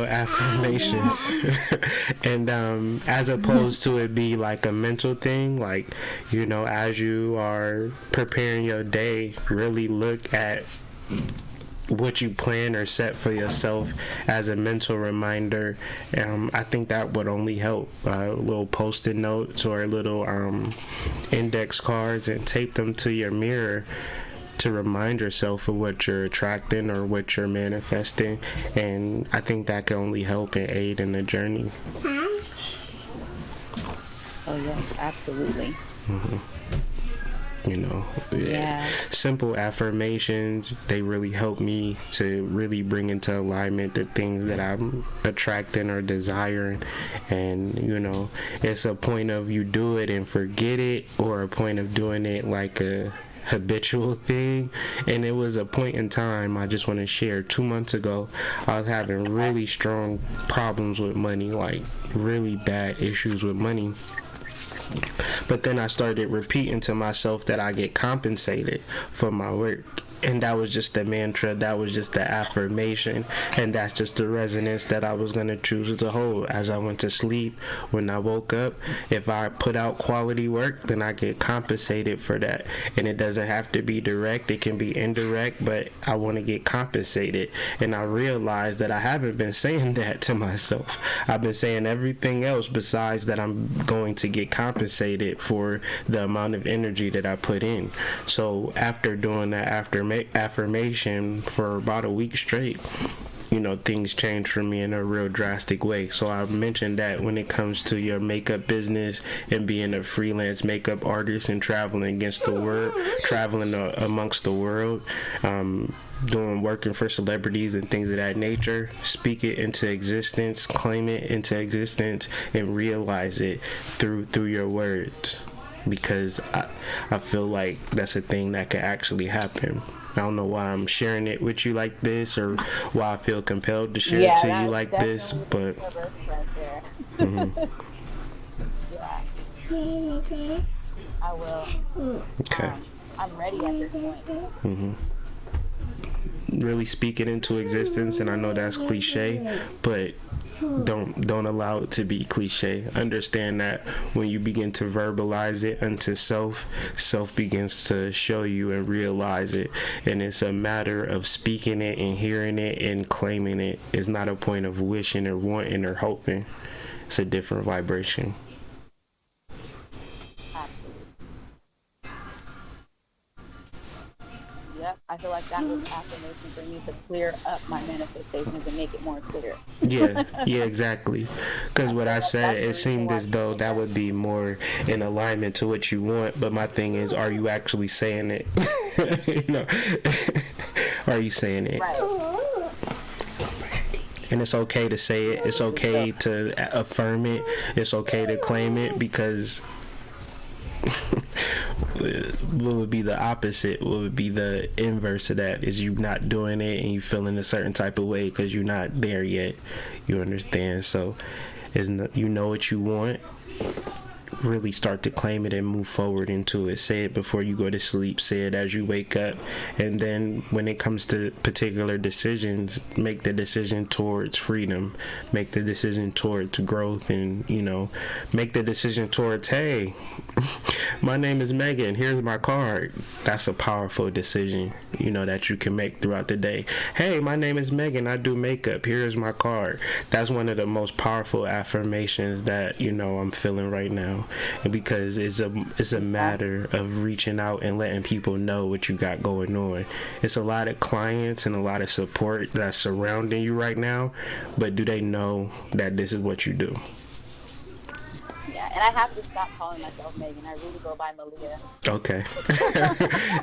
affirmations and as opposed to it be like a mental thing, like, you know, as you are preparing your day, really look at what you plan or set for yourself as a mental reminder. I think that would only help. Little post-it notes or little index cards, and tape them to your mirror to remind yourself of what you're attracting or what you're manifesting. And I think that can only help and aid in the journey. Oh yes, absolutely. You know, simple affirmations, they really help me to really bring into alignment the things that I'm attracting or desiring. And you know, it's a point of you do it and forget it, or a point of doing it like a habitual thing. And it was a point in time, I just want to share, 2 months ago, I was having really strong problems with money, like really bad issues with money. But then I started repeating to myself that I get compensated for my work. And that was just the mantra, that was just the affirmation, and that's just the resonance that I was going to choose to hold as I went to sleep. When I woke up, if I put out quality work, then I get compensated for that. And it doesn't have to be direct, it can be indirect, but I want to get compensated. And I realized that I haven't been saying that to myself. I've been saying everything else besides that I'm going to get compensated for the amount of energy that I put in. So after doing that affirmation for about a week straight, things changed for me in a real drastic way. So I mentioned that when it comes to your makeup business and being a freelance makeup artist and traveling amongst the world, working for celebrities and things of that nature, speak it into existence, claim it into existence, and realize it through your words. Because I feel like that's a thing that can actually happen. I don't know why I'm sharing it with you like this, or why I feel compelled to share it to you like this, but I will. Okay. I'm ready at this point. Really speak it into existence, and I know that's cliche, but don't allow it to be cliche. Understand that when you begin to verbalize it unto self begins to show you and realize it. And it's a matter of speaking it and hearing it and claiming it. It's not a point of wishing or wanting or hoping. It's a different vibration. Yep, I feel like that was affirmation for me to clear up my manifestations and make it more clear. Yeah, exactly. Because what I said, it seemed as though that would be more in alignment to what you want. But my thing is, are you actually saying it? Are you saying it? Right. And it's okay to say it. It's okay to affirm it. It's okay to claim it, because what would be the opposite, what would be the inverse of that, is you not doing it and you feeling a certain type of way because you're not there yet. You understand? So you know what you want, really start to claim it and move forward into it. Say it before you go to sleep, say it as you wake up, and then when it comes to particular decisions, make the decision towards freedom, make the decision towards growth, and make the decision towards, hey, my name is Megan, here's my card. That's a powerful decision, that you can make throughout the day. Hey, my name is Megan, I do makeup, here's my card. That's one of the most powerful affirmations that I'm feeling right now. And because it's a matter of reaching out and letting people know what you got going on. It's a lot of clients and a lot of support that's surrounding you right now, but do they know that this is what you do? Yeah, and I have to stop calling myself Megan. I really go by Malia. Okay.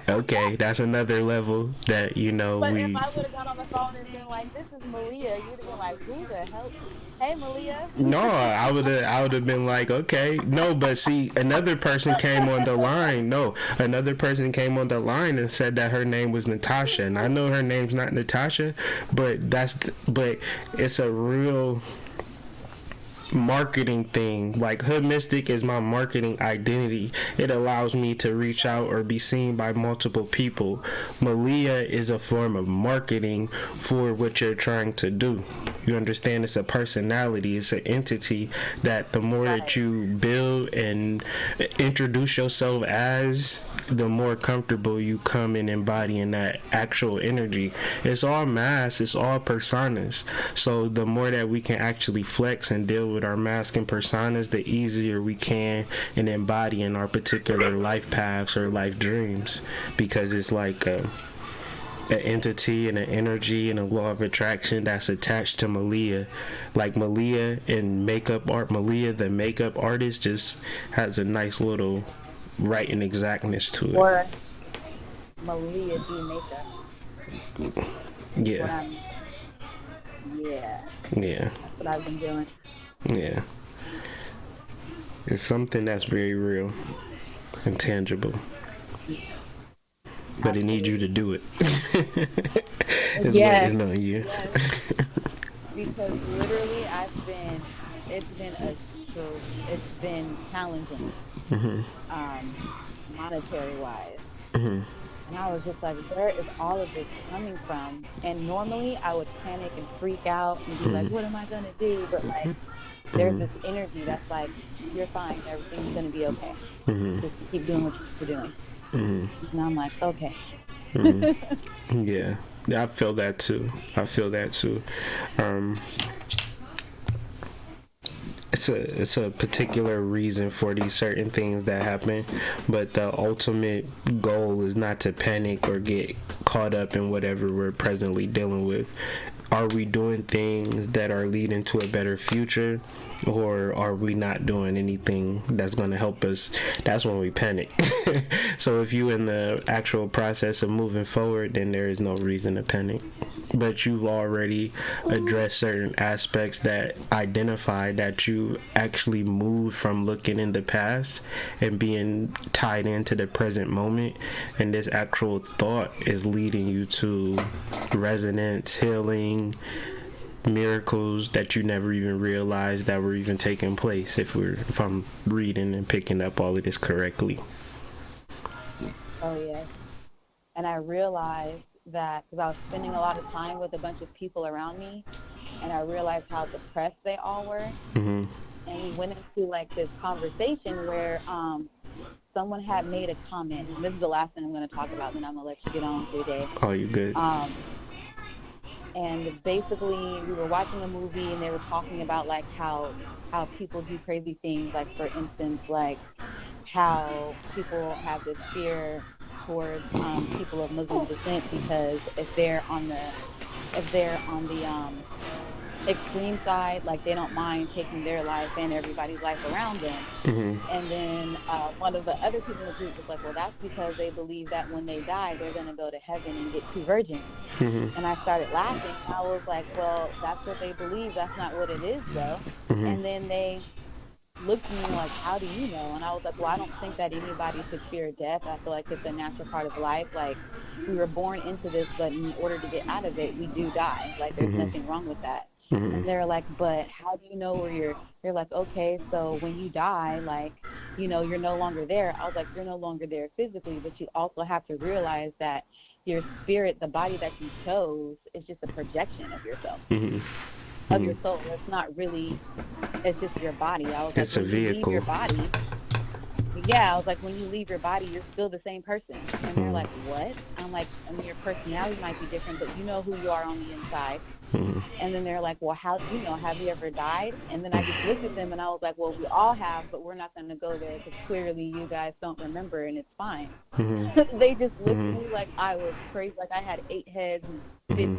Okay, that's another level that But if I would have gone on the phone and been like, "This is Malia," you'd have been like, "Who the hell? Hey, Malia." No, I would have been like, okay. No, but see, another person came on the line. No, another person came on the line and said that her name was Natasha, and I know her name's not Natasha, but it's a real marketing thing. Like, Hood Mystic is my marketing identity. It allows me to reach out or be seen by multiple people. Malia is a form of marketing for what you're trying to do. You understand? It's a personality, it's an entity that the more that you build and introduce yourself as, the more comfortable you come in embodying that actual energy. It's all mask, it's all personas. So the more that we can actually flex and deal with our mask and personas, the easier we can in embodying our particular life paths or life dreams, because it's like an entity and an energy and a law of attraction that's attached to Malia. Like Malia in makeup art, Malia the makeup artist just has a nice little right and exactness to it. Or Malia do makeup. Yeah. Yeah. Yeah. That's what I've been doing. Yeah. It's something that's very real and tangible. But it needs you to do it. It's waiting on you. Because literally it's been challenging. monetary wise. Mm-hmm. And I was just like, where is all of this coming from? And normally I would panic and freak out and be like, what am I going to do? But like, there's this energy that's like, you're fine. Everything's going to be okay. Just keep doing what you're doing. And I'm like, okay. Yeah, I feel that too. It's a particular reason for these certain things that happen, but the ultimate goal is not to panic or get caught up in whatever we're presently dealing with. Are we doing things that are leading to a better future, or are we not doing anything that's going to help us? That's when we panic. So if you in the actual process of moving forward, then there is no reason to panic. But you've already addressed certain aspects that identify that you actually moved from looking in the past and being tied into the present moment, and this actual thought is leading you to resonance, healing, miracles that you never even realized that were even taking place, if I'm reading and picking up all of this correctly. Oh, yeah. And I realized that because I was spending a lot of time with a bunch of people around me, and I realized how depressed they all were. And we went into like this conversation where someone had made a comment. And this is the last thing I'm going to talk about, then I'm going to let you get on with your day. Oh, you good. And basically we were watching a movie, and they were talking about like how people do crazy things, like for instance, like how people have this fear towards people of Muslim descent, because if they're on the extreme side, like they don't mind taking their life and everybody's life around them. And then one of the other people in the group was like, well, that's because they believe that when they die, they're going to go to heaven and get 2 virgins. And I started laughing. I was like, well, that's what they believe. That's not what it is, though. And then they looked at me like, how do you know? And I was like, well, I don't think that anybody should fear death. I feel like it's a natural part of life. Like, we were born into this, but in order to get out of it, we do die. Like, there's nothing wrong with that. And they're like, but how do you know where they're like, okay, so when you die, like, you know, you're no longer there. I was like, you're no longer there physically, but you also have to realize that your spirit, the body that you chose, is just a projection of yourself. Of your soul. It's not really, it's just your body. I was it's like, a vehicle. Your body, yeah, I was like, when you leave your body, you're still the same person. And they're like, what? I'm like, I mean, your personality might be different, but you know who you are on the inside. And then they're like, well, how do you know? Have you ever died? And then I just looked at them and I was like, well, we all have, but we're not going to go there because clearly you guys don't remember, and it's fine. They just looked at me like I was crazy, like I had 8 heads and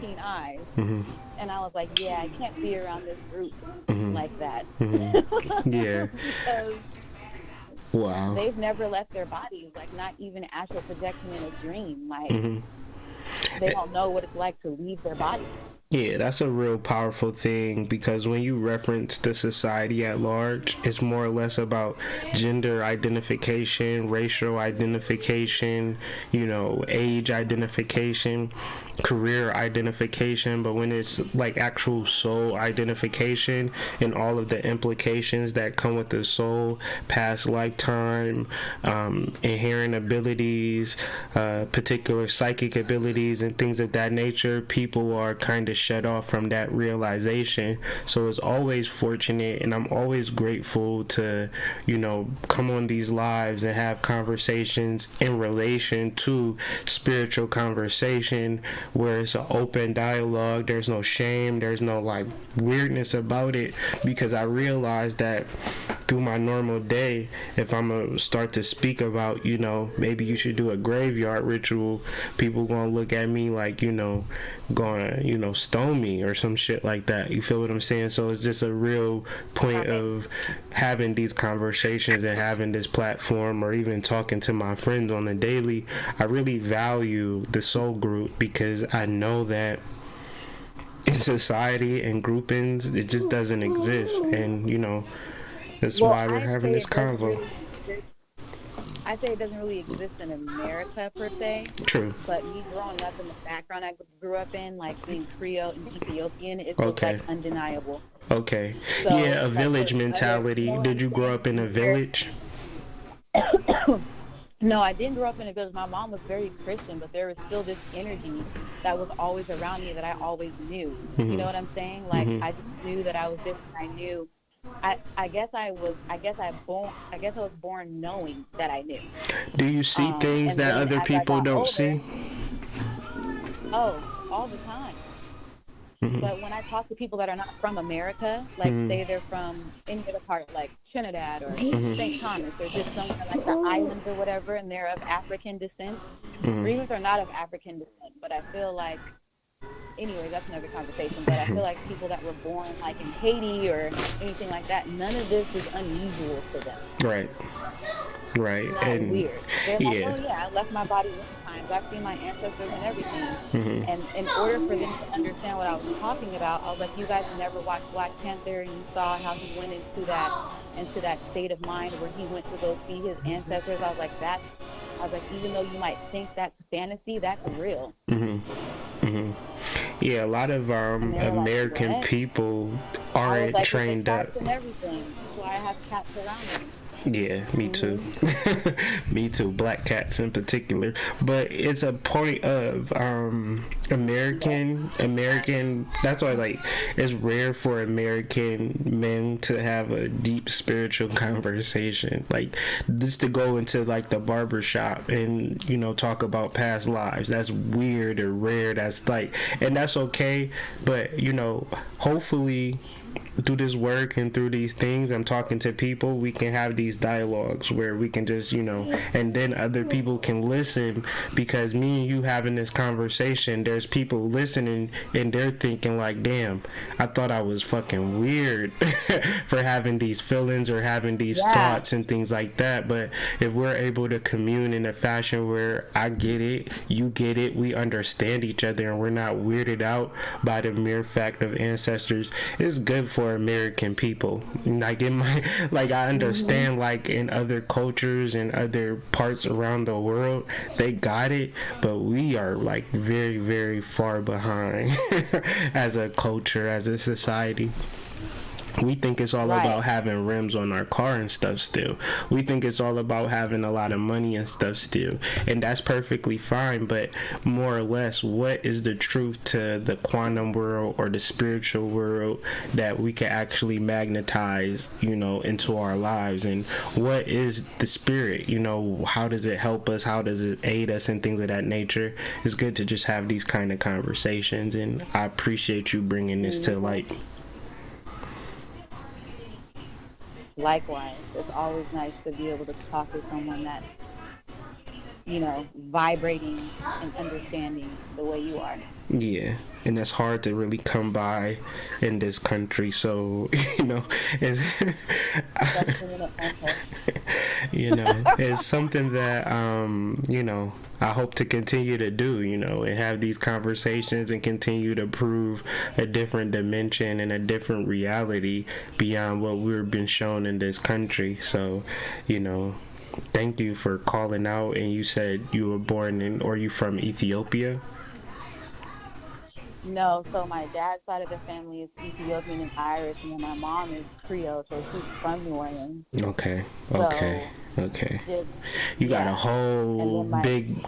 15 eyes. And I was like, yeah, I can't be around this group like that. Yeah. Because wow. They've never left their bodies, like not even astral projection in a dream. Like they don't know what it's like to leave their body. Yeah, that's a real powerful thing, because when you reference the society at large, it's more or less about gender identification, racial identification, you know, age identification, career identification. But when it's like actual soul identification and all of the implications that come with the soul, past lifetime, inherent abilities, particular psychic abilities and things of that nature, people are kind of shut off from that realization. So it's always fortunate, and I'm always grateful to, you know, come on these lives and have conversations in relation to spiritual conversation, where it's an open dialogue. There's no shame, there's no like weirdness about it, because I realize that through my normal day, if I'm gonna start to speak about, you know, maybe you should do a graveyard ritual, people gonna look at me like, you know, gonna, you know, stone me or some shit like that. You feel what I'm saying? So it's just a real point of having these conversations and having this platform, or even talking to my friends on the daily. I really value the soul group, because I know that in society and groupings, it just doesn't exist. And, you know, that's why we're having this convo. I say it doesn't really exist in America per se. True. But me growing up in the background I grew up in, like being Creole and Ethiopian, it's just like undeniable. Okay. So, yeah, a village mentality. Did you grow up in a village? No, I didn't grow up in a village. My mom was very Christian, but there was still this energy that was always around me that I always knew. You know what I'm saying? Like I just knew that I was different. I knew. I guess I was born knowing that I knew. Do you see things And that then other as I people got don't older, see? all the time. But when I talk to people that are not from America, like say they're from any other part, like Trinidad or St. Thomas, or just somewhere like the islands or whatever, and they're of African descent. Greens are not of African descent, but I feel like, anyway, that's another conversation. But I feel like people that were born like in Haiti or anything like that, none of this is unusual to them. Right. Not And weird. They're like, yeah. oh yeah, I left my body many times. I've seen my ancestors and everything. And in order for them to understand what I was talking about, I was like, you guys never watched Black Panther and you saw how he went into that state of mind where he went to go see his ancestors. I was like, even though you might think that's fantasy, that's real. Yeah, a lot of American like, people I aren't was like, trained up. cats and everything. That's why I have cats around me. Yeah, me too. Me too. Black cats in particular. But it's a point of American. That's why, like, it's rare for American men to have a deep spiritual conversation. Like, just to go into like the barber shop and talk about past lives. That's weird or rare. That's like, and that's okay. But hopefully, through this work and through these things, I'm talking to people, we can have these dialogues where we can just, and then other people can listen, because me and you having this conversation, there's people listening and they're thinking like, damn, I thought I was fucking weird for having these feelings or having these thoughts and things like that. But if we're able to commune in a fashion where I get it, you get it, we understand each other, and we're not weirded out by the mere fact of ancestors, it's good for American people. Like I understand, like in other cultures and other parts around the world, they got it, but we are like very, very far behind as a culture, as a society. We think it's all about having rims on our car and stuff still. We think it's all about having a lot of money and stuff still. And that's perfectly fine, but more or less, what is the truth to the quantum world or the spiritual world that we can actually magnetize, into our lives? And what is the spirit? How does it help us? How does it aid us and things of that nature? It's good to just have these kind of conversations, and I appreciate you bringing this to light. Likewise, it's always nice to be able to talk to someone that's, vibrating and understanding the way you are. Yeah, and that's hard to really come by in this country. So, it's it's something that I hope to continue to do, and have these conversations and continue to prove a different dimension and a different reality beyond what we've been shown in this country. So, thank you for calling out. And you said you were born in, or you from Ethiopia? No, so my dad's side of the family is Ethiopian and Irish, and then my mom is Creole, so she's from New Orleans. Okay. Just, you got a whole big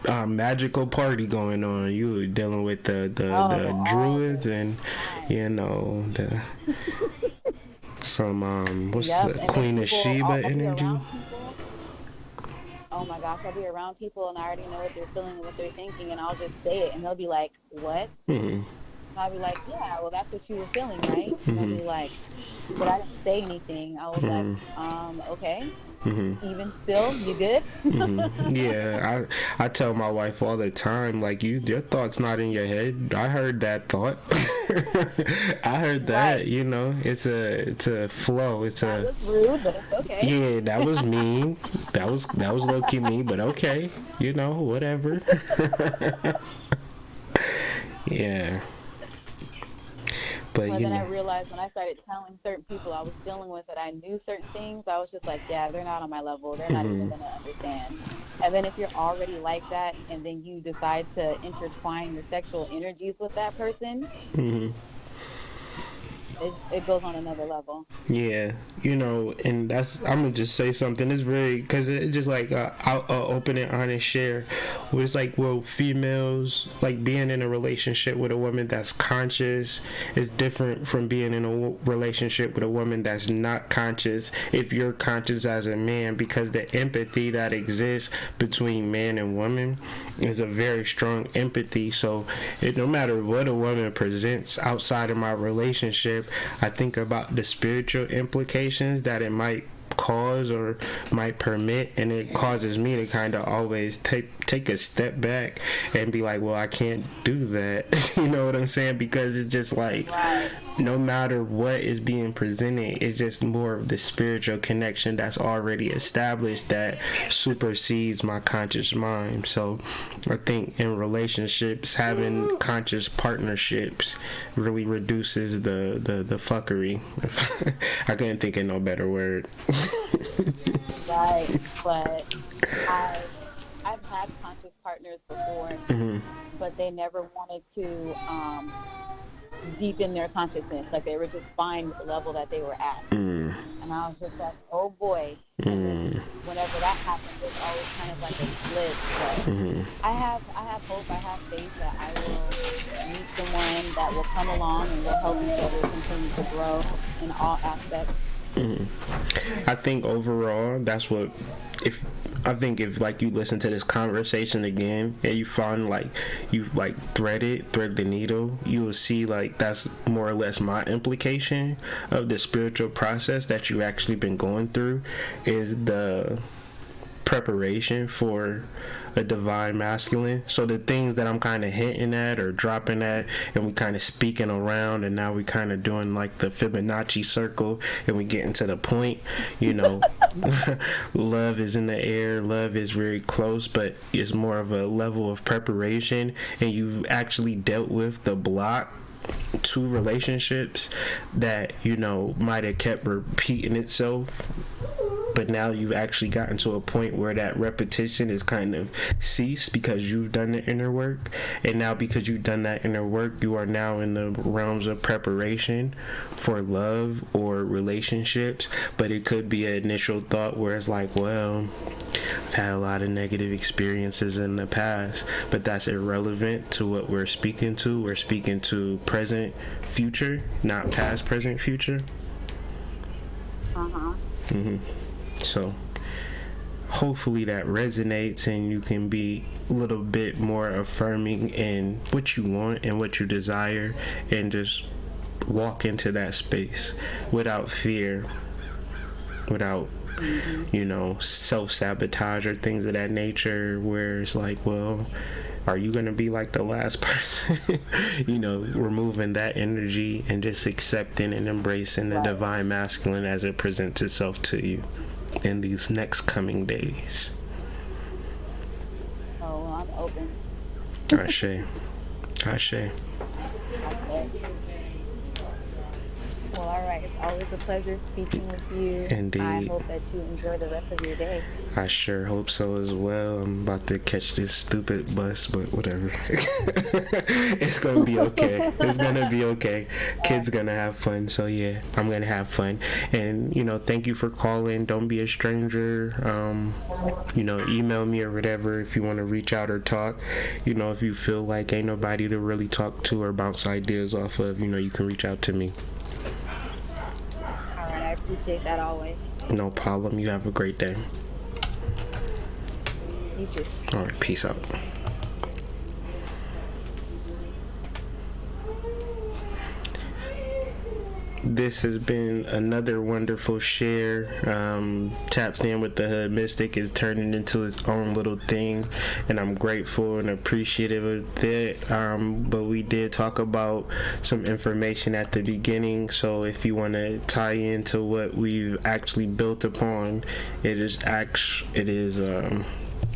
magical party going on. You were dealing with the druids and some what's the Queen of Sheba energy. Oh my gosh, I'll be around people and I already know what they're feeling and what they're thinking, and I'll just say it and they'll be like, what? And I'll be like, yeah, well, that's what you were feeling, right? And they'll be like, but I didn't say anything. I was like, okay. Even still, you good? Yeah, I tell my wife all the time, like, your thought's not in your head. I heard that thought. I heard that. It's a flow. That was rude, but it's okay. Yeah, that was mean. That was low key mean, but okay. Whatever. Yeah. But then I realized when I started telling certain people I was dealing with that I knew certain things, I was just like, yeah, they're not on my level. They're not even going to understand. And then if you're already like that and then you decide to intertwine your sexual energies with that person, it goes on another level. Yeah, you know, and I'm gonna just say something. It's very, because it's just like open and honest share. Where it's like, well, females, like being in a relationship with a woman that's conscious is different from being in a relationship with a woman that's not conscious. If you're conscious as a man, because the empathy that exists between man and woman is a very strong empathy. So no matter what a woman presents outside of my relationship, I think about the spiritual implications that it might cause or might permit, and it causes me to kind of always take a step back and be like, well, I can't do that. You know what I'm saying? Because it's just like, no matter what is being presented, it's just more of the spiritual connection that's already established that supersedes my conscious mind. So I think in relationships, having conscious partnerships really reduces the fuckery. I couldn't think of no better word. Right, but I've had conscious partners before, but they never wanted to deepen their consciousness. Like, they were just fine with the level that they were at. And I was just like, oh boy. And then whenever that happens, it's always kind of like a split. But I have hope, I have faith that I will meet someone that will come along and will help each other continue to grow in all aspects. I think overall, that's what, if like you listen to this conversation again and you find like you like thread the needle, you will see like that's more or less my implication of the spiritual process that you actually been going through, is the preparation for a divine masculine. So the things that I'm kind of hinting at or dropping at, and we kind of speaking around, and now we kind of doing like the Fibonacci circle, and we getting to the point, you know. Love is in the air, love is very close, but it's more of a level of preparation, and you've actually dealt with the block to relationships that, you know, might have kept repeating itself, but now you've actually gotten to a point where that repetition is kind of ceased because you've done the inner work. And now because you've done that inner work, you are now in the realms of preparation for love or relationships. But it could be an initial thought where it's like, well, I've had a lot of negative experiences in the past, but that's irrelevant to what we're speaking to. We're speaking to present, future, not past, present, future. So hopefully that resonates, and you can be a little bit more affirming in what you want and what you desire, and just walk into that space without fear, without you know, self-sabotage or things of that nature, where it's like, well, are you going to be like the last person? You know, removing that energy and just accepting and embracing the divine masculine as it presents itself to you in these next coming days. Oh, well, I'm open. Ashe. Ashe. Well, all right. It's always a pleasure speaking with you. Indeed. I hope that you enjoy the rest of your day. I sure hope so as well. I'm about to catch this stupid bus, but whatever. It's gonna be okay. It's gonna be okay. Kids gonna have fun, so yeah, I'm gonna have fun. And you know, thank you for calling. Don't be a stranger. You know, email me or whatever if you want to reach out or talk. You know, if you feel like ain't nobody to really talk to or bounce ideas off of, you know, you can reach out to me. All right, I appreciate that always. No problem. You have a great day. You too. All right, peace out. This has been another wonderful share. Taps in with the Hood Mystic is turning into its own little thing, and I'm grateful and appreciative of that. But we did talk about some information at the beginning, so if you want to tie into what we've actually built upon, it is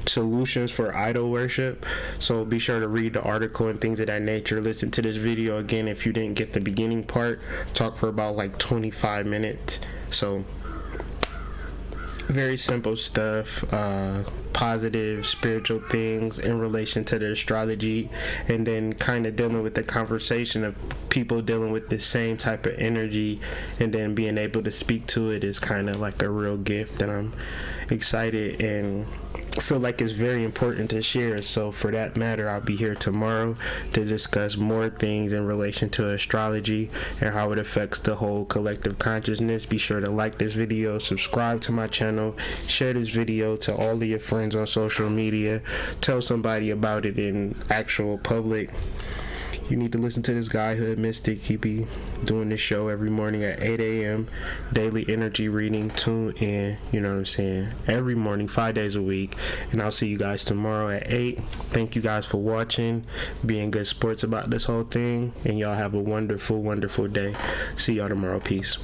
solutions for idol worship. So be sure to read the article and things of that nature. Listen to this video again if you didn't get the beginning part. Talk for about like 25 minutes. So Very simple stuff, positive spiritual things in relation to the astrology, and then kind of dealing with the conversation of people dealing with the same type of energy, and then being able to speak to it is kind of like a real gift, and I'm excited and feel like it's very important to share. So for that matter, I'll be here tomorrow to discuss more things in relation to astrology and how it affects the whole collective consciousness. Be sure to like this video, subscribe to my channel, share this video to all of your friends on social media, tell somebody about it in actual public. You need to listen to this guy, Hood Mystic. He be doing this show every morning at 8 a.m. Daily energy reading. Tune in, you know what I'm saying? Every morning, 5 days a week. And I'll see you guys tomorrow at 8. Thank you guys for watching, being good sports about this whole thing. And y'all have a wonderful, wonderful day. See y'all tomorrow. Peace.